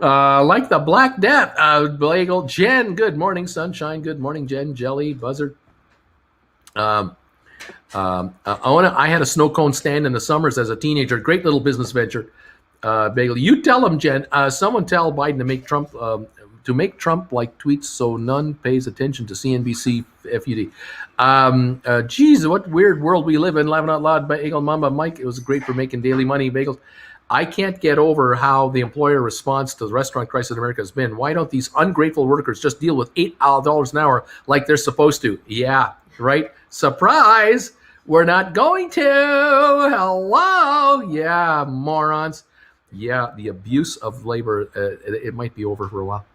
Like the Black Death, bagel. Jen, good morning, sunshine. Good morning, Jen. Jelly, buzzard. I had a snow cone stand in the summers as a teenager. Great little business venture. Bagel, you tell him, Jen. Someone tell Biden to make Trump like tweets so none pays attention to CNBC FUD. Geez, what weird world we live in. Laughing out loud, Bagel Mama Mike. It was great for making daily money. Bagels. I can't get over how the employer response to the restaurant crisis in America has been. Why don't these ungrateful workers just deal with $8 an hour like they're supposed to? Yeah, right? Surprise! We're not going to. Hello? Yeah, morons. Yeah, the abuse of labor, it might be over for a while.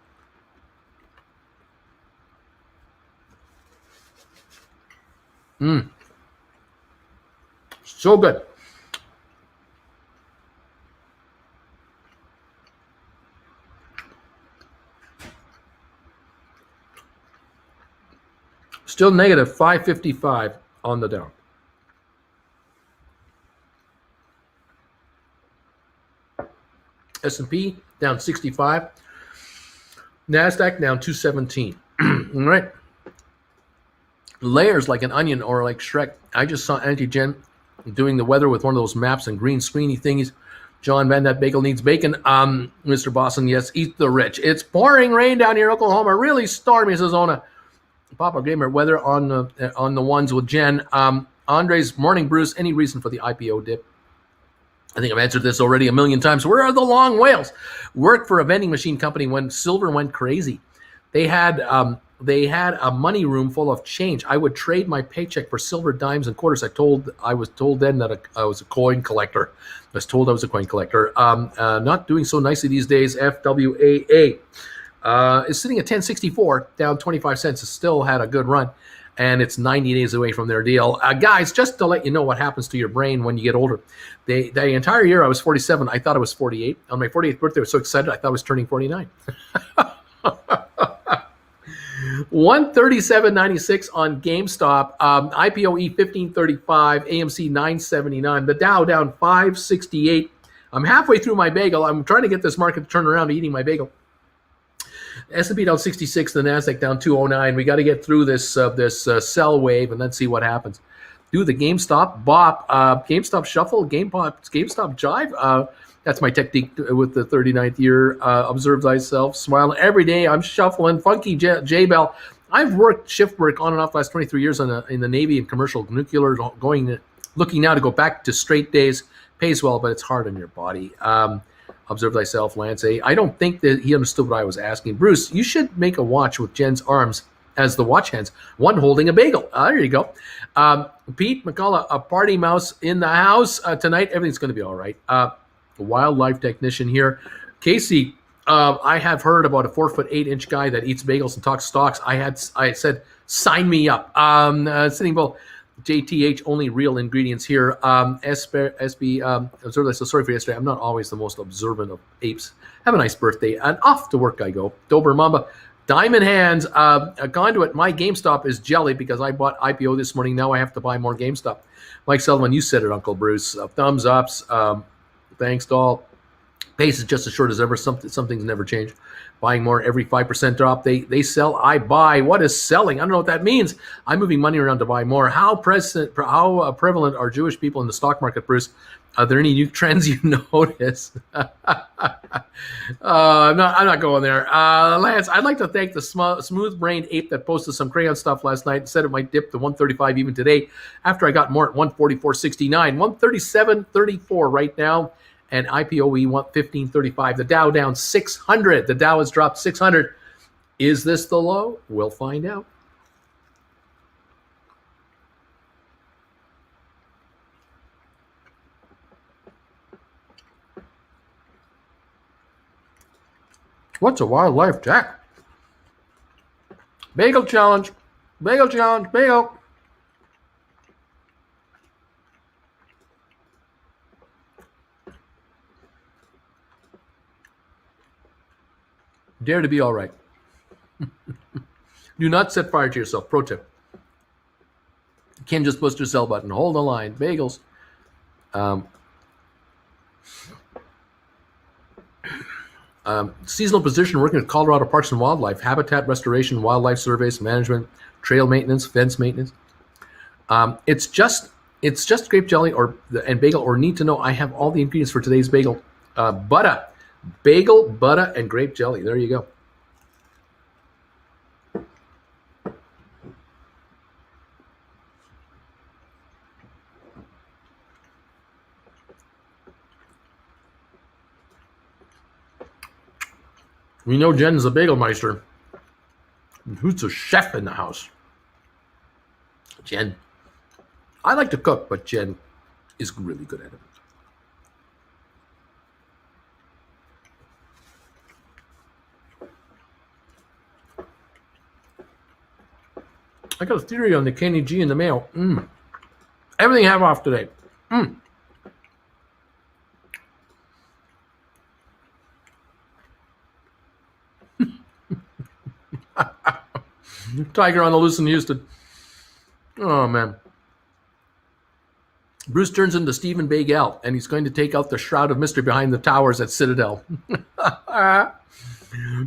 So good. Still negative 555 on the Dow. S&P down 65. NASDAQ down 217. All right. Layers like an onion or like Shrek. I just saw Auntie Jen doing the weather with one of those maps and green screeny thingies. John Van, that bagel needs bacon. Mr. Boston, yes, eat the rich. It's pouring rain down here in Oklahoma. Really stormy, says Ona. Papa Gamer, weather on the ones with Jen. Andre's morning, Bruce. Any reason for the IPO dip? I think I've answered this already a million times. Where are the long whales? Worked for a vending machine company when silver went crazy. They had a money room full of change. I would trade my paycheck for silver dimes and quarters. I was told then that I was a coin collector. I was told I was a coin collector. Not doing so nicely these days. FWAA is sitting at 1064, down 25 cents. It still had a good run, and it's 90 days away from their deal. Guys, just to let you know what happens to your brain when you get older. The entire year I was 47. I thought I was 48. On my 48th birthday, I was so excited I thought I was turning 49. 137.96 on GameStop, IPOE 1535, AMC 979, the Dow down 568. I'm halfway through my bagel. I'm trying to get this market to turn around to eating my bagel. S&P down 66, the NASDAQ down 209. We got to get through this sell wave and then see what happens. Do the GameStop bop, GameStop shuffle, GameStop jive. That's my technique with the 39th year. Observe thyself, smile. Every day I'm shuffling. Funky J-Bell. I've worked shift work on and off the last 23 years in the Navy and commercial nuclear, looking now to go back to straight days. Pays well, but it's hard on your body. Observe thyself, Lance A. I don't think that he understood what I was asking. Bruce, you should make a watch with Jen's arms as the watch hands, one holding a bagel. There you go. Pete McCullough, a party mouse in the house tonight. Everything's going to be all right. Wildlife technician here. Casey, I have heard about a 4'8" guy that eats bagels and talks stocks. I said, sign me up. Sitting Bull, JTH, only real ingredients here. SB, observed. So sorry for yesterday. I'm not always the most observant of apes. Have a nice birthday. And off to work I go. Dober Mamba, Diamond Hands, a conduit. My GameStop is jelly because I bought IPO this morning. Now I have to buy more GameStop. Mike Sullivan, you said it, Uncle Bruce. Thumbs ups. Thanks, doll. Pace is just as short as ever. Some things never change. Buying more every 5% drop. They sell, I buy. What is selling? I don't know what that means. I'm moving money around to buy more. How prevalent are Jewish people in the stock market, Bruce? Are there any new trends you notice? I'm not going there. Lance, I'd like to thank the smooth-brained ape that posted some crayon stuff last night and said it might dip to 135 even today after I got more at 144.69. 137.34 right now. And IPOE 1535. The Dow down 600. The Dow has dropped 600. Is this the low? We'll find out. What's a wildlife, Jack? Bagel challenge. Bagel challenge. Bagel. Dare to be all right. Do not set fire to yourself. Pro tip. Ken just pushed your sell button. Hold the line. Bagels. Seasonal position working with Colorado Parks and Wildlife, habitat restoration, wildlife surveys, management, trail maintenance, fence maintenance. It's just grape jelly and bagel, or need to know. I have all the ingredients for today's bagel. Butter. Bagel, butter, and grape jelly. There you go. We know Jen's a bagel meister. Who's a chef in the house? Jen. I like to cook, but Jen is really good at it. I got a theory on the Kenny G in the mail. Everything half off today. Tiger on the loose in Houston. Oh, man. Bruce turns into Stephen Bagel, and he's going to take out the shroud of mystery behind the towers at Citadel.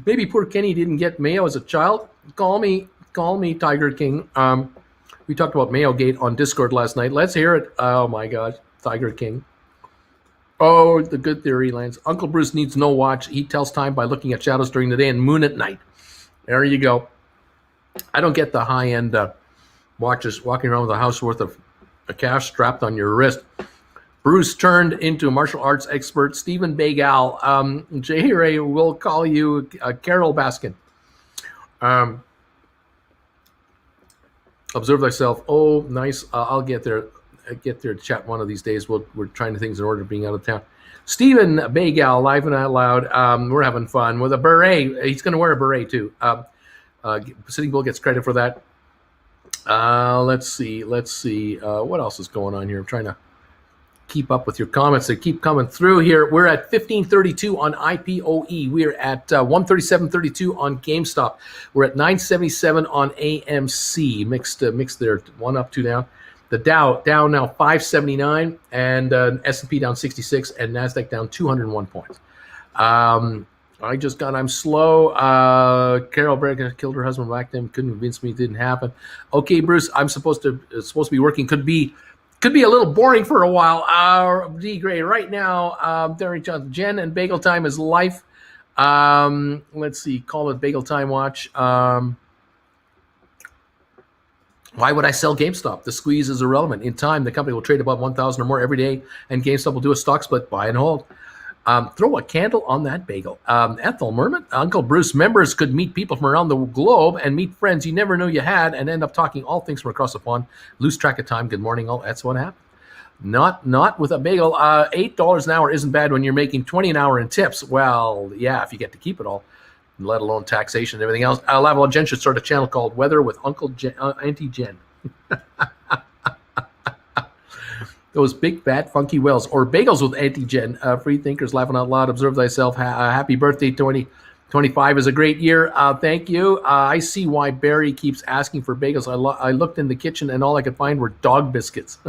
Maybe poor Kenny didn't get mayo as a child. Call me Tiger King. We talked about Mayo Gate on Discord last night. Let's hear it. Oh, my gosh. Tiger King. Oh, the good theory, Lance. Uncle Bruce needs no watch. He tells time by looking at shadows during the day and moon at night. There you go. I don't get the high-end watches walking around with a house worth of cash strapped on your wrist. Bruce turned into martial arts expert Stephen Bagel. Jay Ray will call you Carol Baskin. Observe thyself. Oh, nice. I'll get there. Get there to chat one of these days. We're trying to things in order being out of town. Stephen Bagel, live and out loud. We're having fun with a beret. He's going to wear a beret too. Sitting Bull gets credit for that. Let's see. What else is going on here? I'm trying to keep up with your comments. They keep coming through here. We're at 1532 on IPOE. We're at 137.32 on GameStop. We're at 977 on AMC. Mixed there. One up, two down. The Dow down now 579, and S&P down 66, and NASDAQ down 201 points. I'm slow. Carol Bragg killed her husband, whacked him. Couldn't convince me it didn't happen. Okay, Bruce, I'm supposed to be working. Could be a little boring for a while. D Gray right now. Derek Johnson, Jen and Bagel Time is life. Let's see. Call it Bagel Time Watch. Why would I sell GameStop? The squeeze is irrelevant. In time, the company will trade above 1,000 or more every day, and GameStop will do a stock split, buy and hold. Throw a candle on that bagel. Ethel Merman, Uncle Bruce, members could meet people from around the globe and meet friends you never knew you had and end up talking all things from across the pond. Lose track of time. Good morning, all. That's what happened. Not with a bagel. $8 an hour isn't bad when you're making 20 an hour in tips. Well, yeah, if you get to keep it all, let alone taxation and everything else. Laval Jen should start a channel called Weather with Uncle Jen, Auntie Jen. Those big, fat, funky whales. Or bagels with Auntie Jen. Free thinkers laughing out loud. Observe thyself. Happy birthday, 2025 is a great year. Thank you. I see why Barry keeps asking for bagels. I looked in the kitchen and all I could find were dog biscuits.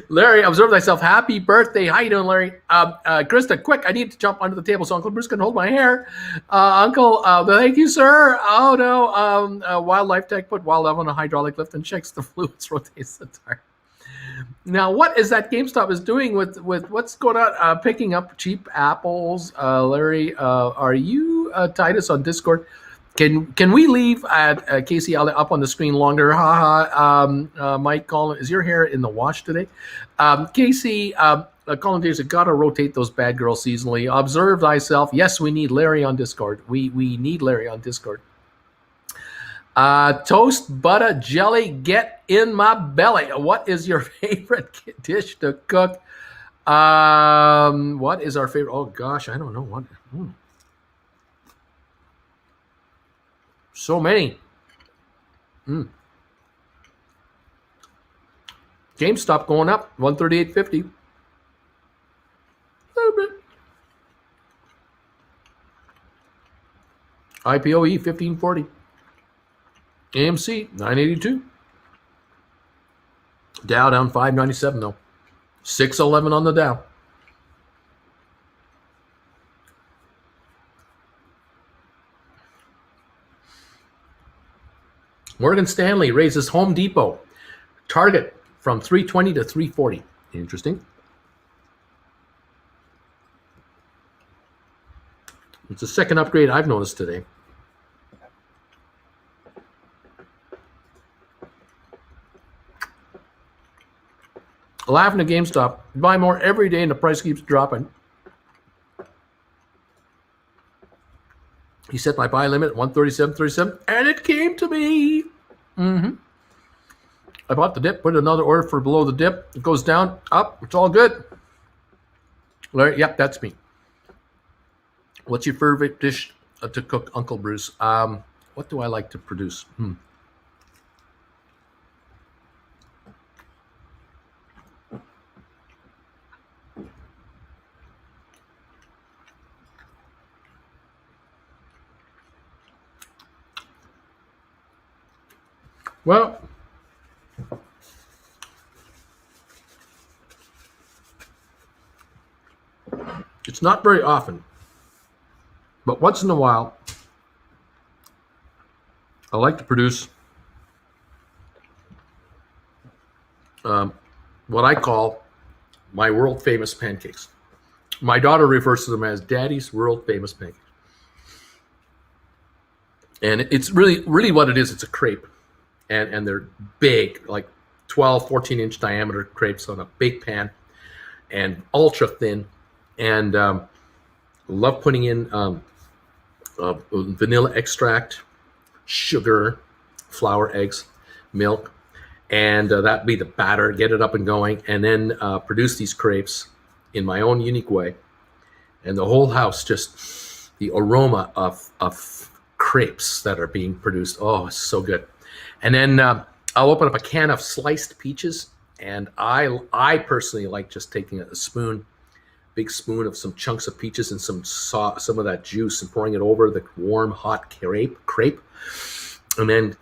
Larry, observe thyself. Happy birthday. How you doing, Larry? Krista, quick, I need to jump under the table so Uncle Bruce can hold my hair. Uncle, thank you, sir. Oh, no. Wildlife Tech put wild love on a hydraulic lift and checks the fluids, rotates the tire. Now, what is that GameStop is doing with what's going on? Picking up cheap apples. Larry, are you Titus on Discord? Can we leave at Casey up on the screen longer? Mike Collin, is your hair in the wash today? Casey, Colin Davis, gotta rotate those bad girls seasonally. Observe thyself. Yes, we need Larry on Discord. We need Larry on Discord. Toast, butter, jelly, get in my belly. What is your favorite dish to cook? What is our favorite? Oh gosh, I don't know what. So many. GameStop going up 138.50. A little bit. IPOE 1540. AMC 982. Dow down 597 though. 611 on the Dow. Morgan Stanley raises Home Depot target from 320 to 340. Interesting. It's the second upgrade I've noticed today. Laughing at GameStop. Buy more every day and the price keeps dropping. He set my buy limit at 137.37 and it came to me. I bought the dip, put another order for below the dip. It goes down, up, it's all good. Larry, yep, that's me. What's your favorite dish to cook, Uncle Bruce? What do I like to produce? Well, it's not very often, but once in a while, I like to produce what I call my world famous pancakes. My daughter refers to them as Daddy's world famous pancakes. And it's really what it is. It's a crepe. And they're big, like 12, 14-inch diameter crepes on a big pan and ultra thin. And love putting in vanilla extract, sugar, flour, eggs, milk. And that'd be the batter, get it up and going. And then produce these crepes in my own unique way. And the whole house, just the aroma of crepes that are being produced. Oh, it's so good. And then I'll open up a can of sliced peaches, and I personally like just taking a spoon, big spoon of some chunks of peaches and some of that juice and pouring it over the warm, hot crepe, and then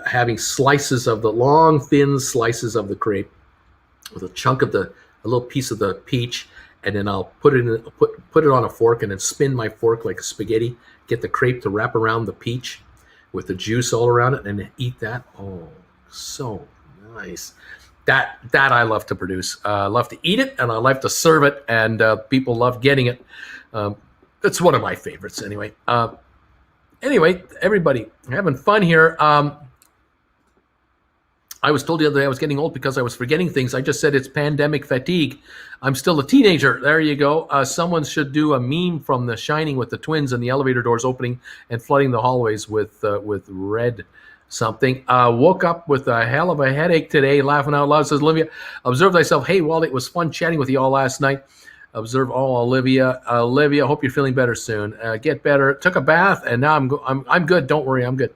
having slices of the long, thin slices of the crepe with a little piece of the peach, and then I'll put it on a fork and then spin my fork like a spaghetti, get the crepe to wrap around the peach with the juice all around it, and eat that. Oh, so nice. That I love to produce. I love to eat it, and I love to serve it, and people love getting it. It's one of my favorites, anyway. Anyway, everybody having fun here. I was told the other day I was getting old because I was forgetting things. I just said it's pandemic fatigue. I'm still a teenager. There you go. Someone should do a meme from The Shining with the twins and the elevator doors opening and flooding the hallways with red something. Woke up with a hell of a headache today, laughing out loud, says Olivia. Observe thyself. Hey, Wally, it was fun chatting with you all last night. Observe all, Olivia. Olivia, hope you're feeling better soon. Get better. Took a bath, and now I'm good. Don't worry, I'm good.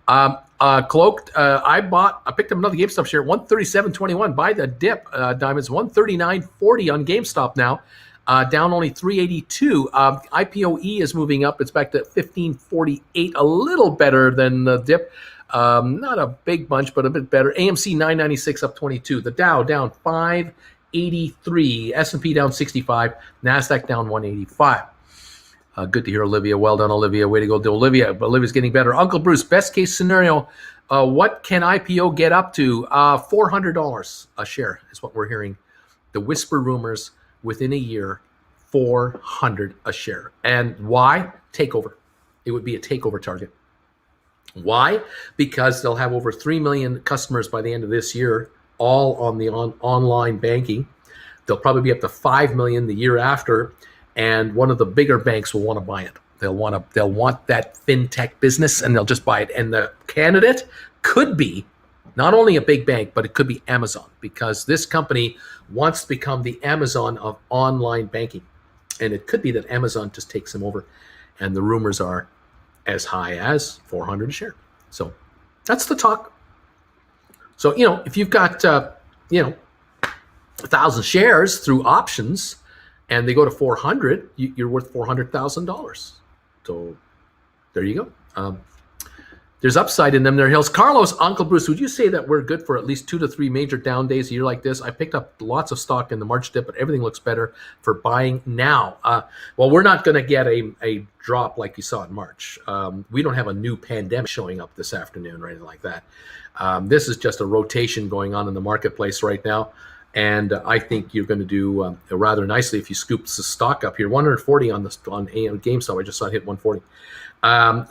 Cloaked. I picked up another GameStop share, 137.21. Buy the dip. Diamonds 139.40 on GameStop now. Down only 382. IPOE is moving up. It's back to 1548, a little better than the dip. Not a big bunch, but a bit better. AMC 996 up 22. The Dow down 583. S&P down 65. NASDAQ down 185. Good to hear, Olivia. Well done, Olivia. Way to go, Olivia. Olivia's getting better. Uncle Bruce, best case scenario, what can IPO get up to? $400 a share is what we're hearing. The whisper rumors within a year, 400 a share. And why? Takeover. It would be a takeover target. Why? Because they'll have over 3 million customers by the end of this year, all on the online banking. They'll probably be up to 5 million the year after, and one of the bigger banks will want to buy it. They'll want that fintech business, and they'll just buy it. And the candidate could be not only a big bank, but it could be Amazon, because this company wants to become the Amazon of online banking. And it could be that Amazon just takes them over. And the rumors are as high as 400 a share. So that's the talk. So, if you've got, 1,000 shares through options and they go to 400, you're worth $400,000. So there you go. There's upside in them there hills. Carlos, Uncle Bruce, would you say that we're good for at least 2 to 3 major down days a year like this? I picked up lots of stock in the March dip, but everything looks better for buying now. Well, we're not going to get a drop like you saw in March. We don't have a new pandemic showing up this afternoon or anything like that. This is just a rotation going on in the marketplace right now. And I think you're going to do rather nicely if you scoop the stock up here. 140 on GameStop. I just saw it hit 140.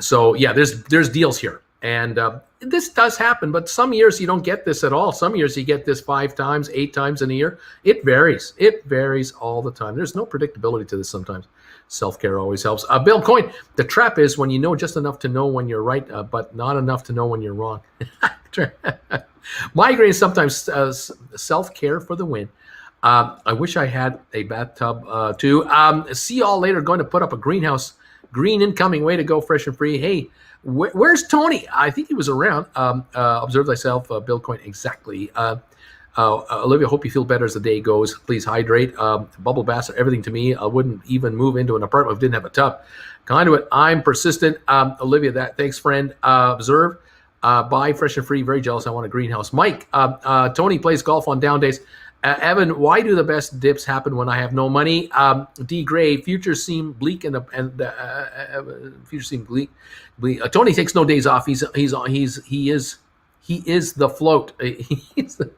So yeah, there's deals here, and this does happen. But some years you don't get this at all. Some years you get this 5 times, 8 times in a year. It varies. It varies all the time. There's no predictability to this sometimes. Self-care always helps. Bill Coyne, the trap is when you know just enough to know when you're right, but not enough to know when you're wrong. Migraine sometimes self-care for the win. I wish I had a bathtub too. See y'all later. Going to put up a greenhouse. Green incoming. Way to go, fresh and free. Hey, where's Tony? I think he was around. Observe thyself, Bill Coyne. Exactly. Olivia, hope you feel better as the day goes. Please hydrate. Bubble baths are everything to me. I wouldn't even move into an apartment if I didn't have a tub. Conduit, I'm persistent. Olivia, thanks, friend. Observe. Buy fresh and free. Very jealous. I want a greenhouse. Mike, Tony plays golf on down days. Evan, why do the best dips happen when I have no money? D. Gray, futures seem bleak and futures seem bleak. Tony takes no days off. He is the float. He's the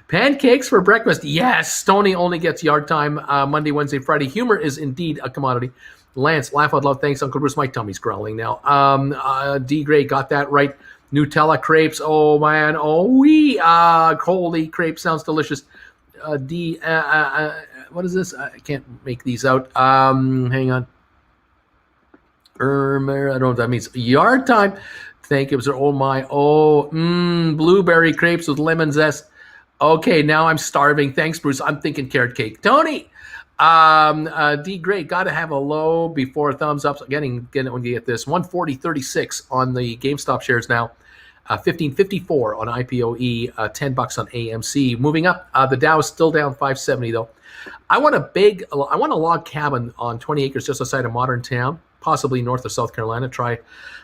pancakes for breakfast. Yes, Tony only gets yard time Monday, Wednesday, Friday. Humor is indeed a commodity. Lance, laugh out loud. Thanks, Uncle Bruce. My tummy's growling now. D. Gray got that right. Nutella crepes. Oh man. Oh wee. Holy crepe sounds delicious. What is this? I can't make these out. Hang on. I don't know what that means. Yard time. Thank you. Oh my. Blueberry crepes with lemon zest. Okay, now I'm starving. Thanks, Bruce. I'm thinking carrot cake. Tony. D. Great. Got to have a low before thumbs up. Getting when you get this 140.36 on the GameStop shares now. 15.54 on IPOE, $10 on AMC. Moving up, the Dow is still down 570 though. I want a log cabin on 20 acres just outside of modern town, possibly north of South Carolina. Try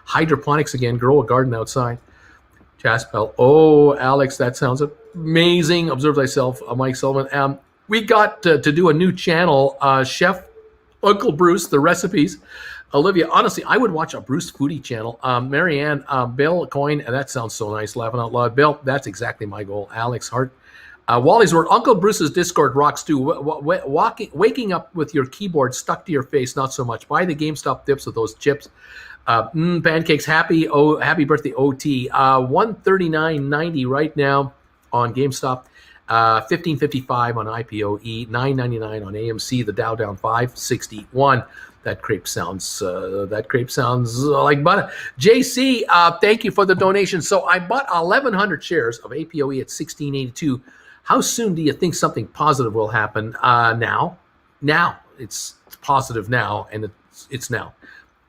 hydroponics again, grow a garden outside. Jaspel. Oh, Alex, that sounds amazing. Observe thyself, Mike Sullivan. We got to do a new channel, Chef Uncle Bruce, the recipes. Olivia, honestly, I would watch a Bruce Foodie channel. Marianne, Bill Coyne, that sounds so nice, laughing out loud. Bill, that's exactly my goal. Alex Hart. Wally's word, Uncle Bruce's Discord rocks too. Waking up with your keyboard stuck to your face, not so much. Buy the GameStop dips with those chips. Pancakes, happy birthday, OT. 139.90 right now on GameStop. 15.55 on IPOE, 9.99 on AMC. The Dow down 561. That crepe sounds like butter. JC, thank you for the donation. So I bought 1,100 shares of APOE at 1682. How soon do you think something positive will happen? Now. It's positive now, and it's now.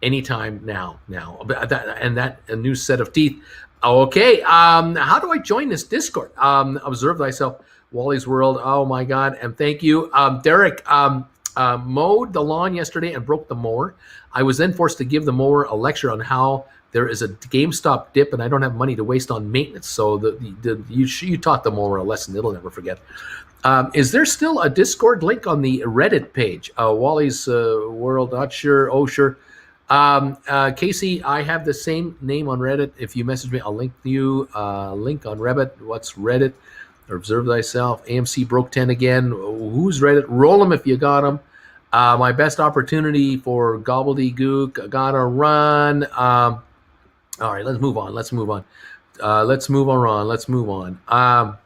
Anytime now. A new set of teeth. Okay. How do I join this Discord? Observe thyself, Wally's World. Oh my God. And thank you, Derek. Mowed the lawn yesterday and broke the mower. I was then forced to give the mower a lecture on how there is a GameStop dip and I don't have money to waste on maintenance. So you taught the mower a lesson it'll never forget. Is there still a Discord link on the Reddit page? Wally's World, not sure. Oh, sure. Casey, I have the same name on Reddit. If you message me, I'll link you. Link on Reddit. What's Reddit? Observe thyself. AMC broke 10 again. Who's Reddit? Roll them if you got them. My best opportunity for gobbledygook. I gotta run. All right, let's move on. Let's move on.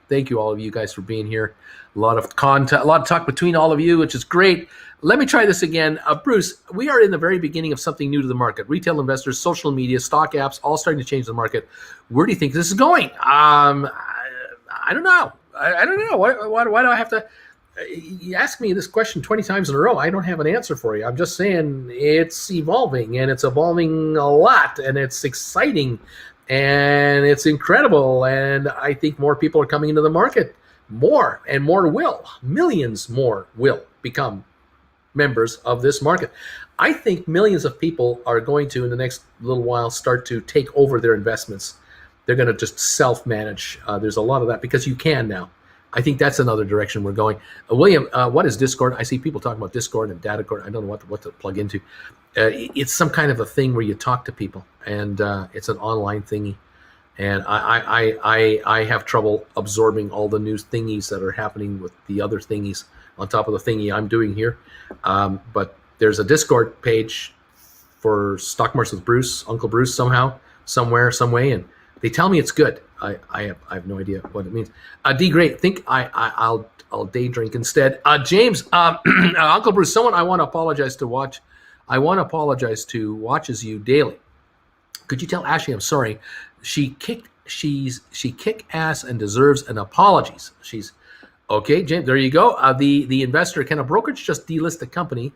Thank you, all of you guys, for being here. A lot of content, a lot of talk between all of you, which is great. Let me try this again. Bruce, we are in the very beginning of something new to the market. Retail investors, social media, stock apps, all starting to change the market. Where do you think this is going? I don't know. I don't know. Why do I have to? You ask me this question 20 times in a row. I don't have an answer for you. I'm just saying it's evolving, and it's evolving a lot, and it's exciting, and it's incredible. And I think more people are coming into the market. More and more will. Millions more will become members of this market. I think millions of people are going to, in the next little while, start to take over their investments. They're going to just self-manage. There's a lot of that because you can now. I think that's another direction we're going. William, what is Discord? I see people talking about Discord and DataCord. I don't know what to plug into. It's some kind of a thing where you talk to people, and it's an online thingy. And I have trouble absorbing all the new thingies that are happening with the other thingies on top of the thingy I'm doing here. But there's a Discord page for Stock Markets with Bruce, Uncle Bruce, somehow, somewhere, some way, and they tell me it's good. I have no idea what it means. D great. Think I'll day drink instead. James, Uncle Bruce, someone I want to apologize to watch. I want to apologize to watches you daily. Could you tell Ashley I'm sorry? She kicked ass and deserves an apologies. She's okay, James. There you go. The investor, can a brokerage just delist a company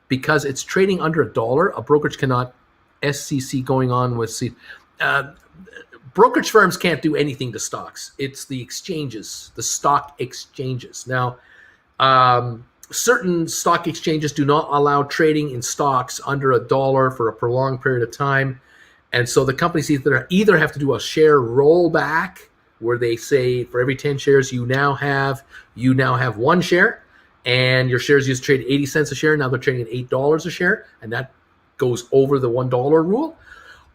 because it's trading under $1? A brokerage cannot SCC going on with brokerage firms can't do anything to stocks. It's the exchanges, the stock exchanges. Now, certain stock exchanges do not allow trading in stocks under $1 for a prolonged period of time. And so the companies either have to do a share rollback where they say for every 10 shares you now have 1 share, and your shares used to trade 80 cents a share. Now they're trading at $8 a share, and that goes over the $1 rule.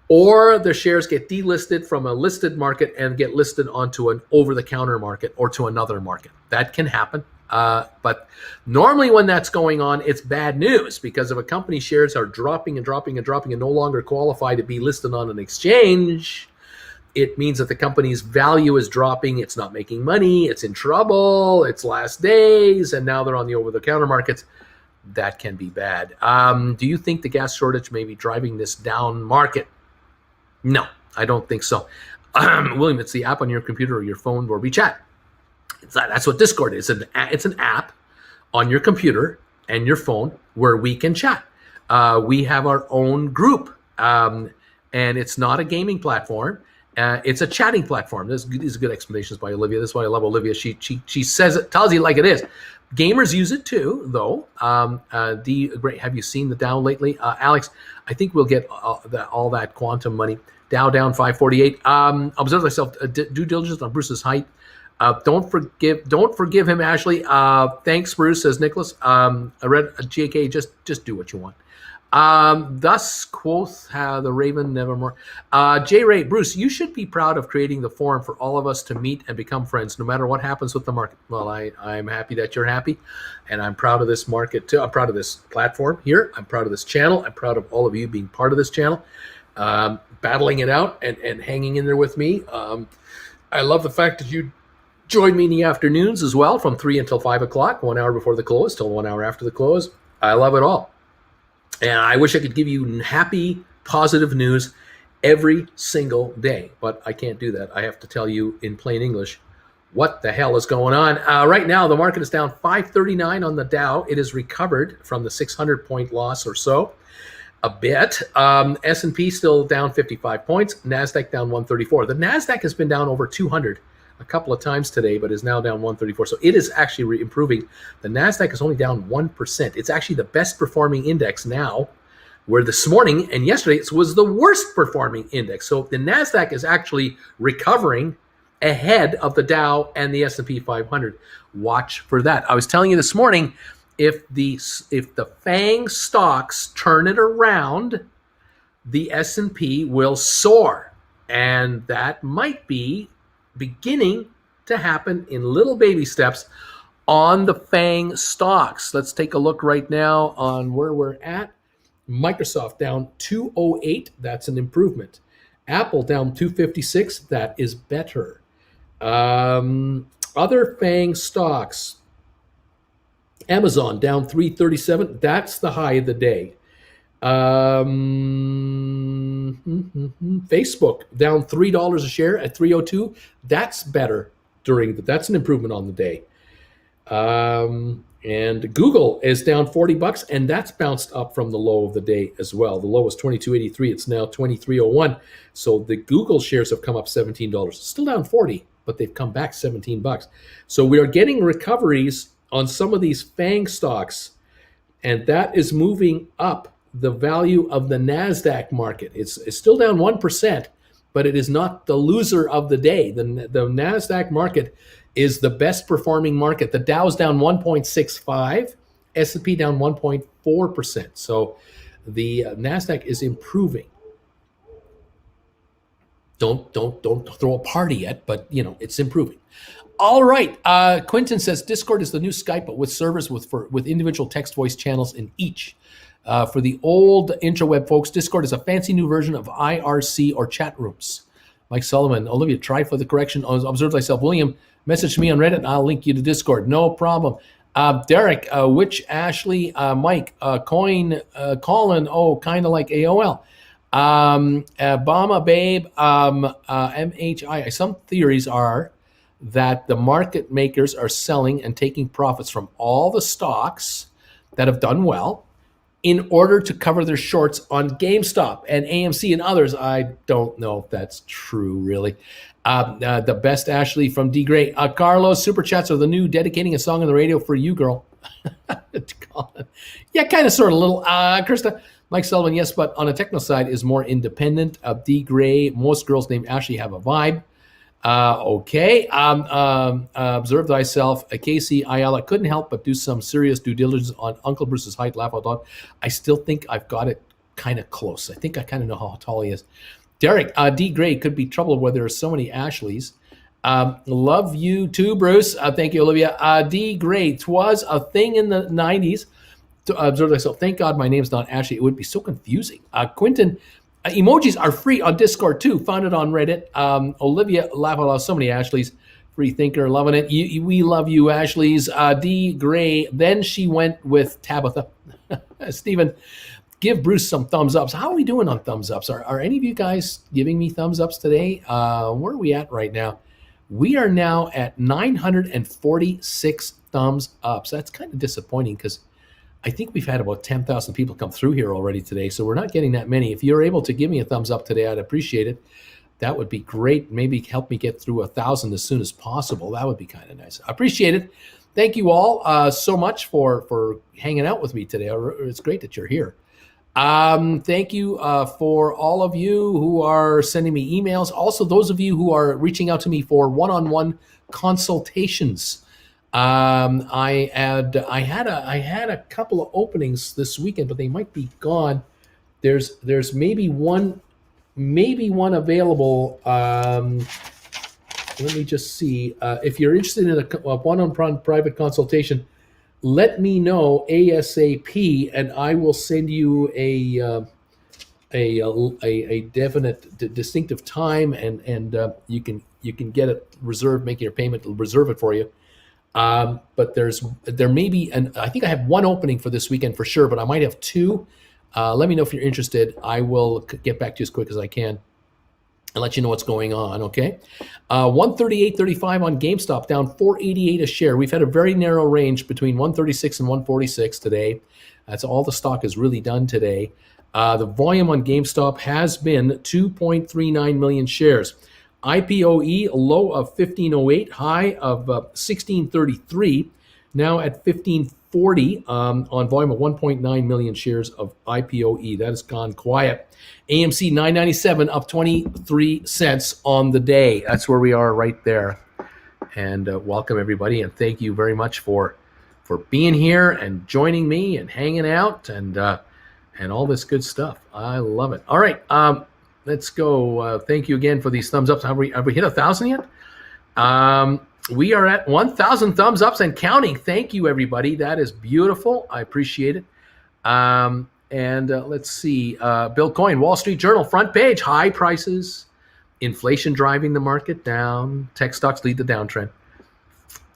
Or the shares get delisted from a listed market and get listed onto an over-the-counter market or to another market. That can happen. But normally when that's going on, it's bad news, because if a company's shares are dropping and no longer qualify to be listed on an exchange, it means that the company's value is dropping. It's not making money. It's in trouble. It's last days. And now they're on the over-the-counter markets. That can be bad. Do you think the gas shortage may be driving this down market? No, I don't think so. William, it's the app on your computer or your phone where we chat. That's what Discord is. It's an app on your computer and your phone where we can chat. We have our own group, and it's not a gaming platform. It's a chatting platform. These are good explanations by Olivia. That's why I love Olivia. She says it, tells you like it is. Gamers use it too, though. Great. Have you seen the Dow lately, Alex? I think we'll get all that quantum money. Dow down 548. Observe myself. Due diligence on Bruce's height. Don't forgive him, Ashley. Thanks, Bruce, says Nicholas. I read JK. Just do what you want. Thus quoth the Raven nevermore. J. Ray, Bruce, you should be proud of creating the forum for all of us to meet and become friends, no matter what happens with the market. Well, I'm happy that you're happy, and I'm proud of this market too. I'm proud of this platform here. I'm proud of this channel. I'm proud of all of you being part of this channel, battling it out and hanging in there with me. I love the fact that you join me in the afternoons as well, from 3 until 5 o'clock, 1 hour before the close till 1 hour after the close. I love it all. And I wish I could give you happy, positive news every single day, but I can't do that. I have to tell you in plain English what the hell is going on. Right now, the market is down 539 on the Dow. It has recovered from the 600-point loss or so a bit. S&P still down 55 points. NASDAQ down 134. The NASDAQ has been down over 200 a couple of times today, but is now down 134. So it is actually improving. The NASDAQ is only down 1%. It's actually the best performing index now, where this morning and yesterday it was the worst performing index. So the NASDAQ is actually recovering ahead of the Dow and the S&P 500. Watch for that. I was telling you this morning, if the FANG stocks turn it around, the S&P will soar. And that might be beginning to happen in little baby steps on the FANG stocks. Let's take a look right now on where we're at. Microsoft down 208. That's an improvement. Apple down 256. That is better. Other FANG stocks. Amazon down 337. That's the high of the day. Facebook down $3 a share at 302. That's better that's an improvement on the day. And Google is down $40, and that's bounced up from the low of the day as well. The low was 22.83. It's now 23.01. So the Google shares have come up $17. Still down 40, but they've come back $17. So we are getting recoveries on some of these FANG stocks, and that is moving up the value of the NASDAQ market. It's still down 1%, but it is not the loser of the day. The NASDAQ market is the best performing market. The Dow's down 1.65, S&P down 1.4%. So the NASDAQ is improving. Don't throw a party yet, but it's improving. All right. Quentin says Discord is the new Skype, but with servers with individual text voice channels in each. For the old interweb folks, Discord is a fancy new version of IRC or chat rooms. Mike Sullivan, Olivia, try for the correction. Observe thyself. William, message me on Reddit and I'll link you to Discord. No problem. Derek, which Ashley, Mike, Colin, kind of like AOL. Obama, Babe, MHI. Some theories are that the market makers are selling and taking profits from all the stocks that have done well in order to cover their shorts on GameStop and AMC and others. I don't know if that's true, really. The best, Ashley from D. Gray. Carlos, super chats are the new dedicating a song on the radio for you, girl. Yeah, kind of, sort of, little. Krista, Mike Sullivan, yes, but on a techno side is more independent. D. Gray, most girls named Ashley have a vibe. Okay. Observe thyself. Casey Ayala, couldn't help but do some serious due diligence on Uncle Bruce's height. Laugh out loud. I still think I've got it kind of close. I think I kind of know how tall he is. Derek, D. Gray, could be trouble where there are so many Ashleys. Love you too, Bruce. Thank you, Olivia. D. Gray, 'twas a thing in the 90s. To observe thyself. Thank God my name's not Ashley. It would be so confusing. Quentin, emojis are free on Discord too. Found it on Reddit. Olivia, laugh out loud. So many Ashleys. Free thinker, loving it. We love you, Ashleys. D. Gray. Then she went with Tabitha. Stephen, give Bruce some thumbs ups. How are we doing on thumbs ups? Are any of you guys giving me thumbs ups today? Where are we at right now? We are now at 946 thumbs ups. That's kind of disappointing because I think we've had about 10,000 people come through here already today, so we're not getting that many. If you're able to give me a thumbs up today, I'd appreciate it. That would be great. Maybe help me get through 1,000 as soon as possible. That would be kind of nice. I appreciate it. Thank you all so much for hanging out with me today. It's great that you're here. Thank you for all of you who are sending me emails. Also, those of you who are reaching out to me for one-on-one consultations. I had a couple of openings this weekend, but they might be gone. There's maybe one available. Let me just see. If you're interested in a one-on-one private consultation, let me know ASAP, and I will send you a definite distinctive time, and you can get it reserved, make your payment, reserve it for you. But there may be, I think I have one opening for this weekend for sure, but I might have two. Let me know if you're interested. I will get back to you as quick as I can and let you know what's going on, okay? 138.35 on GameStop, down 488 a share. We've had a very narrow range between 136 and 146 today. That's all the stock has really done today. The volume on GameStop has been 2.39 million shares. IPOE, a low of 1508, high of 1633, now at 1540 on volume of 1.9 million shares of IPOE. That has gone quiet. AMC 997, up 23 cents on the day. That's where we are right there. And welcome everybody, and thank you very much for being here and joining me and hanging out and all this good stuff. I love it. All right, let's go. Thank you again for these thumbs ups. Have we hit 1,000 yet? We are at 1,000 thumbs ups and counting. Thank you, everybody. That is beautiful. I appreciate it. Let's see. Bill Coyne, Wall Street Journal, front page, high prices, inflation driving the market down. Tech stocks lead the downtrend.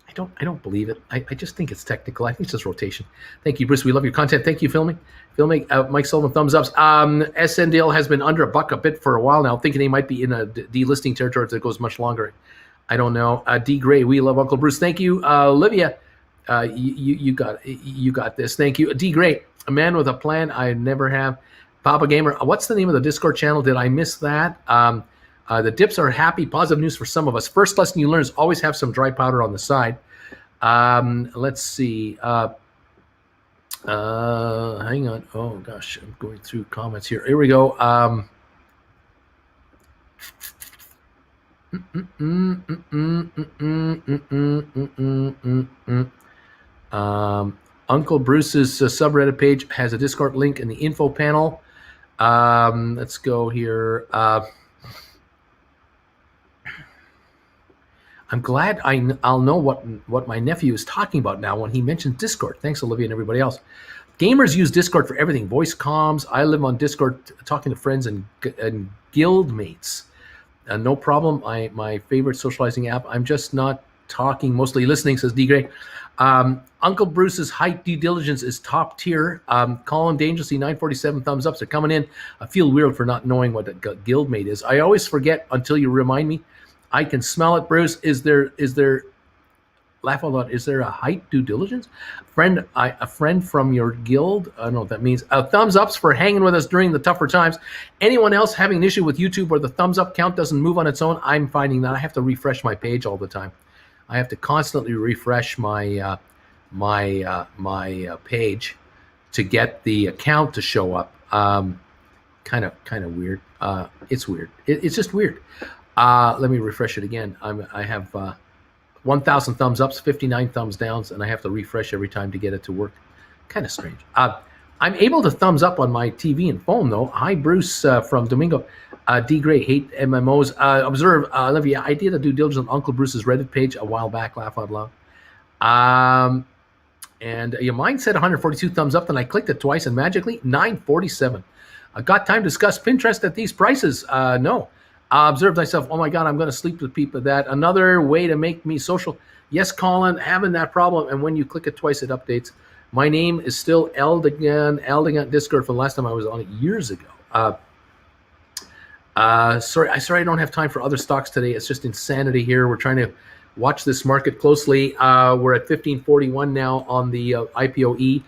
I don't believe it. I just think it's technical. I think it's just rotation. Thank you, Bruce. We love your content. Thank you, filming. Mike Sullivan, thumbs ups. SNDL has been under $1 a bit for a while now, thinking they might be in a delisting territory that goes much longer. I don't know. D Gray, we love Uncle Bruce. Thank you, Olivia. You got this. Thank you, D Gray. A man with a plan. I never have. Papa Gamer. What's the name of the Discord channel? Did I miss that? The dips are happy. Positive news for some of us. First lesson you learn is always have some dry powder on the side. Let's see. Hang on. Oh gosh, I'm going through comments here. Here we go. Uncle Bruce's subreddit page has a Discord link in the info panel. Let's go here. I'm glad I'll know what my nephew is talking about now when he mentions Discord. Thanks, Olivia, and everybody else. Gamers use Discord for everything. Voice comms. I live on Discord talking to friends and guild mates. No problem. My favorite socializing app. I'm just not talking, mostly listening, says D. Gray. Uncle Bruce's height due diligence is top tier. Colin Dangerously 947 thumbs ups are coming in. I feel weird for not knowing what a guildmate is. I always forget until you remind me. I can smell it, Bruce. Is there laugh out loud? Is there a height due diligence? A friend from your guild? I don't know what that means. Thumbs ups for hanging with us during the tougher times. Anyone else having an issue with YouTube where the thumbs up count doesn't move on its own? I'm finding that I have to refresh my page all the time. I have to constantly refresh my page to get the account to show up. Kind of weird. It's weird. It's just weird. Let me refresh it again. I have 1,000 thumbs ups, 59 thumbs downs, and I have to refresh every time to get it to work. Kind of strange. I'm able to thumbs up on my TV and phone, though. Hi, Bruce from Domingo. D. Gray, hate MMOs. Observe, Olivia, I did a due diligence on Uncle Bruce's Reddit page a while back, laugh out loud. And your mind said 142 thumbs up, then I clicked it twice, and magically, 947. I got time to discuss Pinterest at these prices? No. I observed myself, oh my God, I'm going to sleep with people. That another way to make me social. Yes, Colin, having that problem. And when you click it twice, it updates. My name is still Eldigan Discord from the last time I was on it years ago. Sorry, I don't have time for other stocks today. It's just insanity here. We're trying to watch this market closely. We're at 1541 now on the IPOE.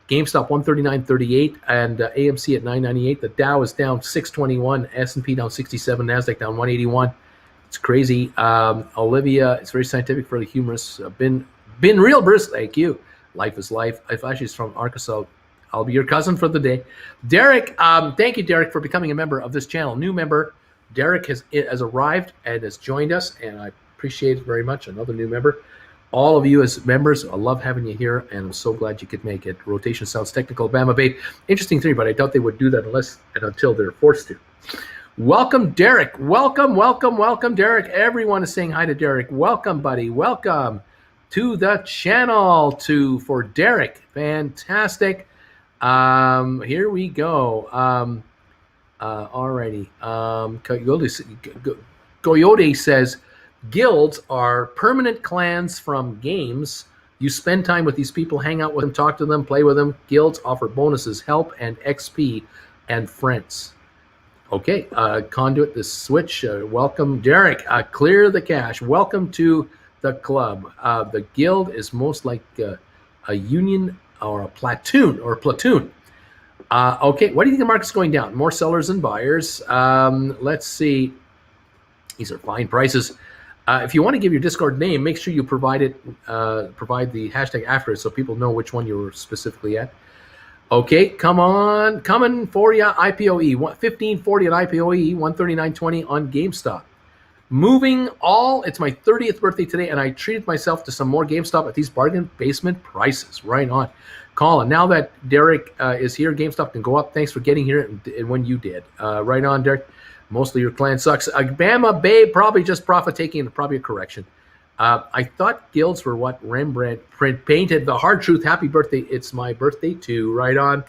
GameStop 139.38 and AMC at 998. The Dow is down 621, S&P down 67, NASDAQ down 181. It's crazy. Olivia, it's very scientific, fairly humorous. Been real, Bruce. Thank you. Life is life. If Ashley's from Arkansas, I'll be your cousin for the day. Derek, thank you, Derek, for becoming a member of this channel. New member. Derek has arrived and has joined us, and I appreciate it very much. Another new member. All of you as members, I love having you here, and I'm so glad you could make it. Rotation sounds technical, Bama Bay. Interesting theory, but I doubt they would do that until they're forced to. Welcome, Derek. Welcome, Derek. Everyone is saying hi to Derek. Welcome, buddy. Welcome to the channel for Derek. Fantastic. Here we go. Alrighty. Coyote says, guilds are permanent clans from games You spend time with these people, hang out with them, talk to them, play with them. Guilds offer bonuses, help, and XP, and friends. Okay, Conduit, the switch. Welcome, Derek. Clear the cash. Welcome to the club. The guild is most like a union or a platoon. Okay, what do you think the market's going down? More sellers than buyers. Let's see. These are fine prices. If you want to give your Discord name, make sure you provide the hashtag after it so people know which one you were specifically at. Okay, come on, coming for you. IPOE 1540 at IPOE, 139.20 on GameStop. Moving all. It's my 30th birthday today, and I treated myself to some more GameStop at these bargain basement prices. Right on, Colin. Now that Derek is here, GameStop can go up. Thanks for getting here, and when you did, right on, Derek. Mostly your clan sucks. Bama Babe, probably just profit taking, and probably a correction. I thought guilds were what Rembrandt painted. The hard truth. Happy birthday. It's my birthday too. Right on.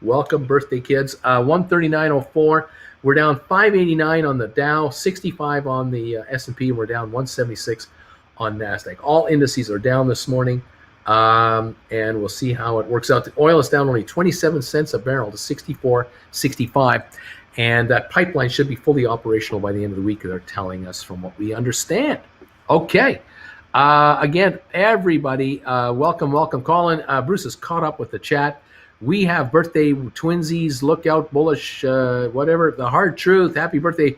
Welcome, birthday kids. 139.04. We're down 589 on the Dow, 65 on the S&P, and we're down 176 on NASDAQ. All indices are down this morning, and we'll see how it works out. The oil is down only 27 cents a barrel to 64.65. And that pipeline should be fully operational by the end of the week, they're telling us from what we understand. Okay. Again, everybody, welcome, Colin. Bruce is caught up with the chat. We have birthday twinsies, look out, bullish, whatever, the hard truth. Happy birthday.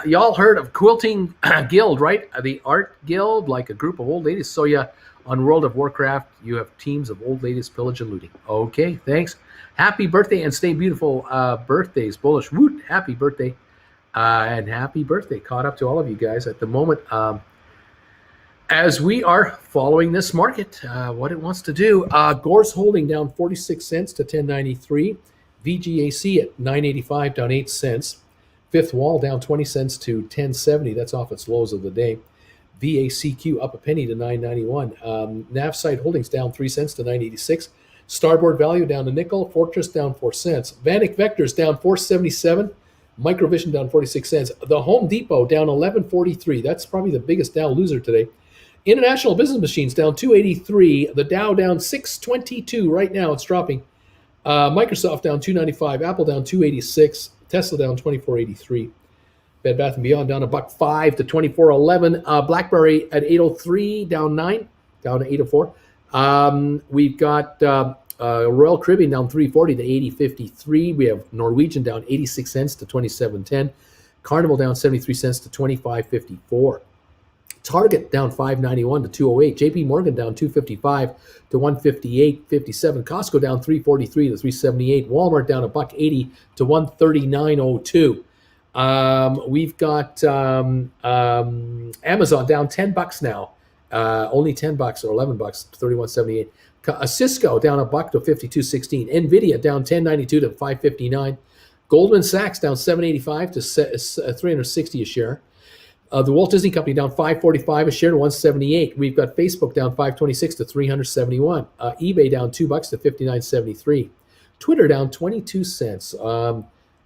Y'all heard of Quilting Guild, right? The art guild, like a group of old ladies. So yeah, on World of Warcraft, you have teams of old ladies pillage and looting. Okay, thanks. Happy birthday and stay beautiful. Birthdays, bullish, woot, happy birthday. And happy birthday. Caught up to all of you guys at the moment. As we are following this market, what it wants to do. Gore's holding down 46 cents to 10.93. VGAC at 9.85, down 8 cents. Fifth Wall down 20 cents to 10.70. That's off its lows of the day. VACQ up a penny to 9.91. Navside Holdings down 3 cents to 9.86. Starboard Value down a nickel. Fortress down 4 cents. Vanik Vectors down 4.77. Microvision down 46 cents. The Home Depot down 11.43. That's probably the biggest Dow loser today. International Business Machines down 2.83. The Dow down 6.22 right now. It's dropping. Microsoft down 2.95. Apple down 2.86. Tesla down 24.83. Bed Bath & Beyond down $1.05 to 24.11. BlackBerry at 8.03, down 9, down to 8.04. We've got Royal Caribbean down 3.40 to 80.53. We have Norwegian down 86 cents to 27.10. Carnival down 73 cents to 25.54. Target down 5.91 to 2.08. JP Morgan down 2.55 to 158.57. Costco down 3.43 to 3.78. Walmart down $1.80 to 139.02. We've got Amazon down $10 now, only $10 or $11 to 31.78. Cisco down $1 to 52.16. Nvidia down 10.92 to 5.59. Goldman Sachs down 7.85 to 360 a share. The Walt Disney Company down $5.45 a share to 178. We've got Facebook down $5.26 to 371. eBay down $2 to 59.73. Twitter down 22 cents.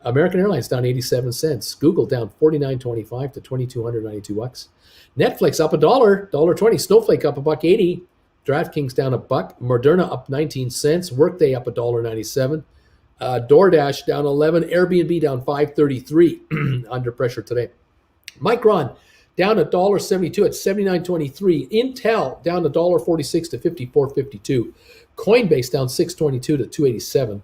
American Airlines down 87 cents. Google down 49.25 to 2,292 bucks. Netflix up $1.20. Snowflake up $1.80. DraftKings down $1. Moderna up 19 cents. Workday up $1.97. DoorDash down 11. Airbnb down 5.33. Under pressure today. Micron down $1.72 at 79.23. Intel down $1.46 to 54.52. Coinbase down 6.22 to 2.87.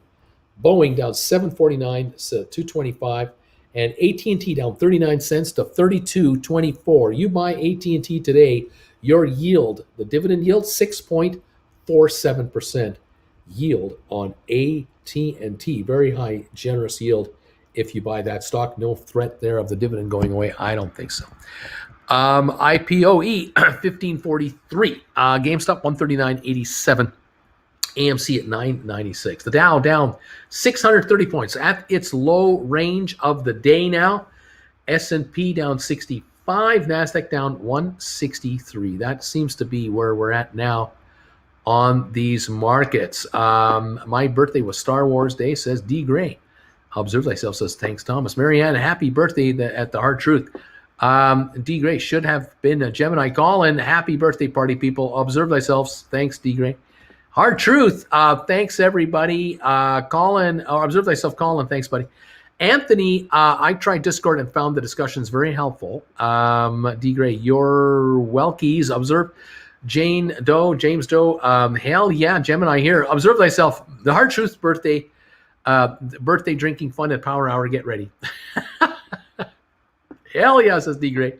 Boeing down 7.49 to 2.25. And AT&T down 39 cents to 32.24. You buy AT&T today, your yield, the dividend yield, 6.47% yield on AT&T. Very high, generous yield. If you buy that stock, no threat there of the dividend going away. I don't think so. IPOE 1543. GameStop 139.87. AMC at 996. The Dow down 630 points at its low range of the day now. S&P down 65. NASDAQ down 163. That seems to be where we're at now on these markets. My birthday was Star Wars Day, says D. Gray. Observe thyself, says thanks, Thomas. Marianne, happy birthday at the Hard Truth. D. Gray should have been a Gemini. Colin, happy birthday party, people. Observe thyself. Thanks, D. Gray. Hard truth. Thanks, everybody. Colin, observe thyself, Colin. Thanks, buddy. Anthony, I tried Discord and found the discussions very helpful. D. Gray, your welkies. Observe. James Doe. Hell yeah, Gemini here. Observe thyself. The Hard Truth birthday drinking fun at Power Hour. Get ready. Hell yeah, says D. Gray.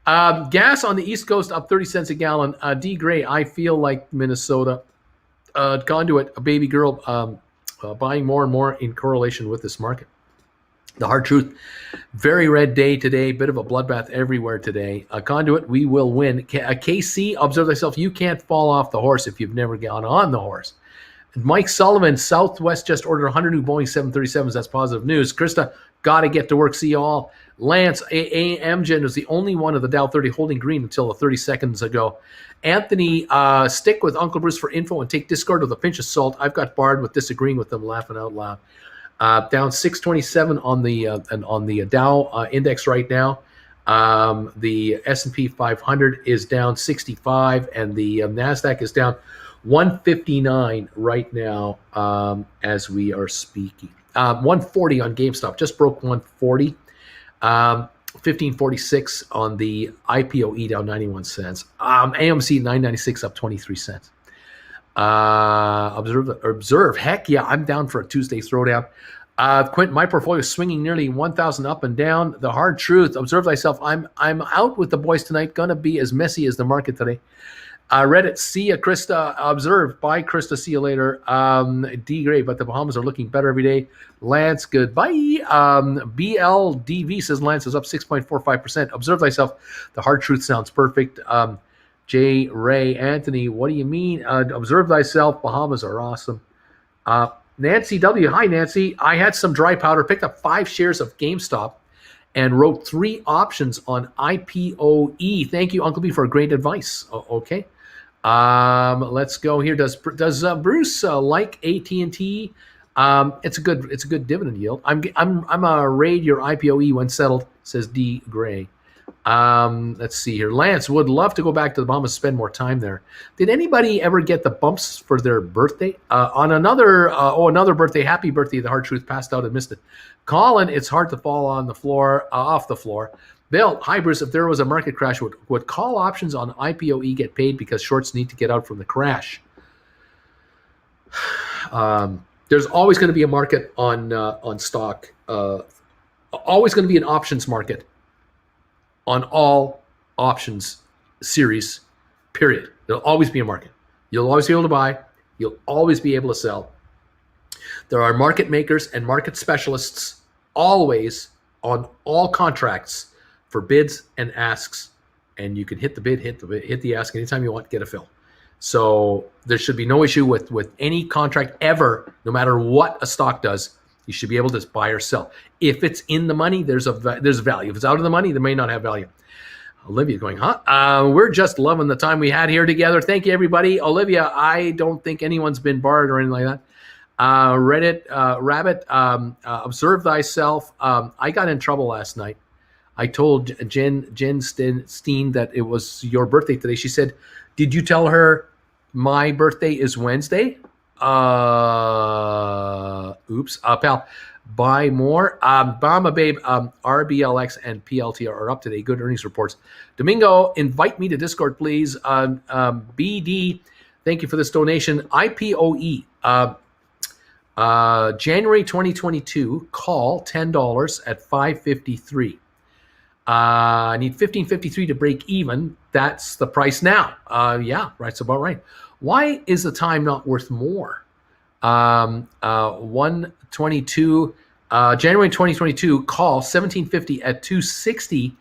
Gas on the East Coast up 30 cents a gallon. D. Gray, I feel like Minnesota. Conduit, a baby girl, buying more and more in correlation with this market. The Hard Truth, very red day today, bit of a bloodbath everywhere today. Conduit, we will win. KC, observe thyself, you can't fall off the horse if you've never gone on the horse. Mike Sullivan, Southwest just ordered 100 new Boeing 737s. That's positive news. Krista, got to get to work. See you all. Lance, Amgen is the only one of the Dow 30 holding green until 30 seconds ago. Anthony, stick with Uncle Bruce for info and take Discord with a pinch of salt. I've got barred with disagreeing with them, laughing out loud. Down 627 on the Dow index right now. The S&P 500 is down 65, and the NASDAQ is down 159 right now as we are speaking. 140 on GameStop, just broke 140. 1546 on the IPOE, down 91 cents. AMC 996 up 23 cents. Observe. Heck yeah, I'm down for a Tuesday throwdown. Quint, my portfolio is swinging nearly 1,000 up and down. The Hard Truth. Observe thyself. I'm out with the boys tonight. Gonna be as messy as the market today. Reddit, see ya, Krista. Observe. Bye, Krista. See you later. D. Gray, but the Bahamas are looking better every day. Lance, goodbye. BLDV says Lance is up 6.45%. Observe thyself. The Hard Truth sounds perfect. J. Ray, Anthony, what do you mean? Observe thyself. Bahamas are awesome. Nancy W. Hi, Nancy. I had some dry powder, picked up 5 shares of GameStop, and wrote 3 options on IPOE. Thank you, Uncle B, for great advice. Okay. Let's go here. Does Bruce like AT&T? It's a good dividend yield. I'm a raid your IPOE when settled, says D. Gray. Let's see here. Lance would love to go back to the Bahamas, spend more time there. Did anybody ever get the bumps for their birthday? On another birthday, happy birthday. The Hard Truth passed out and missed it. Colin, it's hard to fall on the floor, off the floor. Bill, hi Bruce, if there was a market crash, would call options on IPOE get paid because shorts need to get out from the crash? There's always going to be a market on stock. Always going to be an options market on all options series, period. There'll always be a market. You'll always be able to buy. You'll always be able to sell. There are market makers and market specialists always on all contracts for bids and asks, and you can hit the bid, hit the ask anytime you want, get a fill. So there should be no issue with any contract ever, no matter what a stock does. You should be able to buy or sell. If it's in the money, there's value. If it's out of the money, they may not have value. Olivia going, huh? We're just loving the time we had here together. Thank you, everybody. Olivia, I don't think anyone's been barred or anything like that. Reddit, Rabbit, observe thyself. I got in trouble last night. I told Jen Steen that it was your birthday today. She said, did you tell her my birthday is Wednesday? Oops, pal. Buy more. Bama Babe, RBLX and PLT are up today. Good earnings reports. Domingo, invite me to Discord, please. BD, thank you for this donation. IPOE, January 2022, call $10 at 553. I need 1553 to break even. That's the price now. Yeah, that's about right. Why is the time not worth more? 122, January 2022, call 1750 at 260,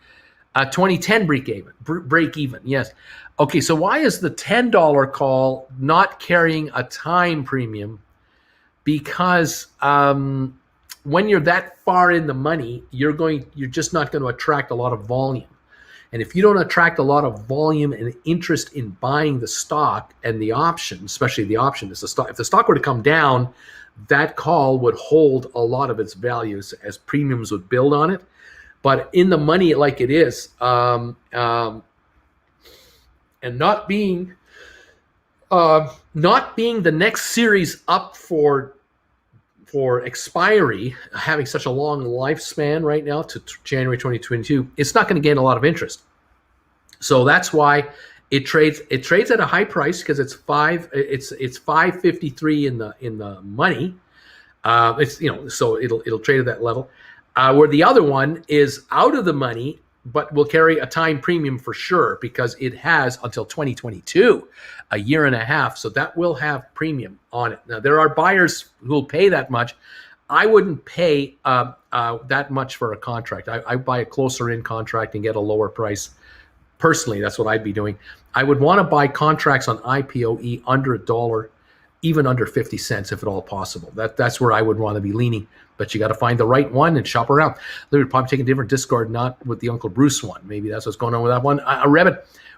2010 break even. Yes. Okay, so why is the $10 call not carrying a time premium? Because when you're that far in the money, you're just not going to attract a lot of volume. And if you don't attract a lot of volume and interest in buying the stock and the option, especially the option, if the stock were to come down, that call would hold a lot of its values as premiums would build on it. but in the money like it is, and not being the next series up for expiry, having such a long lifespan right now to January 2022, it's not going to gain a lot of interest. So that's why it trades at a high price, because it's 553 in the money. So it'll trade at that level. Where the other one is out of the money, but will carry a time premium for sure, because it has until 2022, a year and a half. So that will have premium on it. Now, there are buyers who will pay that much. I wouldn't pay that much for a contract. I buy a closer in contract and get a lower price. Personally, that's what I'd be doing. I would want to buy contracts on IPOE under $1, even under 50 cents, if at all possible. That's where I would want to be leaning. But you got to find the right one and shop around. They would probably take a different Discord, not with the Uncle Bruce one. Maybe that's what's going on with that one.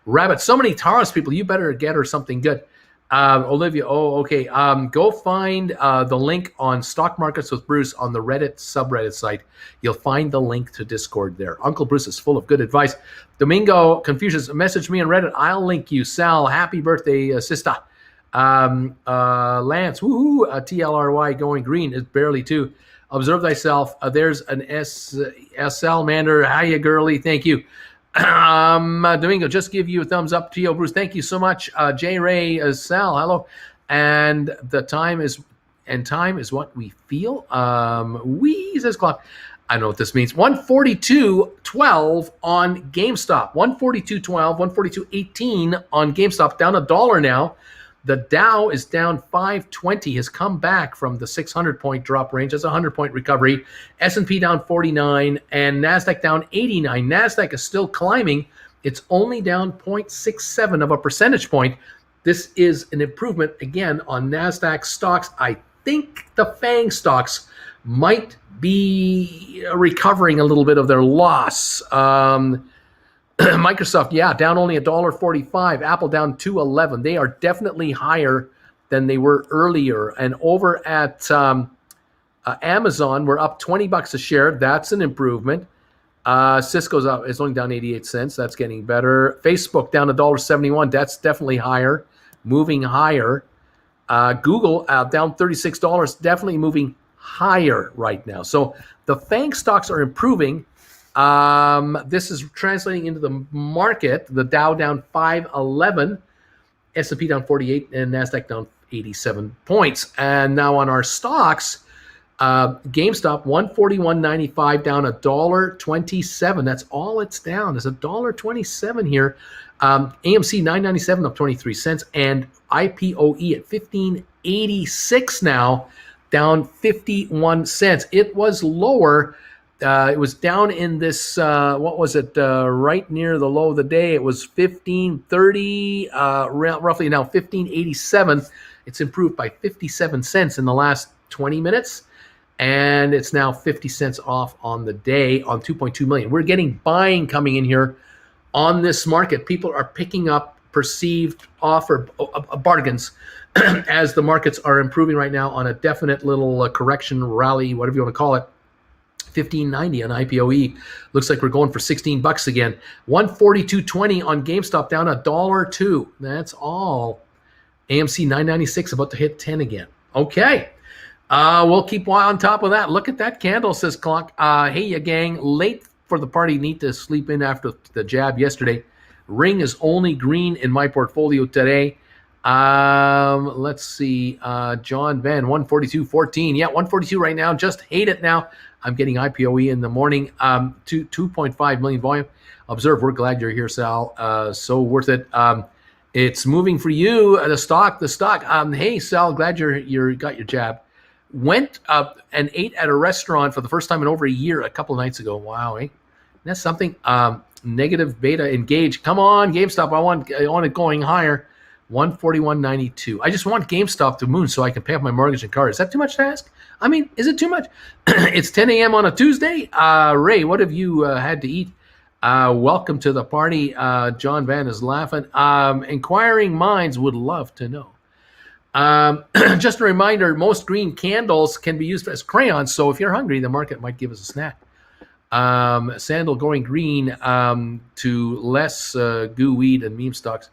Rabbit. So many Taurus people. You better get her something good. Olivia. Oh, okay. Go find the link on Stock Markets with Bruce on the Reddit subreddit site. You'll find the link to Discord there. Uncle Bruce is full of good advice. Domingo Confucius, message me on Reddit. I'll link you. Sal, happy birthday, sister. Lance, woohoo, TLRY going green is barely two. Observe thyself. There's an Salmander. Hiya, girly. Thank you. Domingo, just give you a thumbs up. Gio Bruce, thank you so much. J Ray, Sal, hello. And time is what we feel. We says clock. I don't know what this means. 142.12 on GameStop. 142.12, 142.18 on GameStop. Down $1 now. The Dow is down 520, has come back from the 600-point drop range. That's a 100-point recovery. S&P down 49 and NASDAQ down 89. NASDAQ is still climbing. It's only down 0.67 of a percentage point. This is an improvement, again, on NASDAQ stocks. I think the FANG stocks might be recovering a little bit of their loss. Microsoft, down only $1.45. Apple down $2.11. They are definitely higher than they were earlier. And over at Amazon, we're up $20 a share. That's an improvement. Cisco's up; it's only down 88 cents. That's getting better. Facebook down $1.71. That's definitely higher, moving higher. Google down $36. Definitely moving higher right now. So the FANG stocks are improving. This is translating into the market. The Dow down 511, S&P down 48, and NASDAQ down 87 points. And now on our stocks, GameStop 141.95 down $1.27. That's all it's down. It's $1.27 here. AMC 9.97 up 23 cents, and IPOE at 15.86 now, down 51 cents. It was lower. It was down in this, right near the low of the day. It was 15.30, roughly now 15.87. It's improved by 57 cents in the last 20 minutes, and it's now 50 cents off on the day on 2.2 million. We're getting buying coming in here on this market. People are picking up perceived offer bargains as the markets are improving right now on a definite little correction rally, whatever you want to call it. 15.90 on IPOE. Looks like we're going for $16 again. 142.20 on GameStop, down $1.02. That's all. AMC 9.96, about to hit 10 again. Okay. We'll keep on top of that. Look at that candle, says Clock. Hey, ya gang. Late for the party. Need to sleep in after the jab yesterday. Ring is only green in my portfolio today. Let's see. John Van, 142.14. Yeah, 142 right now. Just hate it now. I'm getting IPOE in the morning. 2.5 million volume. Observe, we're glad you're here, Sal. So worth it. It's moving for you. The stock. Hey, Sal, glad you got your jab. Went and ate at a restaurant for the first time in over a year a couple of nights ago. Wow, eh? That's something. Negative beta engage. Come on, GameStop. I want it going higher. 141.92. I just want GameStop to moon so I can pay off my mortgage and car. Is that too much to ask? I mean, is it too much? It's 10 a.m. on a Tuesday. Ray, what have you had to eat? Welcome to the party. John Van is laughing. Inquiring minds would love to know. Just a reminder, most green candles can be used as crayons, so if you're hungry, the market might give us a snack. Sandal going green to less goo weed and meme stocks.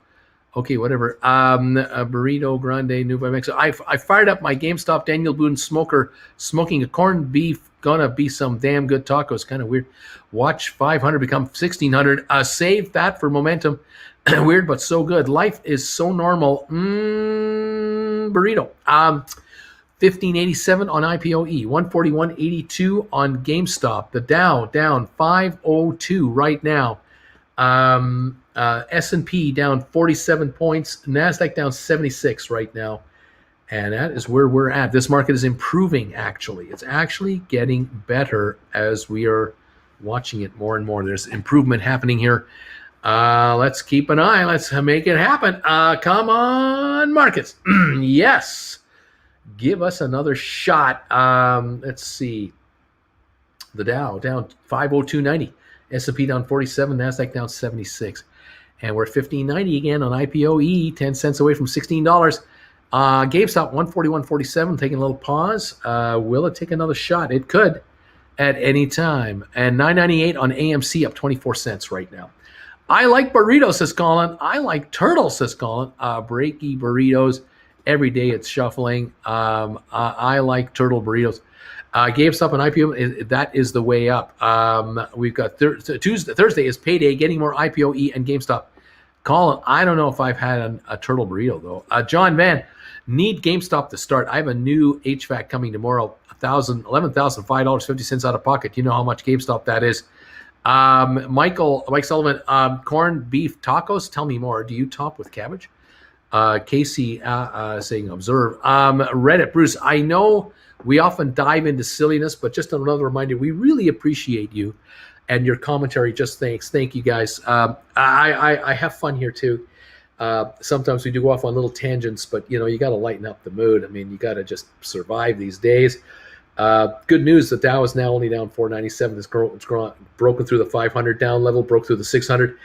Okay, whatever. Burrito Grande New by Mexico. I fired up my GameStop Daniel Boone smoker, smoking a corned beef. Gonna be some damn good tacos. Kind of weird. Watch 500 become 1600. Save that for momentum. Weird, but so good. Life is so normal. Burrito. 1587 on IPOE. 141.82 on GameStop. The Dow down 502 right now. S&P down 47 points. NASDAQ down 76 right now. And that is where we're at. This market is improving, actually. It's actually getting better as we are watching it more and more. There's improvement happening here. Let's keep an eye. Let's make it happen. Come on, markets. Yes. Give us another shot. Let's see. The Dow down 502.90. S&P down 47. NASDAQ down 76. And we're at 1590 again on IPOE, 10 cents away from $16. GameStop 141.47, taking a little pause. Will it take another shot? It could at any time. And 998 on AMC, up 24 cents right now. I like burritos, says Colin. I like turtles, says Colin. Breaky burritos. Every day it's shuffling. I like turtle burritos. GameStop and IPO, that is the way up. We've got Thursday is payday, getting more IPOE and GameStop. Colin, I don't know if I've had a turtle burrito, though. John Van, need GameStop to start. I have a new HVAC coming tomorrow, $11,005.50 out of pocket. You know how much GameStop that is. Mike Sullivan, corned beef tacos. Tell me more. Do you top with cabbage? Casey saying observe. Reddit, Bruce, I know we often dive into silliness, but just another reminder, we really appreciate you and your commentary. Just thanks. Thank you, guys. I have fun here, too. Sometimes we do go off on little tangents, but, you got to lighten up the mood. I mean, you got to just survive these days. Good news, the Dow is now only down 497. It's broken through the 500 down level, broke through the 600.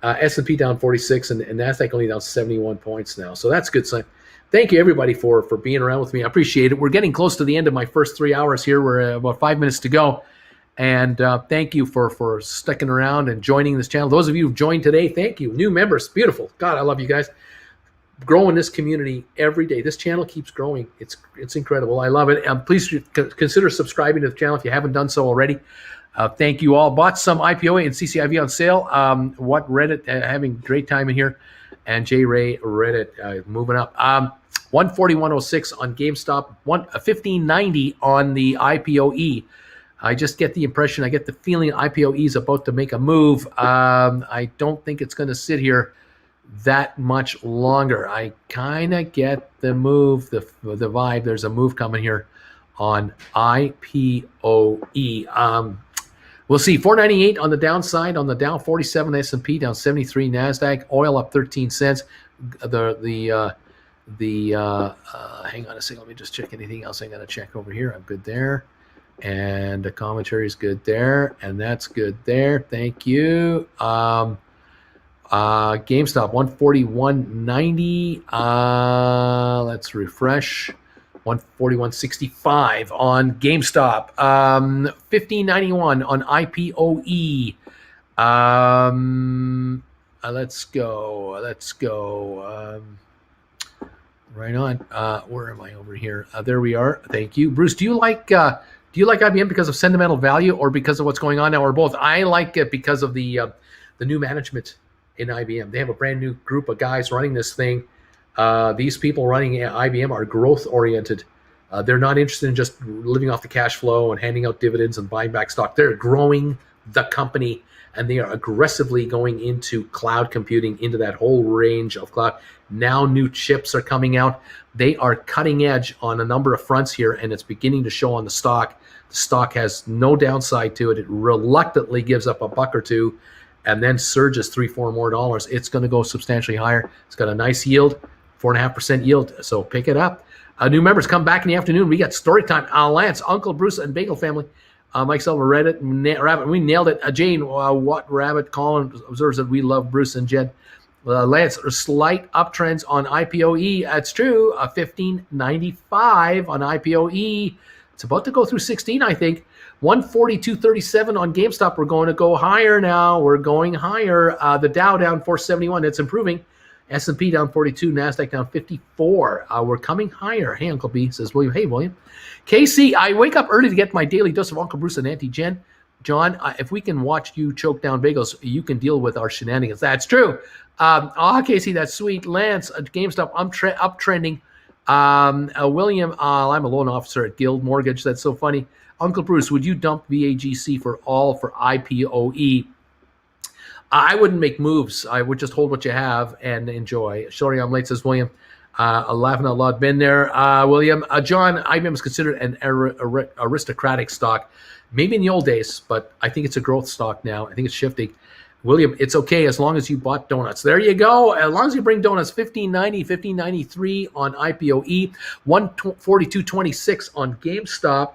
S&P down 46, and NASDAQ only down 71 points now. So that's a good sign. Thank you, everybody, for being around with me. I appreciate it. We're getting close to the end of my first 3 hours here. We're about 5 minutes to go. And thank you for sticking around and joining this channel. Those of you who've joined today, thank you. New members, beautiful. God, I love you guys. Growing this community every day. This channel keeps growing. It's incredible. I love it. Please consider subscribing to the channel if you haven't done so already. Thank you all. Bought some IPOA and CCIV on sale. What Reddit, having a great time in here. And J Ray Reddit moving up. 141.06 on GameStop. 1590 on the IPOE. I just get the impression, I get the feeling IPOE is about to make a move. I don't think it's going to sit here that much longer. I kind of get the move, the vibe. There's a move coming here on IPOE. We'll see. 498 on the downside on the Dow, 47 S&P, down 73 NASDAQ. Oil up 13 cents. Hang on a second. Let me just check anything else I got to check over here. I'm good there. And the commentary is good there. And that's good there. Thank you. GameStop 141.90. Let's refresh. 141.65 on GameStop. 1591 on IPOE. Let's go. Right on. Where am I over here? There we are. Thank you, Bruce. Do you like IBM because of sentimental value or because of what's going on now, or both? I like it because of the new management in IBM. They have a brand new group of guys running this thing. These people running IBM are growth oriented. They're not interested in just living off the cash flow and handing out dividends and buying back stock. They're growing the company, and they are aggressively going into cloud computing, into that whole range of cloud. Now new chips are coming out. They are cutting edge on a number of fronts here, and it's beginning to show on the stock. The stock has no downside to it. It reluctantly gives up a buck or two and then surges $3-4 more. It's going to go substantially higher. It's got a nice yield. 4.5% yield, so pick it up. New members come back in the afternoon. We got story time. Lance, Uncle Bruce, and Bagel Family. Mike Silver, Reddit, Rabbit. We nailed it. Jane, what Rabbit? Colin observes that we love Bruce and Jed. Lance, slight uptrends on IPOE. That's true. 1595 on IPOE. It's about to go through 16, I think. 142.37 on GameStop. We're going to go higher now. We're going higher. The Dow down 471. It's improving. S&P down 42. NASDAQ down 54. We're coming higher. Hey, Uncle B, says William. Hey, William. Casey, I wake up early to get my daily dose of Uncle Bruce and Auntie Jen. John, if we can watch you choke down bagels, you can deal with our shenanigans. That's true. Casey, that's sweet. Lance, GameStop, I'm uptrending. William, I'm a loan officer at Guild Mortgage. That's so funny. Uncle Bruce, would you dump VAGC for IPOE? I wouldn't make moves. I would just hold what you have and enjoy. Sorry, I'm late, says William. Laughing out loud. Been there. William, John, IBM is considered an aristocratic stock. Maybe in the old days, but I think it's a growth stock now. I think it's shifting. William, it's okay as long as you bought donuts. There you go. As long as you bring donuts, 1590, 1593 on IPOE, 142.26 on GameStop.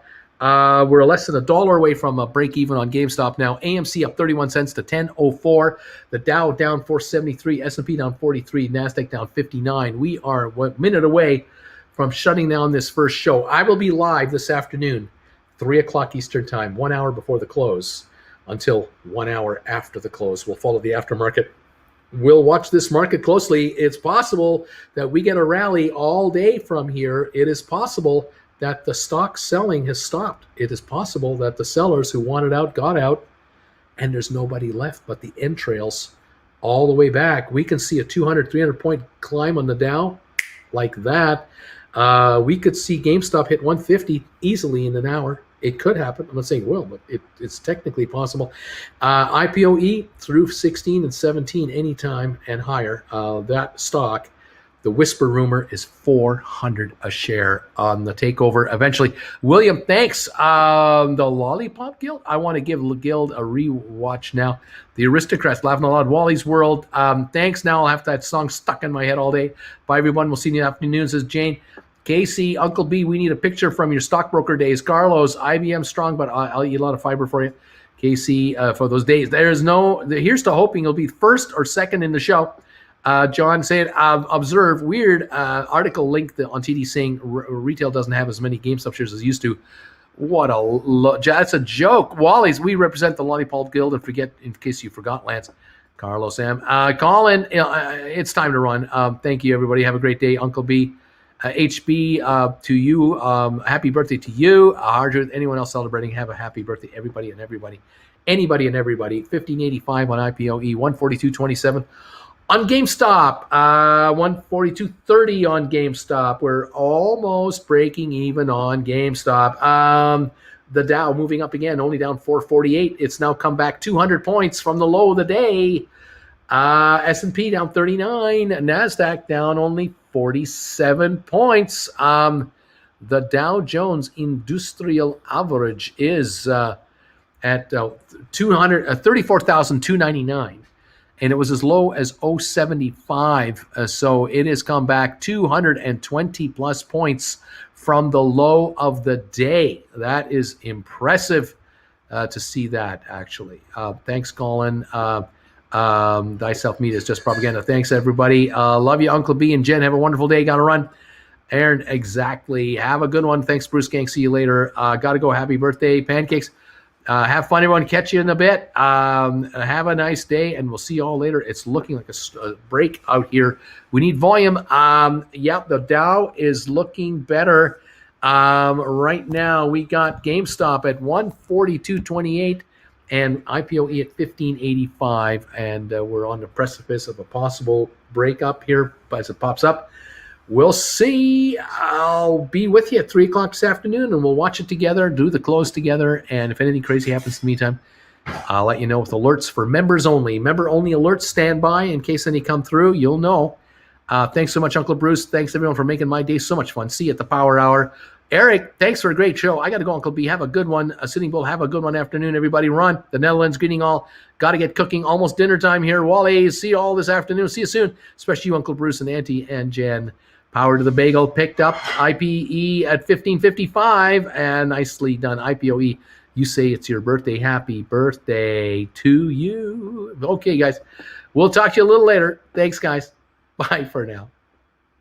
We're less than $1 away from a break even on GameStop now. AMC up 31 cents to 10.04. The Dow down 473. S&P down 43. NASDAQ down 59. We are a minute away from shutting down this first show. I will be live this afternoon, 3 o'clock Eastern time, 1 hour before the close, until 1 hour after the close. We'll follow the aftermarket. We'll watch this market closely. It's possible that we get a rally all day from here. It is possible that the stock selling has stopped. It is possible that the sellers who wanted out got out, and there's nobody left but the entrails all the way back. We can see a 200, 300-point climb on the Dow like that. We could see GameStop hit 150 easily in an hour. It could happen. I'm not saying it will, but it's technically possible. IPOE through 16 and 17 anytime and higher. That stock, the whisper rumor is 400 a share on the takeover eventually. William, thanks. The Lollipop Guild. I want to give the Guild a rewatch now. The Aristocrats, Laughing Out Loud, Wally's World. Thanks. Now I'll have that song stuck in my head all day. Bye, everyone. We'll see you in the afternoon, says Jane. Casey, Uncle B, we need a picture from your stockbroker days. Carlos, IBM strong, but I'll eat a lot of fiber for you. Casey, for those days. Here's to hoping you'll be first or second in the show. John said, observe weird article linked on TD saying retail doesn't have as many GameStop shares as it used to. That's a joke. Wally's, we represent the Lollipop Guild, and forget, in case you forgot, Lance. Carlos, Sam. Colin, it's time to run. Thank you, everybody. Have a great day. Uncle B. HB, to you, happy birthday to you. Harjit, anyone else celebrating, have a happy birthday, everybody and everybody. Anybody and everybody. 1585 on IPOE, 142.27 on GameStop, 142.30 on GameStop. We're almost breaking even on GameStop. The Dow moving up again, only down 448. It's now come back 200 points from the low of the day. S&P down 39, NASDAQ down only 47 points. The Dow Jones Industrial Average is at 34,299, and it was as low as 075. So it has come back 220 plus points from the low of the day. That is impressive to see that, actually. Thanks, Colin. Thyself meat is just propaganda. Thanks, everybody. Love you, Uncle B and Jen. Have a wonderful day. Gotta run. Aaron, exactly. Have a good one. Thanks, Bruce Gang. See you later. Gotta go. Happy birthday, Pancakes. Have fun, everyone. Catch you in a bit. Have a nice day, and we'll see you all later. It's looking like a break out here. We need volume. Yep, the Dow is looking better. Right now, we got GameStop at 142.28. and IPOE at 1585, and we're on the precipice of a possible breakup here as it pops up. We'll see. I'll be with you at 3 o'clock this afternoon, and we'll watch it together, do the close together, and if anything crazy happens in the meantime, I'll let you know with alerts for members only. Member-only alerts stand by in case any come through. You'll know. Thanks so much, Uncle Bruce. Thanks, everyone, for making my day so much fun. See you at the Power Hour. Eric, thanks for a great show. I got to go, Uncle B. Have a good one. Sitting Bull, have a good one afternoon, everybody. Run. The Netherlands greeting all. Got to get cooking. Almost dinner time here. Wally, see you all this afternoon. See you soon. Especially you, Uncle Bruce and Auntie and Jen. Power to the Bagel picked up IPE at 1555. And nicely done. IPOE, you say it's your birthday. Happy birthday to you. Okay, guys. We'll talk to you a little later. Thanks, guys. Bye for now.